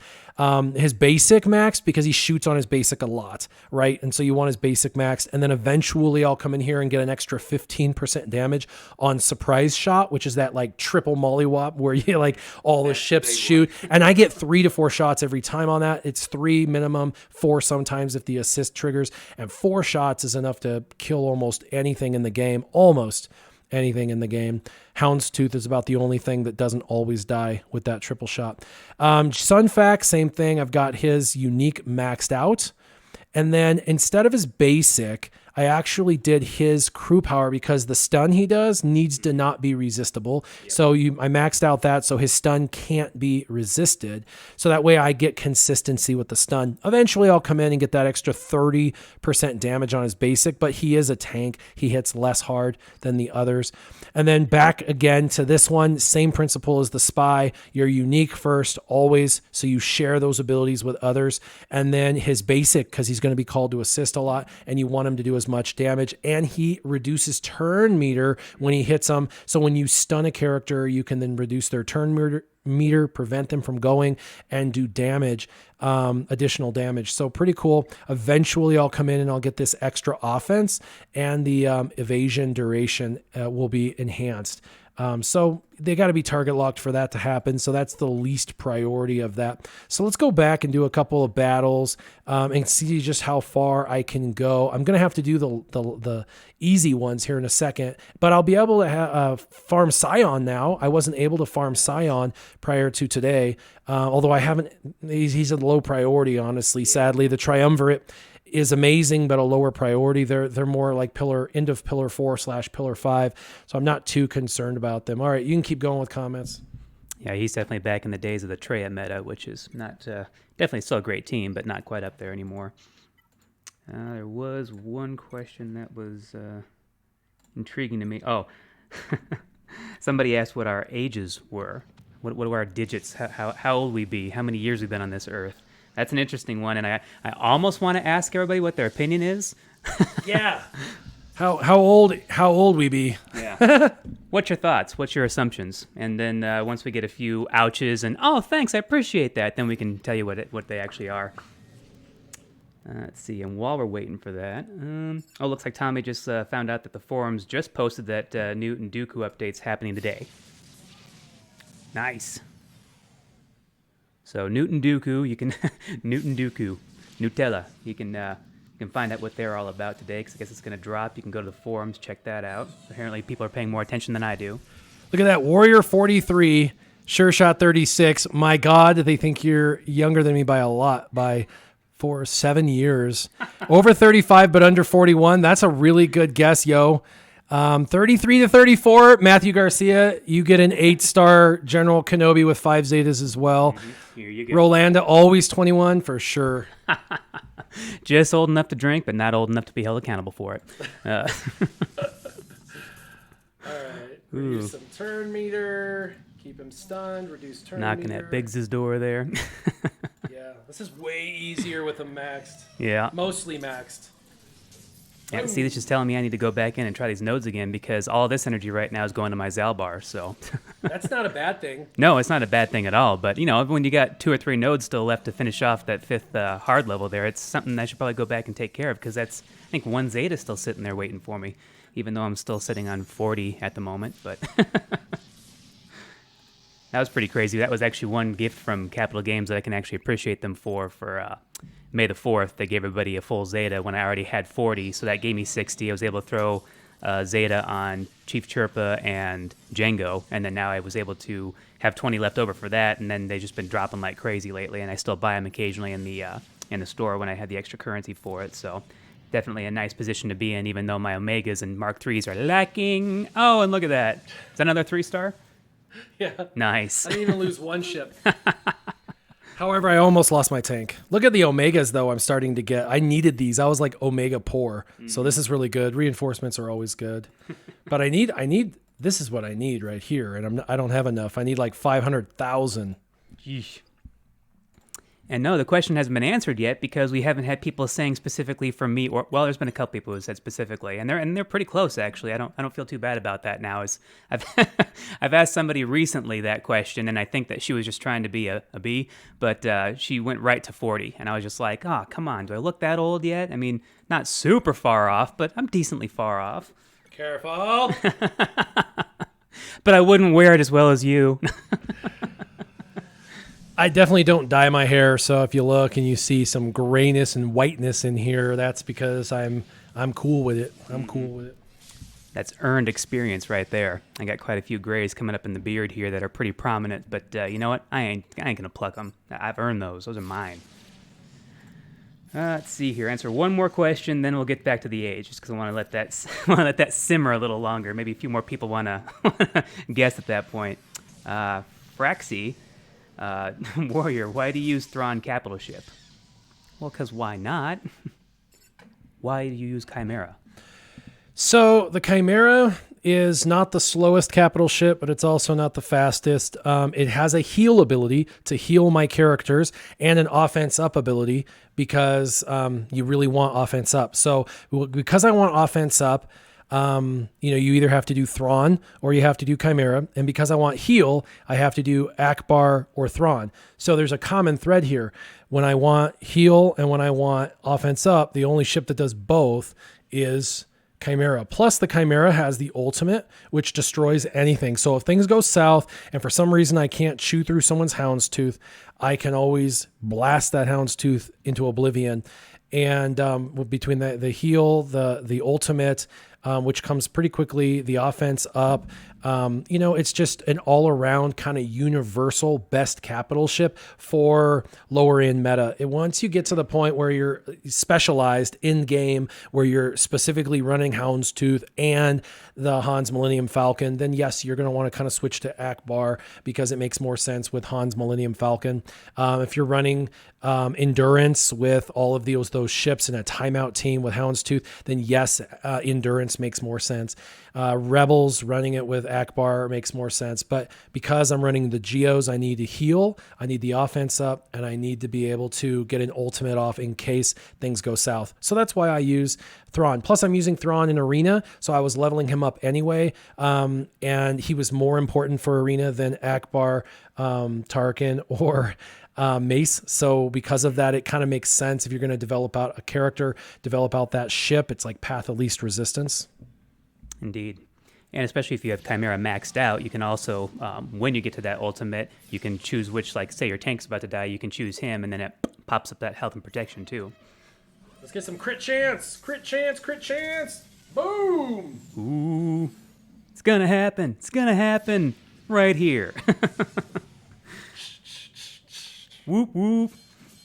S1: His basic maxed because he shoots on his basic a lot, right? And so you want his basic maxed. And then eventually I'll come in here and get an extra 15% damage on surprise shot, which is that like triple mollywop where you like all the ships shoot. And I get 3 to 4 shots every time on that. It's 3 minimum, 4 sometimes if the assist triggers. And 4 shots is enough to kill almost anything in the game. Almost anything in the game. Houndstooth is about the only thing that doesn't always die with that triple shot. Sunfac, same thing. I've got his unique maxed out. And then instead of his basic, I actually did his crew power because the stun he does needs to not be resistible. Yep. So I maxed out that so his stun can't be resisted. So that way I get consistency with the stun. Eventually I'll come in and get that extra 30% damage on his basic, but he is a tank. He hits less hard than the others. And then back again to this one, same principle as the spy. You're unique first, always, so you share those abilities with others. And then his basic, because he's going to be called to assist a lot, and you want him to do as much damage, and he reduces turn meter when he hits them. So when you stun a character, you can then reduce their turn meter, prevent them from going, and do damage, additional damage. So pretty cool. Eventually I'll come in and I'll get this extra offense, and the evasion duration will be enhanced. So they got to be target locked for that to happen. So that's the least priority of that. So let's go back and do a couple of battles and see just how far I can go. I'm going to have to do the easy ones here in a second, but I'll be able to farm Scion now. I wasn't able to farm Scion prior to today, although I haven't. He's a low priority, honestly. Sadly, the Triumvirate is amazing, but a lower priority. They're more like end of pillar 4/pillar 5. So I'm not too concerned about them. All right, you can keep going with comments.
S2: Yeah, he's definitely back in the days of the Treya meta, which is not definitely still a great team, but not quite up there anymore. There was one question that was intriguing to me. Oh, somebody asked what our ages were. What were our digits? How old we be? How many years we've been on this earth? That's an interesting one, and I almost want to ask everybody what their opinion is.
S1: Yeah. How old we be?
S2: Yeah. What's your thoughts? What's your assumptions? And then once we get a few ouches and thanks, I appreciate that, then we can tell you what they actually are. Let's see. And while we're waiting for that, looks like Tommy just found out that the forums just posted that Newt and Dooku update's happening today. Nice. So Newt and Dooku, you can Newt and Dooku, Nutella. You can find out what they're all about today, because I guess it's going to drop. You can go to the forums, check that out. Apparently, people are paying more attention than I do.
S1: Look at that, Warrior 43, SureShot 36. My God, they think you're younger than me by a lot, by 7 years. Over 35, but under 41. That's a really good guess, yo. 33 to 34, Matthew Garcia. You get an 8-star General Kenobi with 5 Zetas as well.
S2: Mm-hmm. Here you go.
S1: Rolanda, always 21 for sure.
S2: Just old enough to drink, but not old enough to be held accountable for it.
S1: All right. Reduce some turn meter. Keep him stunned. Reduce turn
S2: Knocking
S1: meter.
S2: at Biggs's door there.
S1: Yeah, this is way easier with him maxed.
S2: Yeah.
S1: Mostly maxed.
S2: Yeah, see, this is telling me I need to go back in and try these nodes again, because all this energy right now is going to my Zalbar, so...
S1: That's not a bad thing.
S2: No, it's not a bad thing at all, but, when you got 2 or 3 nodes still left to finish off that 5th hard level there, it's something I should probably go back and take care of, because I think 1 Zeta still sitting there waiting for me, even though I'm still sitting on 40 at the moment, but... That was pretty crazy. That was actually one gift from Capital Games that I can actually appreciate them for May the 4th. They gave everybody a full Zeta when I already had 40, so that gave me 60. I was able to throw Zeta on Chief Chirpa and Django, and then now I was able to have 20 left over for that, and then they've just been dropping like crazy lately, and I still buy them occasionally in the store when I had the extra currency for it, so definitely a nice position to be in, even though my Omegas and Mark IIIs are lacking. Oh, and look at that. Is that another 3-star?
S1: Yeah.
S2: Nice.
S1: I didn't even lose one ship. However, I almost lost my tank. Look at the Omegas, though, I'm starting to get. I needed these. I was like Omega poor. So this is really good. Reinforcements are always good. But I need, this is what I need right here. And I don't have enough. I need like 500,000.
S2: Yeesh. And no, the question hasn't been answered yet, because we haven't had people saying specifically from me, or there's been a couple people who said specifically, and they're pretty close actually. I don't feel too bad about that now. I've asked somebody recently that question, and I think that she was just trying to be a B, but she went right to 40, and I was just like, come on, do I look that old yet? I mean, not super far off, but I'm decently far off.
S1: Careful.
S2: But I wouldn't wear it as well as you.
S1: I definitely don't dye my hair, so if you look and you see some grayness and whiteness in here, that's because I'm cool with it. I'm cool with it.
S2: That's earned experience right there. I got quite a few grays coming up in the beard here that are pretty prominent, but you know what? I ain't gonna pluck them. I've earned those. Those are mine. Let's see here. Answer one more question, then we'll get back to the age, just because I want to let that simmer a little longer. Maybe a few more people want to guess at that point. Fraxy. Warrior, why do you use Thrawn capital ship? Well, because why not? Why do you use Chimera?
S1: So the Chimera is not the slowest capital ship, but it's also not the fastest. It has a heal ability to heal my characters and an offense up ability, because you really want offense up. So because I want offense up, you either have to do Thrawn or you have to do Chimera. And because I want heal, I have to do Akbar or Thrawn. So there's a common thread here. When I want heal and when I want offense up, the only ship that does both is Chimera. Plus the Chimera has the ultimate, which destroys anything. So if things go south and for some reason I can't chew through someone's houndstooth, I can always blast that houndstooth into oblivion. And between the heal, the ultimate, which comes pretty quickly, the offense up, it's just an all-around kind of universal best capital ship for lower-end meta. Once you get to the point where you're specialized in-game, where you're specifically running Houndstooth and the Han's Millennium Falcon, then yes, you're going to want to kind of switch to Akbar, because it makes more sense with Han's Millennium Falcon. If you're running Endurance with all of those ships in a timeout team with Houndstooth, then yes, Endurance Alliance makes more sense. Rebels running it with Akbar makes more sense. But because I'm running the Geos, I need to heal, I need the offense up, and I need to be able to get an ultimate off in case things go south. So that's why I use Thrawn. Plus, I'm using Thrawn in Arena, so I was leveling him up anyway. And he was more important for Arena than Akbar, Tarkin, or Mace. So because of that, it kind of makes sense if you're going to develop out a character, develop out that ship. It's like path of least resistance.
S2: Indeed. And especially if you have Chimera maxed out, you can also, when you get to that ultimate, you can choose which, like, say your tank's about to die, you can choose him, and then it pops up that health and protection too.
S1: Let's get some crit chance. Crit chance. Crit chance. Boom.
S2: Ooh. It's gonna happen. It's gonna happen right here. Whoop, whoop.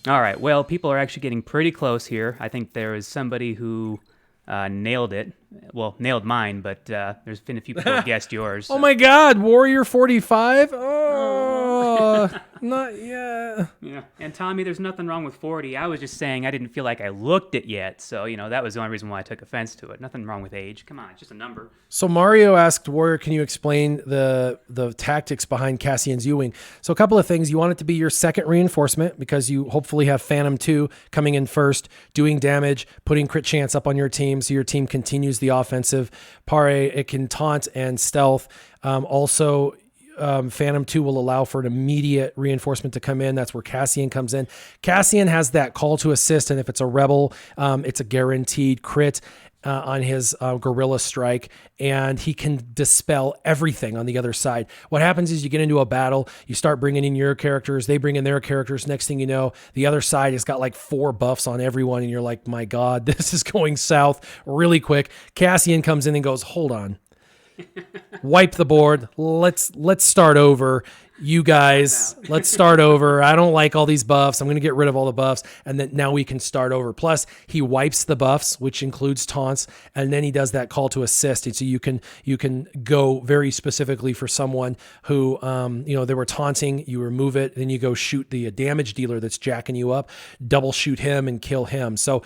S2: All right. Well, people are actually getting pretty close here. I think there is somebody who nailed it. Well, nailed mine, but there's been a few people who guessed yours. So.
S1: Oh my God, Warrior 45? Oh, not yet.
S2: Yeah. And Tommy, there's nothing wrong with 40. I was just saying I didn't feel like I looked it yet. So, that was the only reason why I took offense to it. Nothing wrong with age. Come on, it's just a number.
S1: So Mario asked Warrior, can you explain the tactics behind Cassian's U-Wing? So a couple of things. You want it to be your second reinforcement because you hopefully have Phantom 2 coming in first, doing damage, putting crit chance up on your team so your team continues the offensive. Pare, it can taunt and stealth. Phantom 2 will allow for an immediate reinforcement to come in. That's where Cassian comes in. Cassian has that call to assist, and if it's a rebel, it's a guaranteed crit on his guerrilla strike, and he can dispel everything on the other side. What happens is you get into a battle, you start bringing in your characters, they bring in their characters. Next thing you know, the other side has got like 4 buffs on everyone, and you're like, my God, this is going south really quick. Cassian comes in and goes, hold on. Wipe the board. Let's start over. You guys, let's start over. I don't like all these buffs. I'm going to get rid of all the buffs. And then now we can start over. Plus, he wipes the buffs, which includes taunts. And then he does that call to assist. And so you can go very specifically for someone who, they were taunting. You remove it. Then you go shoot the damage dealer that's jacking you up, double shoot him and kill him. So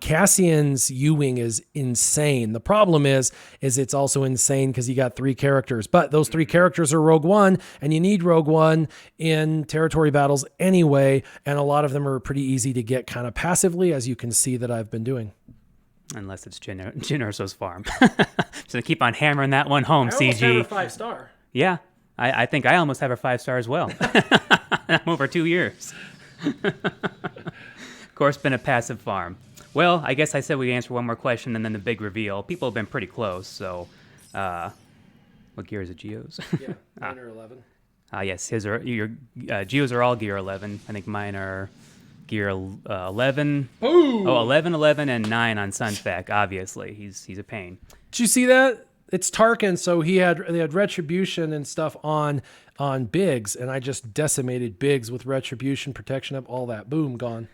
S1: Cassian's U-Wing is insane. The problem is it's also insane because you got 3 characters. But those 3 characters are Rogue One, and you need Rogue One in territory battles anyway, and a lot of them are pretty easy to get kind of passively, as you can see that I've been doing.
S2: Unless it's Jyn Erso's farm. So keep on hammering that one home, CG.
S1: I almost have a 5-star.
S2: Yeah, I think I almost have a 5-star as well. I'm over 2 years. Of course, been a passive farm. Well, I guess I said we'd answer one more question and then the big reveal. People have been pretty close, so what gear is it, Geos?
S1: Yeah, 9 or 11.
S2: Yes, your Geos are all gear 11. I think mine are gear 11.
S1: Ooh.
S2: Oh, 11, 11, and 9 on Sunspec, obviously. He's a pain.
S1: Did you see that? It's Tarkin, so they had Retribution and stuff on Biggs, and I just decimated Biggs with Retribution, protection up, all that. Boom, gone.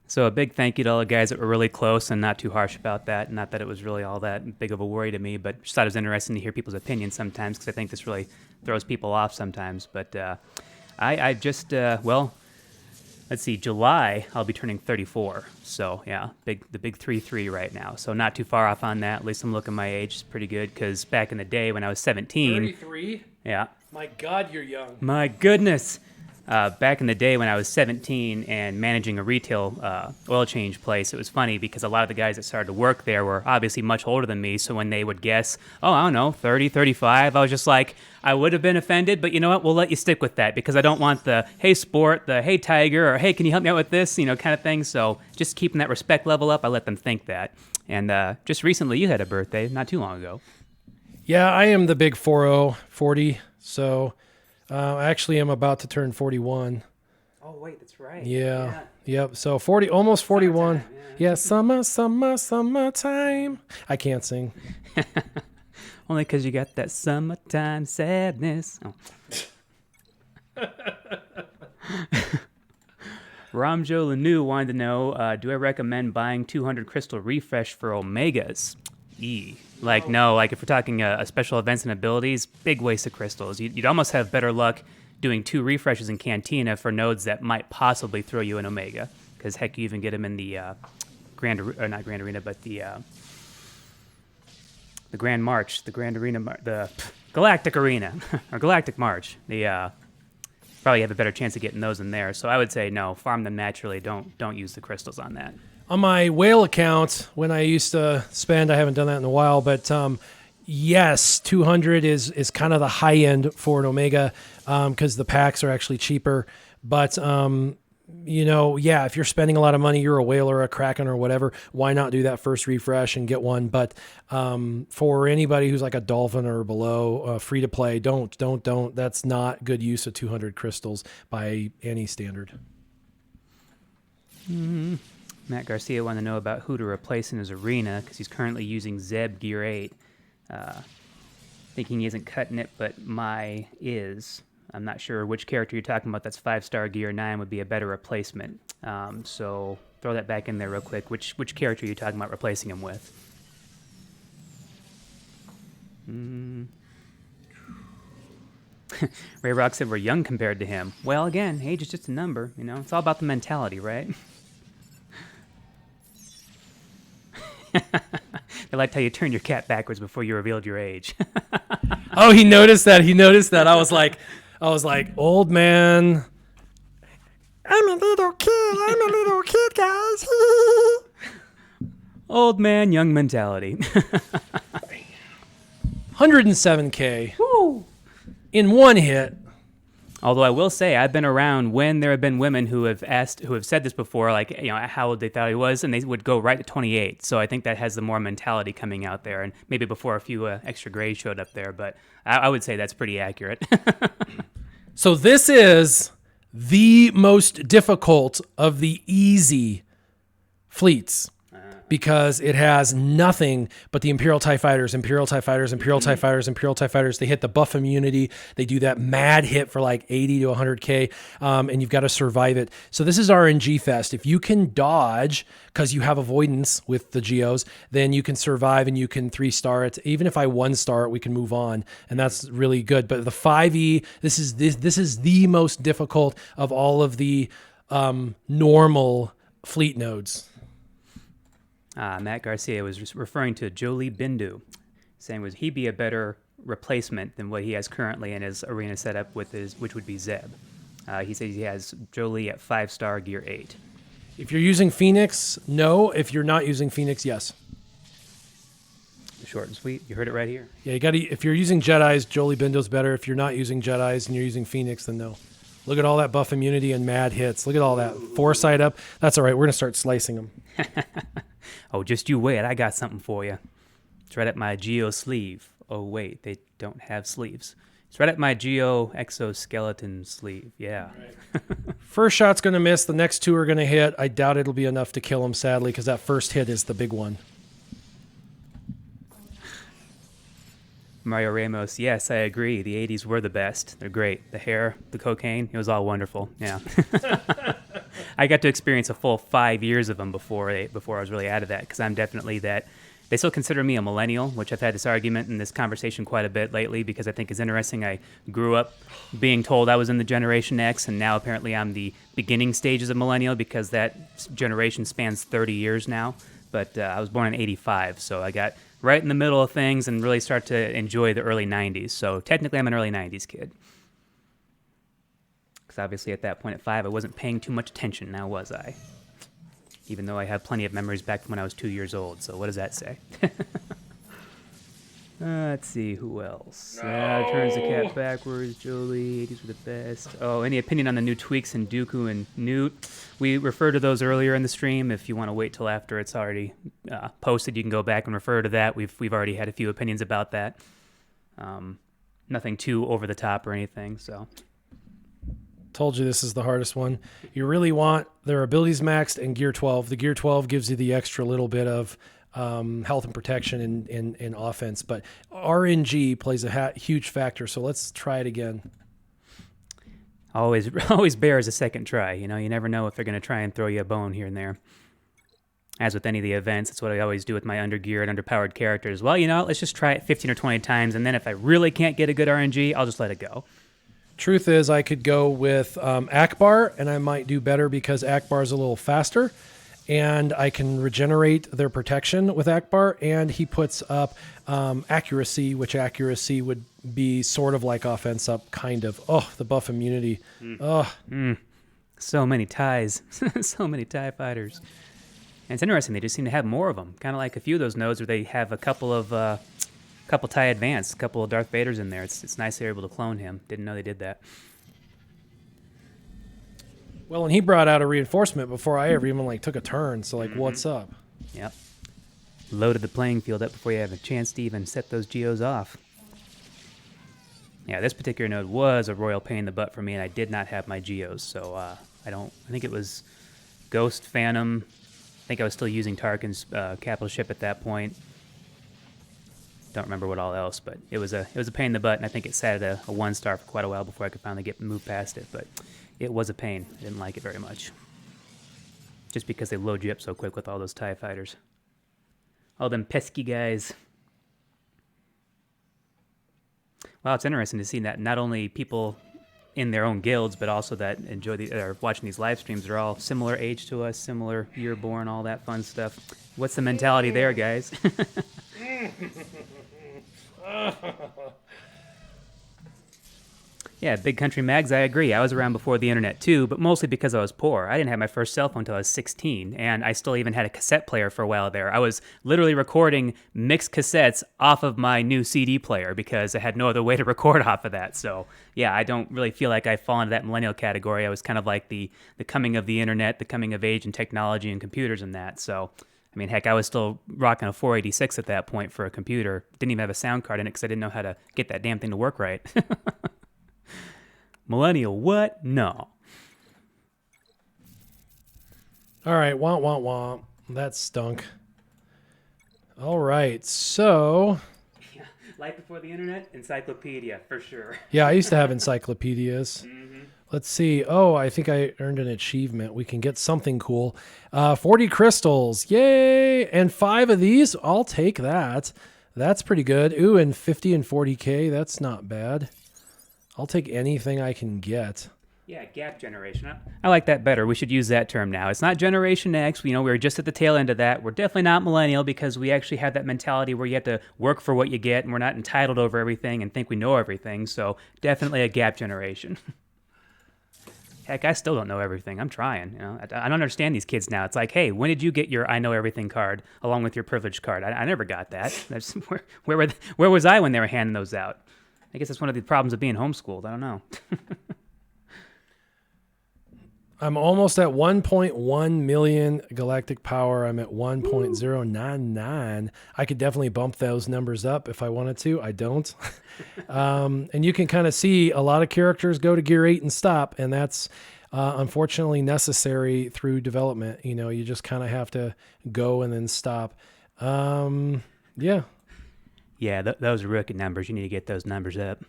S2: So a big thank you to all the guys that were really close and not too harsh about that. Not that it was really all that big of a worry to me, but just thought it was interesting to hear people's opinions sometimes because I think this really throws people off sometimes. But I just, let's see, July, I'll be turning 34. So, yeah, the big 3-3 right now. So not too far off on that. At least I'm looking my age. It's pretty good because back in the day when I was 17.
S1: 33?
S2: Yeah.
S1: My God, you're young.
S2: My goodness. Back in the day when I was 17 and managing a retail oil change place, it was funny because a lot of the guys that started to work there were obviously much older than me. So when they would guess, I don't know, 30, 35, I was just like, I would have been offended, but you know what? We'll let you stick with that because I don't want the, hey, sport, the, hey, tiger, or hey, can you help me out with this, kind of thing. So just keeping that respect level up, I let them think that. And just recently, you had a birthday not too long ago.
S1: Yeah, I am the big 40. So... actually, I'm about to turn 41.
S2: Oh, wait, that's right.
S1: Yeah. Yep. So 40, almost 41.
S2: Summertime, yeah.
S1: Summertime. I can't sing.
S2: Only because you got that summertime sadness. Oh. Ramjo Lanu wanted to know, do I recommend buying 200 crystal refresh for Omegas? No, like if we're talking special events and abilities, big waste of crystals. You'd almost have better luck doing 2 refreshes in Cantina for nodes that might possibly throw you an Omega. Because heck, you even get them in the not Grand Arena, but the Grand March, the Grand Arena, the Galactic Arena, or Galactic March. Probably have a better chance of getting those in there. So I would say no, farm them naturally. Don't use the crystals on that.
S1: On my whale account, when I used to spend, I haven't done that in a while, but yes, 200 is kind of the high end for an Omega because the packs are actually cheaper. But, if you're spending a lot of money, you're a whale or a Kraken or whatever, why not do that first refresh and get one? But for anybody who's like a Dolphin or below, free to play, don't. That's not good use of 200 crystals by any standard.
S2: Mm-hmm. Matt Garcia wanted to know about who to replace in his arena because he's currently using Zeb Gear 8. Thinking he isn't cutting it, but Mai is. I'm not sure which character you're talking about. That's 5-star Gear 9 would be a better replacement. So throw that back in there real quick. Which character are you talking about replacing him with? Ray Rock said we're young compared to him. Well, again, age is just a number. It's all about the mentality, right? They liked how you turned your cat backwards before you revealed your age.
S1: Oh, he noticed that. I was like, old man. I'm a little kid, guys.
S2: Old man, young mentality.
S1: 107K.
S2: Woo.
S1: In one hit.
S2: Although I will say, I've been around when there have been women who have said this before, like, how old they thought he was, and they would go right to 28. So I think that has the more mentality coming out there, and maybe before a few extra grays showed up there, but I would say that's pretty accurate.
S1: So this is the most difficult of the easy fleets. Because it has nothing but the Imperial TIE Fighters. They hit the buff immunity. They do that mad hit for like 80 to 100K, and you've got to survive it. So this is RNG Fest. If you can dodge, because you have avoidance with the Geos, then you can survive and you can 3-star it. Even if I 1-star it, we can move on, and that's really good. But the 5E, this is the most difficult of all of the normal fleet nodes.
S2: Matt Garcia was referring to Jolie Bindu, saying would he be a better replacement than what he has currently in his arena setup which would be Zeb. He says he has Jolie at 5-star Gear 8.
S1: If you're using Phoenix, no. If you're not using Phoenix, yes.
S2: Short and sweet. You heard it right here.
S1: Yeah, if you're using Jedis, Jolie Bindu's better. If you're not using Jedis and you're using Phoenix, then no. Look at all that buff immunity and mad hits. Look at all that. Foresight up. That's all right. We're going to start slicing them.
S2: Oh, just you wait. I got something for you. It's right at my Geo sleeve. Oh, wait. They don't have sleeves. It's right at my Geo exoskeleton sleeve. Yeah.
S1: Right. First shot's going to miss. The next two are going to hit. I doubt it'll be enough to kill him, sadly, because that first hit is the big one.
S2: Mario Ramos, yes, I agree. The 80s were the best. They're great. The hair, the cocaine, it was all wonderful. Yeah. I got to experience a full 5 years of them before I was really out of that, because I'm definitely that. They still consider me a millennial, which I've had this argument and this conversation quite a bit lately because I think is interesting. I grew up being told I was in the Generation X, and now apparently I'm the beginning stages of millennial because that generation spans 30 years now. But I was born in 85, so I got right in the middle of things and really start to enjoy the early 90s. So technically I'm an early 90s kid. Because obviously at that point at 5, I wasn't paying too much attention, now was I? Even though I have plenty of memories back from when I was 2 years old, so what does that say? Let's see, who else? No. Turns the cat backwards, Jolie, 80s were the best. Oh, any opinion on the new tweaks in Dooku and Newt? We referred to those earlier in the stream. If you want to wait till after it's already posted, you can go back and refer to that. We've already had a few opinions about that. Nothing too over the top or anything, so...
S1: Told you this is the hardest one. You really want their abilities maxed and Gear 12. The Gear 12 gives you the extra little bit of health and protection in offense, but RNG plays a huge factor, so let's try it again.
S2: Always bears a second try. You never know if they're going to try and throw you a bone here and there. As with any of the events, that's what I always do with my undergeared, underpowered characters. Well, let's just try it 15 or 20 times, and then if I really can't get a good RNG, I'll just let it go.
S1: Truth is, I could go with Akbar, and I might do better because Akbar is a little faster, and I can regenerate their protection with Akbar, and he puts up accuracy, which accuracy would be sort of like offense up, kind of. Oh, the buff immunity.
S2: So many ties. So many TIE fighters. And it's interesting, they just seem to have more of them. Kind of like a few of those nodes where they have a couple TIE Advance, a couple of Darth Vaders in there. It's nice they're able to clone him. Didn't know they did that.
S1: Well, and he brought out a reinforcement before I ever even took a turn. So what's up?
S2: Yep. Loaded the playing field up before you have a chance to even set those geos off. Yeah, this particular node was a royal pain in the butt for me, and I did not have my geos. So I think it was Ghost, Phantom. I think I was still using Tarkin's capital ship at that point. Don't remember what all else, but it was a pain in the butt, and I think it sat at a 1-star for quite a while before I could finally move past it. But it was a pain. I didn't like it very much. Just because they load you up so quick with all those TIE fighters. All them pesky guys. Wow, it's interesting to see that not only people in their own guilds, but also that enjoy or watching these live streams are all similar age to us, similar year born, all that fun stuff. What's the mentality there, guys? Yeah, Big Country Mags, I agree. I was around before the internet too, but mostly because I was poor. I didn't have my first cell phone until I was 16, and I still even had a cassette player for a while there. I was literally recording mixed cassettes off of my new CD player because I had no other way to record off of that. So, yeah, I don't really feel like I fall into that millennial category. I was kind of like the coming of the internet, the coming of age and technology and computers and that. So, I mean, heck, I was still rocking a 486 at that point for a computer. Didn't even have a sound card in it because I didn't know how to get that damn thing to work right. Millennial what? No.
S1: All right, womp. That stunk. All right, so...
S2: Yeah, life before the internet, encyclopedia, for sure.
S1: Yeah, I used to have encyclopedias. Let's see. Oh, I think I earned an achievement. We can get something cool. 40 crystals. Yay! And 5 of these. I'll take that. That's pretty good. Ooh, and 50 and 40K. That's not bad. I'll take anything I can get.
S2: Yeah, gap generation. I like that better. We should use that term now. It's not Generation X. We're just at the tail end of that. We're definitely not millennial because we actually have that mentality where you have to work for what you get, and we're not entitled over everything and think we know everything. So definitely a gap generation. Heck, I still don't know everything. I'm trying. I don't understand these kids now. It's like, hey, when did you get your I know everything card along with your privilege card? I never got that. That's, where was I when they were handing those out? I guess that's one of the problems of being homeschooled. I don't know.
S1: I'm almost at 1.1 million galactic power. I'm at 1.099. I could definitely bump those numbers up if I wanted to. I don't. And you can kind of see a lot of characters go to gear 8 and stop, and that's unfortunately necessary through development. You just kind of have to go and then stop. Yeah.
S2: Yeah, those are rookie numbers. You need to get those numbers up.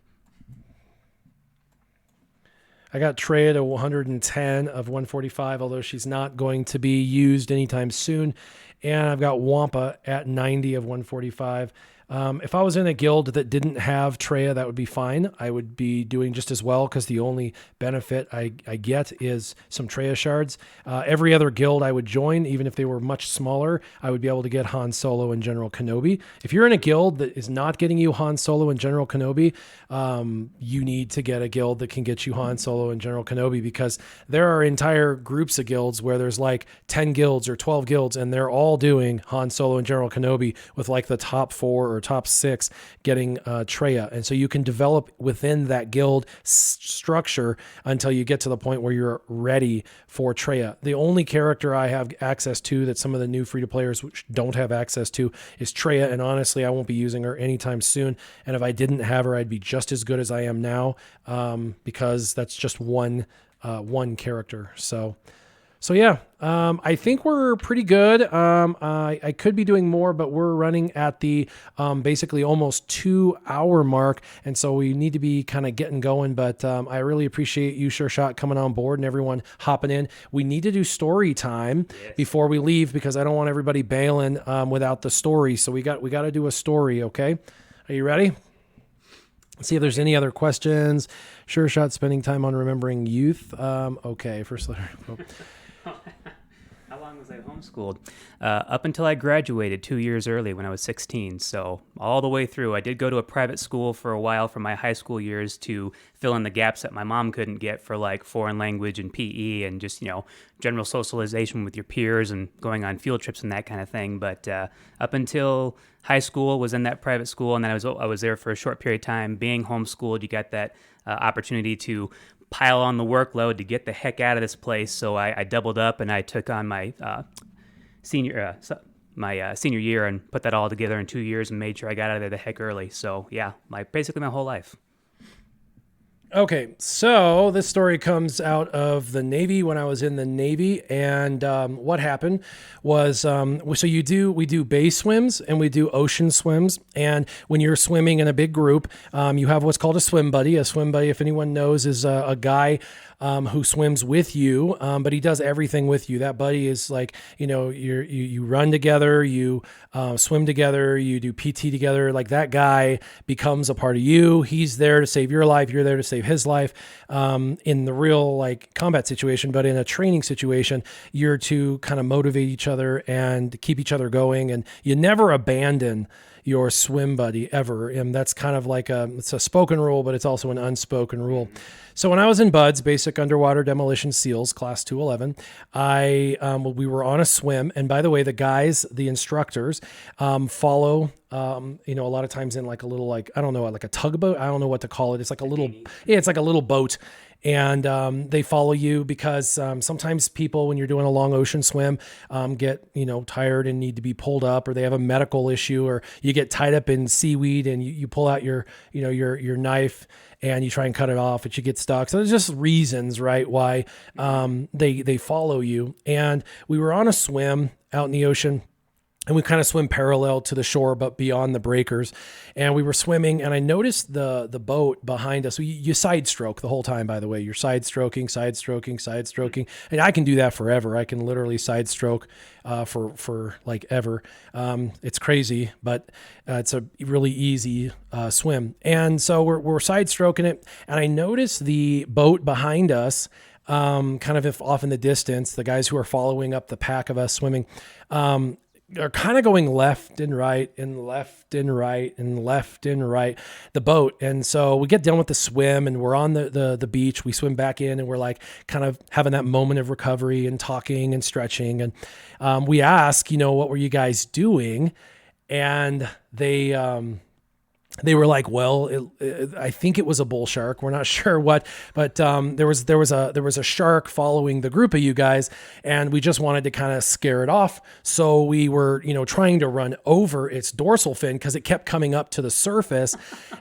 S1: I got Trey to 110 of 145, although she's not going to be used anytime soon. And I've got Wampa at 90 of 145. If I was in a guild that didn't have Treya, that would be fine. I would be doing just as well because the only benefit I get is some Treya shards. Every other guild I would join, even if they were much smaller, I would be able to get Han Solo and General Kenobi. If you're in a guild that is not getting you Han Solo and General Kenobi, you need to get a guild that can get you Han Solo and General Kenobi, because there are entire groups of guilds where there's 10 guilds or 12 guilds, and they're all doing Han Solo and General Kenobi with the top 4 or top 6 getting Treya. And so you can develop within that guild structure until you get to the point where you're ready for Treya. The only character I have access to that some of the new free-to-players don't have access to is Treya, and honestly, I won't be using her anytime soon. And if I didn't have her, I'd be just as good as I am now, because that's just one character. So yeah, I think we're pretty good. I could be doing more, but we're running at the basically almost 2-hour mark, and so we need to be kind of getting going. But I really appreciate you, SureShot, coming on board and everyone hopping in. We need to do story time before we leave, because I don't want everybody bailing without the story. So we got to do a story. Okay, are you ready? Let's see if there's any other questions. SureShot spending time on remembering youth. Okay, first letter.
S2: How long was say homeschooled. Up until I graduated 2 years early when I was 16. So all the way through, I did go to a private school for a while for my high school years to fill in the gaps that my mom couldn't get for like foreign language and PE and just, general socialization with your peers and going on field trips and that kind of thing. But up until high school, was in that private school, and then I was there for a short period of time. Being homeschooled, you got that opportunity to pile on the workload to get the heck out of this place. So I doubled up and I took on my senior year and put that all together in 2 years and made sure I got out of there the heck early. So yeah, basically my whole life.
S1: Okay, so this story comes out of the Navy when I was in the Navy, and what happened was, so we do bay swims and we do ocean swims, and when you're swimming in a big group, you have what's called a swim buddy. A swim buddy, if anyone knows, is a guy who swims with you, but he does everything with you. That buddy is like, you run together, you swim together, you do PT together. Like that guy becomes a part of you. He's there to save your life. You're there to save his life in the real like combat situation, but in a training situation, you're to kind of motivate each other and keep each other going. And you never abandon your swim buddy ever. And that's kind of like it's a spoken rule, but it's also an unspoken rule. So when I was in BUDS, Basic Underwater Demolition SEALs, Class 211, we were on a swim. And by the way, the instructors, follow, a lot of times in like a little, like, I don't know, like a tugboat. I don't know what to call it. It's like a little boat. And they follow you because sometimes people, when you're doing a long ocean swim, get tired and need to be pulled up, or they have a medical issue, or you get tied up in seaweed and you pull out your knife and you try and cut it off, but you get stuck. So there's just reasons, right, why they follow you. And we were on a swim out in the ocean. And we kind of swim parallel to the shore, but beyond the breakers. And we were swimming, and I noticed the boat behind us. So you side stroke the whole time, by the way. You're side stroking. And I can do that forever. I can literally side stroke for like ever. It's crazy, but it's a really easy swim. And so we're side stroking it, and I noticed the boat behind us, kind of if off in the distance, the guys who are following up the pack of us swimming, are kind of going left and right and left and right and left and right, the boat. And so we get done with the swim and we're on the beach. We swim back in and we're like kind of having that moment of recovery and talking and stretching. And we ask, what were you guys doing? And they were like, well, I think it was a bull shark. We're not sure what, but there was a shark following the group of you guys, and we just wanted to kind of scare it off. So we were, trying to run over its dorsal fin because it kept coming up to the surface,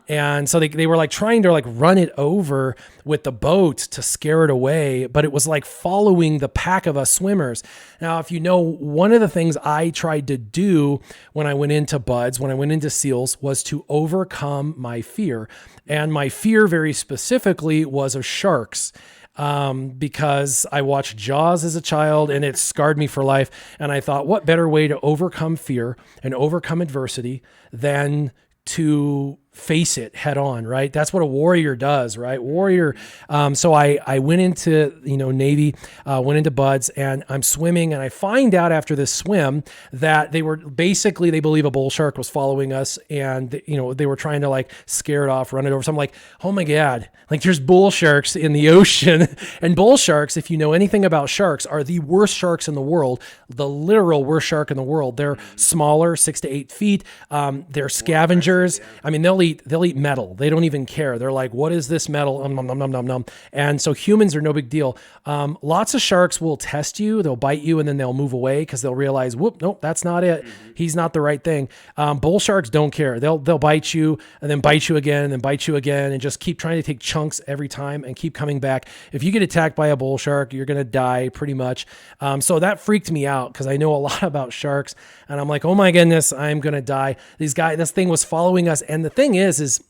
S1: and so they were like trying to like run it over with the boat to scare it away, but it was like following the pack of us swimmers. Now, if one of the things I tried to do when I went into BUDS, when I went into SEALs, was to overcome my fear. And my fear very specifically was of sharks. Because I watched Jaws as a child and it scarred me for life. And I thought, what better way to overcome fear and overcome adversity than to face it head on, right? That's what a warrior does, right? Warrior. So I went into, Navy, went into BUDS, and I'm swimming, and I find out after this swim that they believe a bull shark was following us, and they were trying to like scare it off, run it over. So I'm like, oh my God, like there's bull sharks in the ocean. And bull sharks, if you know anything about sharks, are the worst sharks in the world, the literal worst shark in the world. They're smaller, 6 to 8 feet. They're scavengers. I mean, they'll eat metal. They don't even care. They're like, what is this metal? Nom, nom, nom, nom, nom. And so humans are no big deal. Lots of sharks will test you. They'll bite you and then they'll move away because they'll realize, whoop, nope, that's not it. He's not the right thing. Bull sharks don't care. They'll bite you and then bite you again and then bite you again and just keep trying to take chunks every time and keep coming back. If you get attacked by a bull shark, you're going to die pretty much. So that freaked me out because I know a lot about sharks, and I'm like, oh my goodness, I'm going to die. This thing was following us. And the thing is,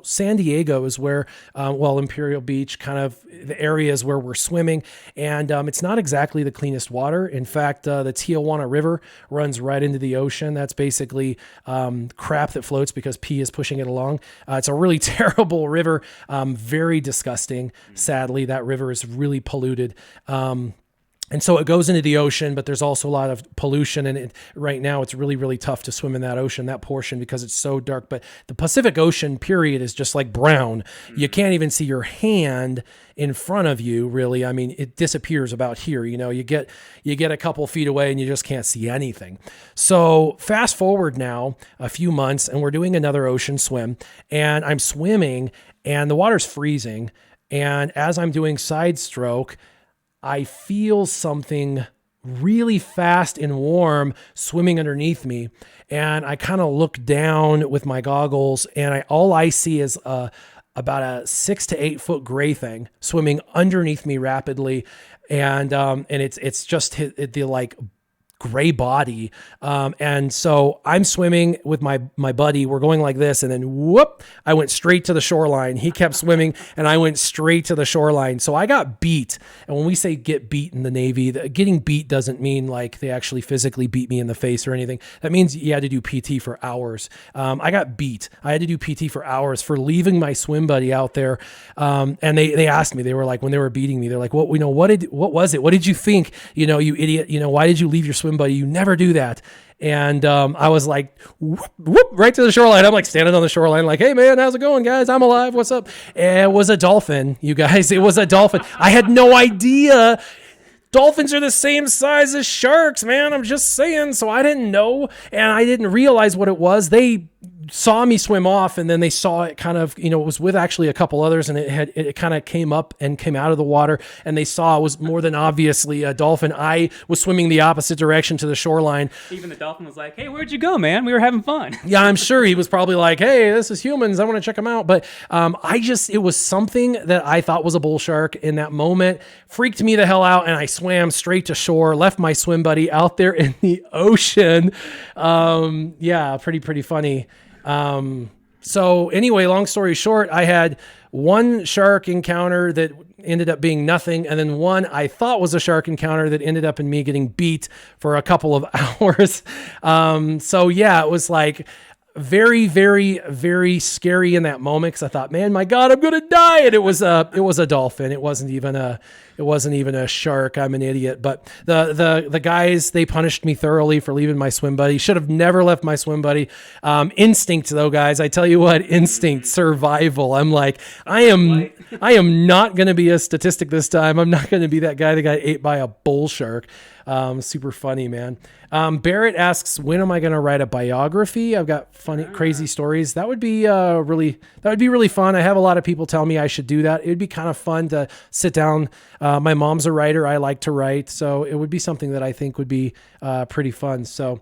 S1: San Diego is where, Imperial Beach, kind of the areas where we're swimming. And it's not exactly the cleanest water. In fact, the Tijuana River runs right into the ocean. That's basically crap that floats because pee is pushing it along. It's a really terrible river, very disgusting. Sadly, that river is really polluted. And so it goes into the ocean, but there's also a lot of pollution. And right now it's really, really tough to swim in that ocean, that portion, because it's so dark. But the Pacific Ocean, period, is just like brown. You can't even see your hand in front of you, really. I mean, it disappears about here. You get a couple feet away and you just can't see anything. So fast forward now a few months, and we're doing another ocean swim. And I'm swimming, and the water's freezing. And as I'm doing side stroke, I feel something really fast and warm swimming underneath me. And I kind of look down with my goggles, and all I see is about a 6 to 8 foot gray thing swimming underneath me rapidly. And it's just the like gray body. And so I'm swimming with my buddy. We're going like this, and then whoop, I went straight to the shoreline. He kept swimming and I went straight to the shoreline. So I got beat. And when we say get beat in the Navy, getting beat doesn't mean like they actually physically beat me in the face or anything. That means you had to do PT for hours. I got beat. I had to do PT for hours for leaving my swim buddy out there. And they asked me, they were like, when they were beating me, they're like, what was it? What did you think? You idiot, why did you leave your swim buddy? You never do that. And I was like, whoop, whoop, right to the shoreline. I'm like standing on the shoreline like, hey man, how's it going, guys? I'm alive. What's up? And it was a dolphin, you guys. It was a dolphin. I had no idea. Dolphins are the same size as sharks, man. I'm just saying. So I didn't know, and I didn't realize what it was. They saw me swim off, and then they saw it kind of, it was with actually a couple others, and it kind of came up and came out of the water, and they saw it was more than obviously a dolphin. I was swimming the opposite direction to the shoreline.
S2: Even the dolphin was like, hey, where'd you go, man? We were having fun.
S1: Yeah, I'm sure he was probably like, hey, this is humans. I want to check them out. But it was something that I thought was a bull shark in that moment, freaked me the hell out, and I swam straight to shore, left my swim buddy out there in the ocean. Yeah, pretty funny. So anyway, long story short, I had one shark encounter that ended up being nothing, and then one I thought was a shark encounter that ended up in me getting beat for a couple of hours. So yeah, it was like very, very, very scary in that moment, because I thought, man, my God, I'm gonna die. And it was a dolphin. It wasn't even a shark. I'm an idiot. But the guys, they punished me thoroughly for leaving my swim buddy. Should have never left my swim buddy. Instinct though, guys, I tell you what, instinct, survival. I'm like, I am not gonna be a statistic this time. I'm not gonna be that guy that got ate by a bull shark. Super funny, man. Barrett asks, when am I going to write a biography? I've got funny, crazy stories. That would be really fun. I have a lot of people tell me I should do that. It would be kind of fun to sit down. My mom's a writer. I like to write. So it would be something that I think would be pretty fun. So,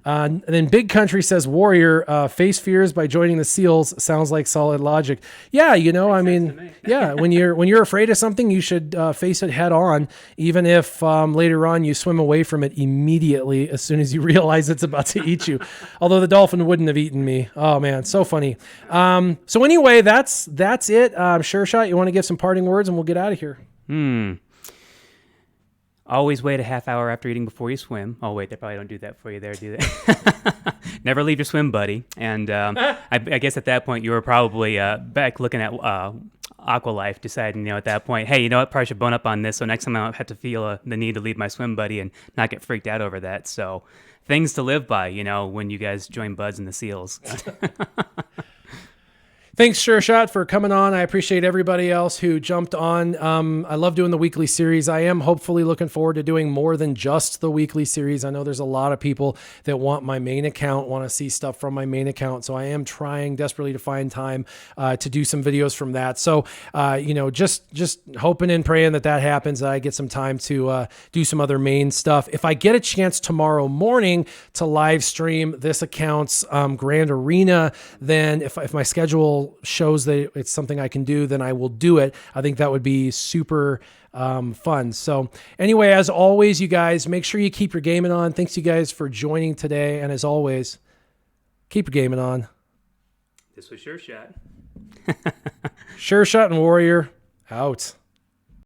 S1: and then Big Country says, Warrior, face fears by joining the SEALs sounds like solid logic. Yeah, I mean, yeah, when you're afraid of something, you should face it head on, even if later on you swim away from it immediately as soon as you realize it's about to eat you. Although the dolphin wouldn't have eaten me. Oh man, so funny. So anyway, that's it. SureShot, you want to give some parting words and we'll get out of here.
S2: Always wait a half hour after eating before you swim. Oh, wait, they probably don't do that for you there, do they? Never leave your swim buddy. And I guess at that point, you were probably back looking at Aqualife, deciding, at that point, hey, you know what, probably should bone up on this, so next time I don't have to feel the need to leave my swim buddy and not get freaked out over that. So things to live by, when you guys join buds in the SEALs.
S1: Thanks, SureShot, for coming on. I appreciate everybody else who jumped on. I love doing the weekly series. I am hopefully looking forward to doing more than just the weekly series. I know there's a lot of people that want my main account, want to see stuff from my main account. So I am trying desperately to find time to do some videos from that. So, just hoping and praying that happens, that I get some time to do some other main stuff. If I get a chance tomorrow morning to live stream this account's Grand Arena, then if my schedule shows that it's something I can do, then I will do it. I think that would be super fun. So anyway, as always, you guys, make sure you keep your gaming on. Thanks you guys for joining today. And as always, keep your gaming on.
S2: This was SureShot.
S1: SureShot and Warrior out.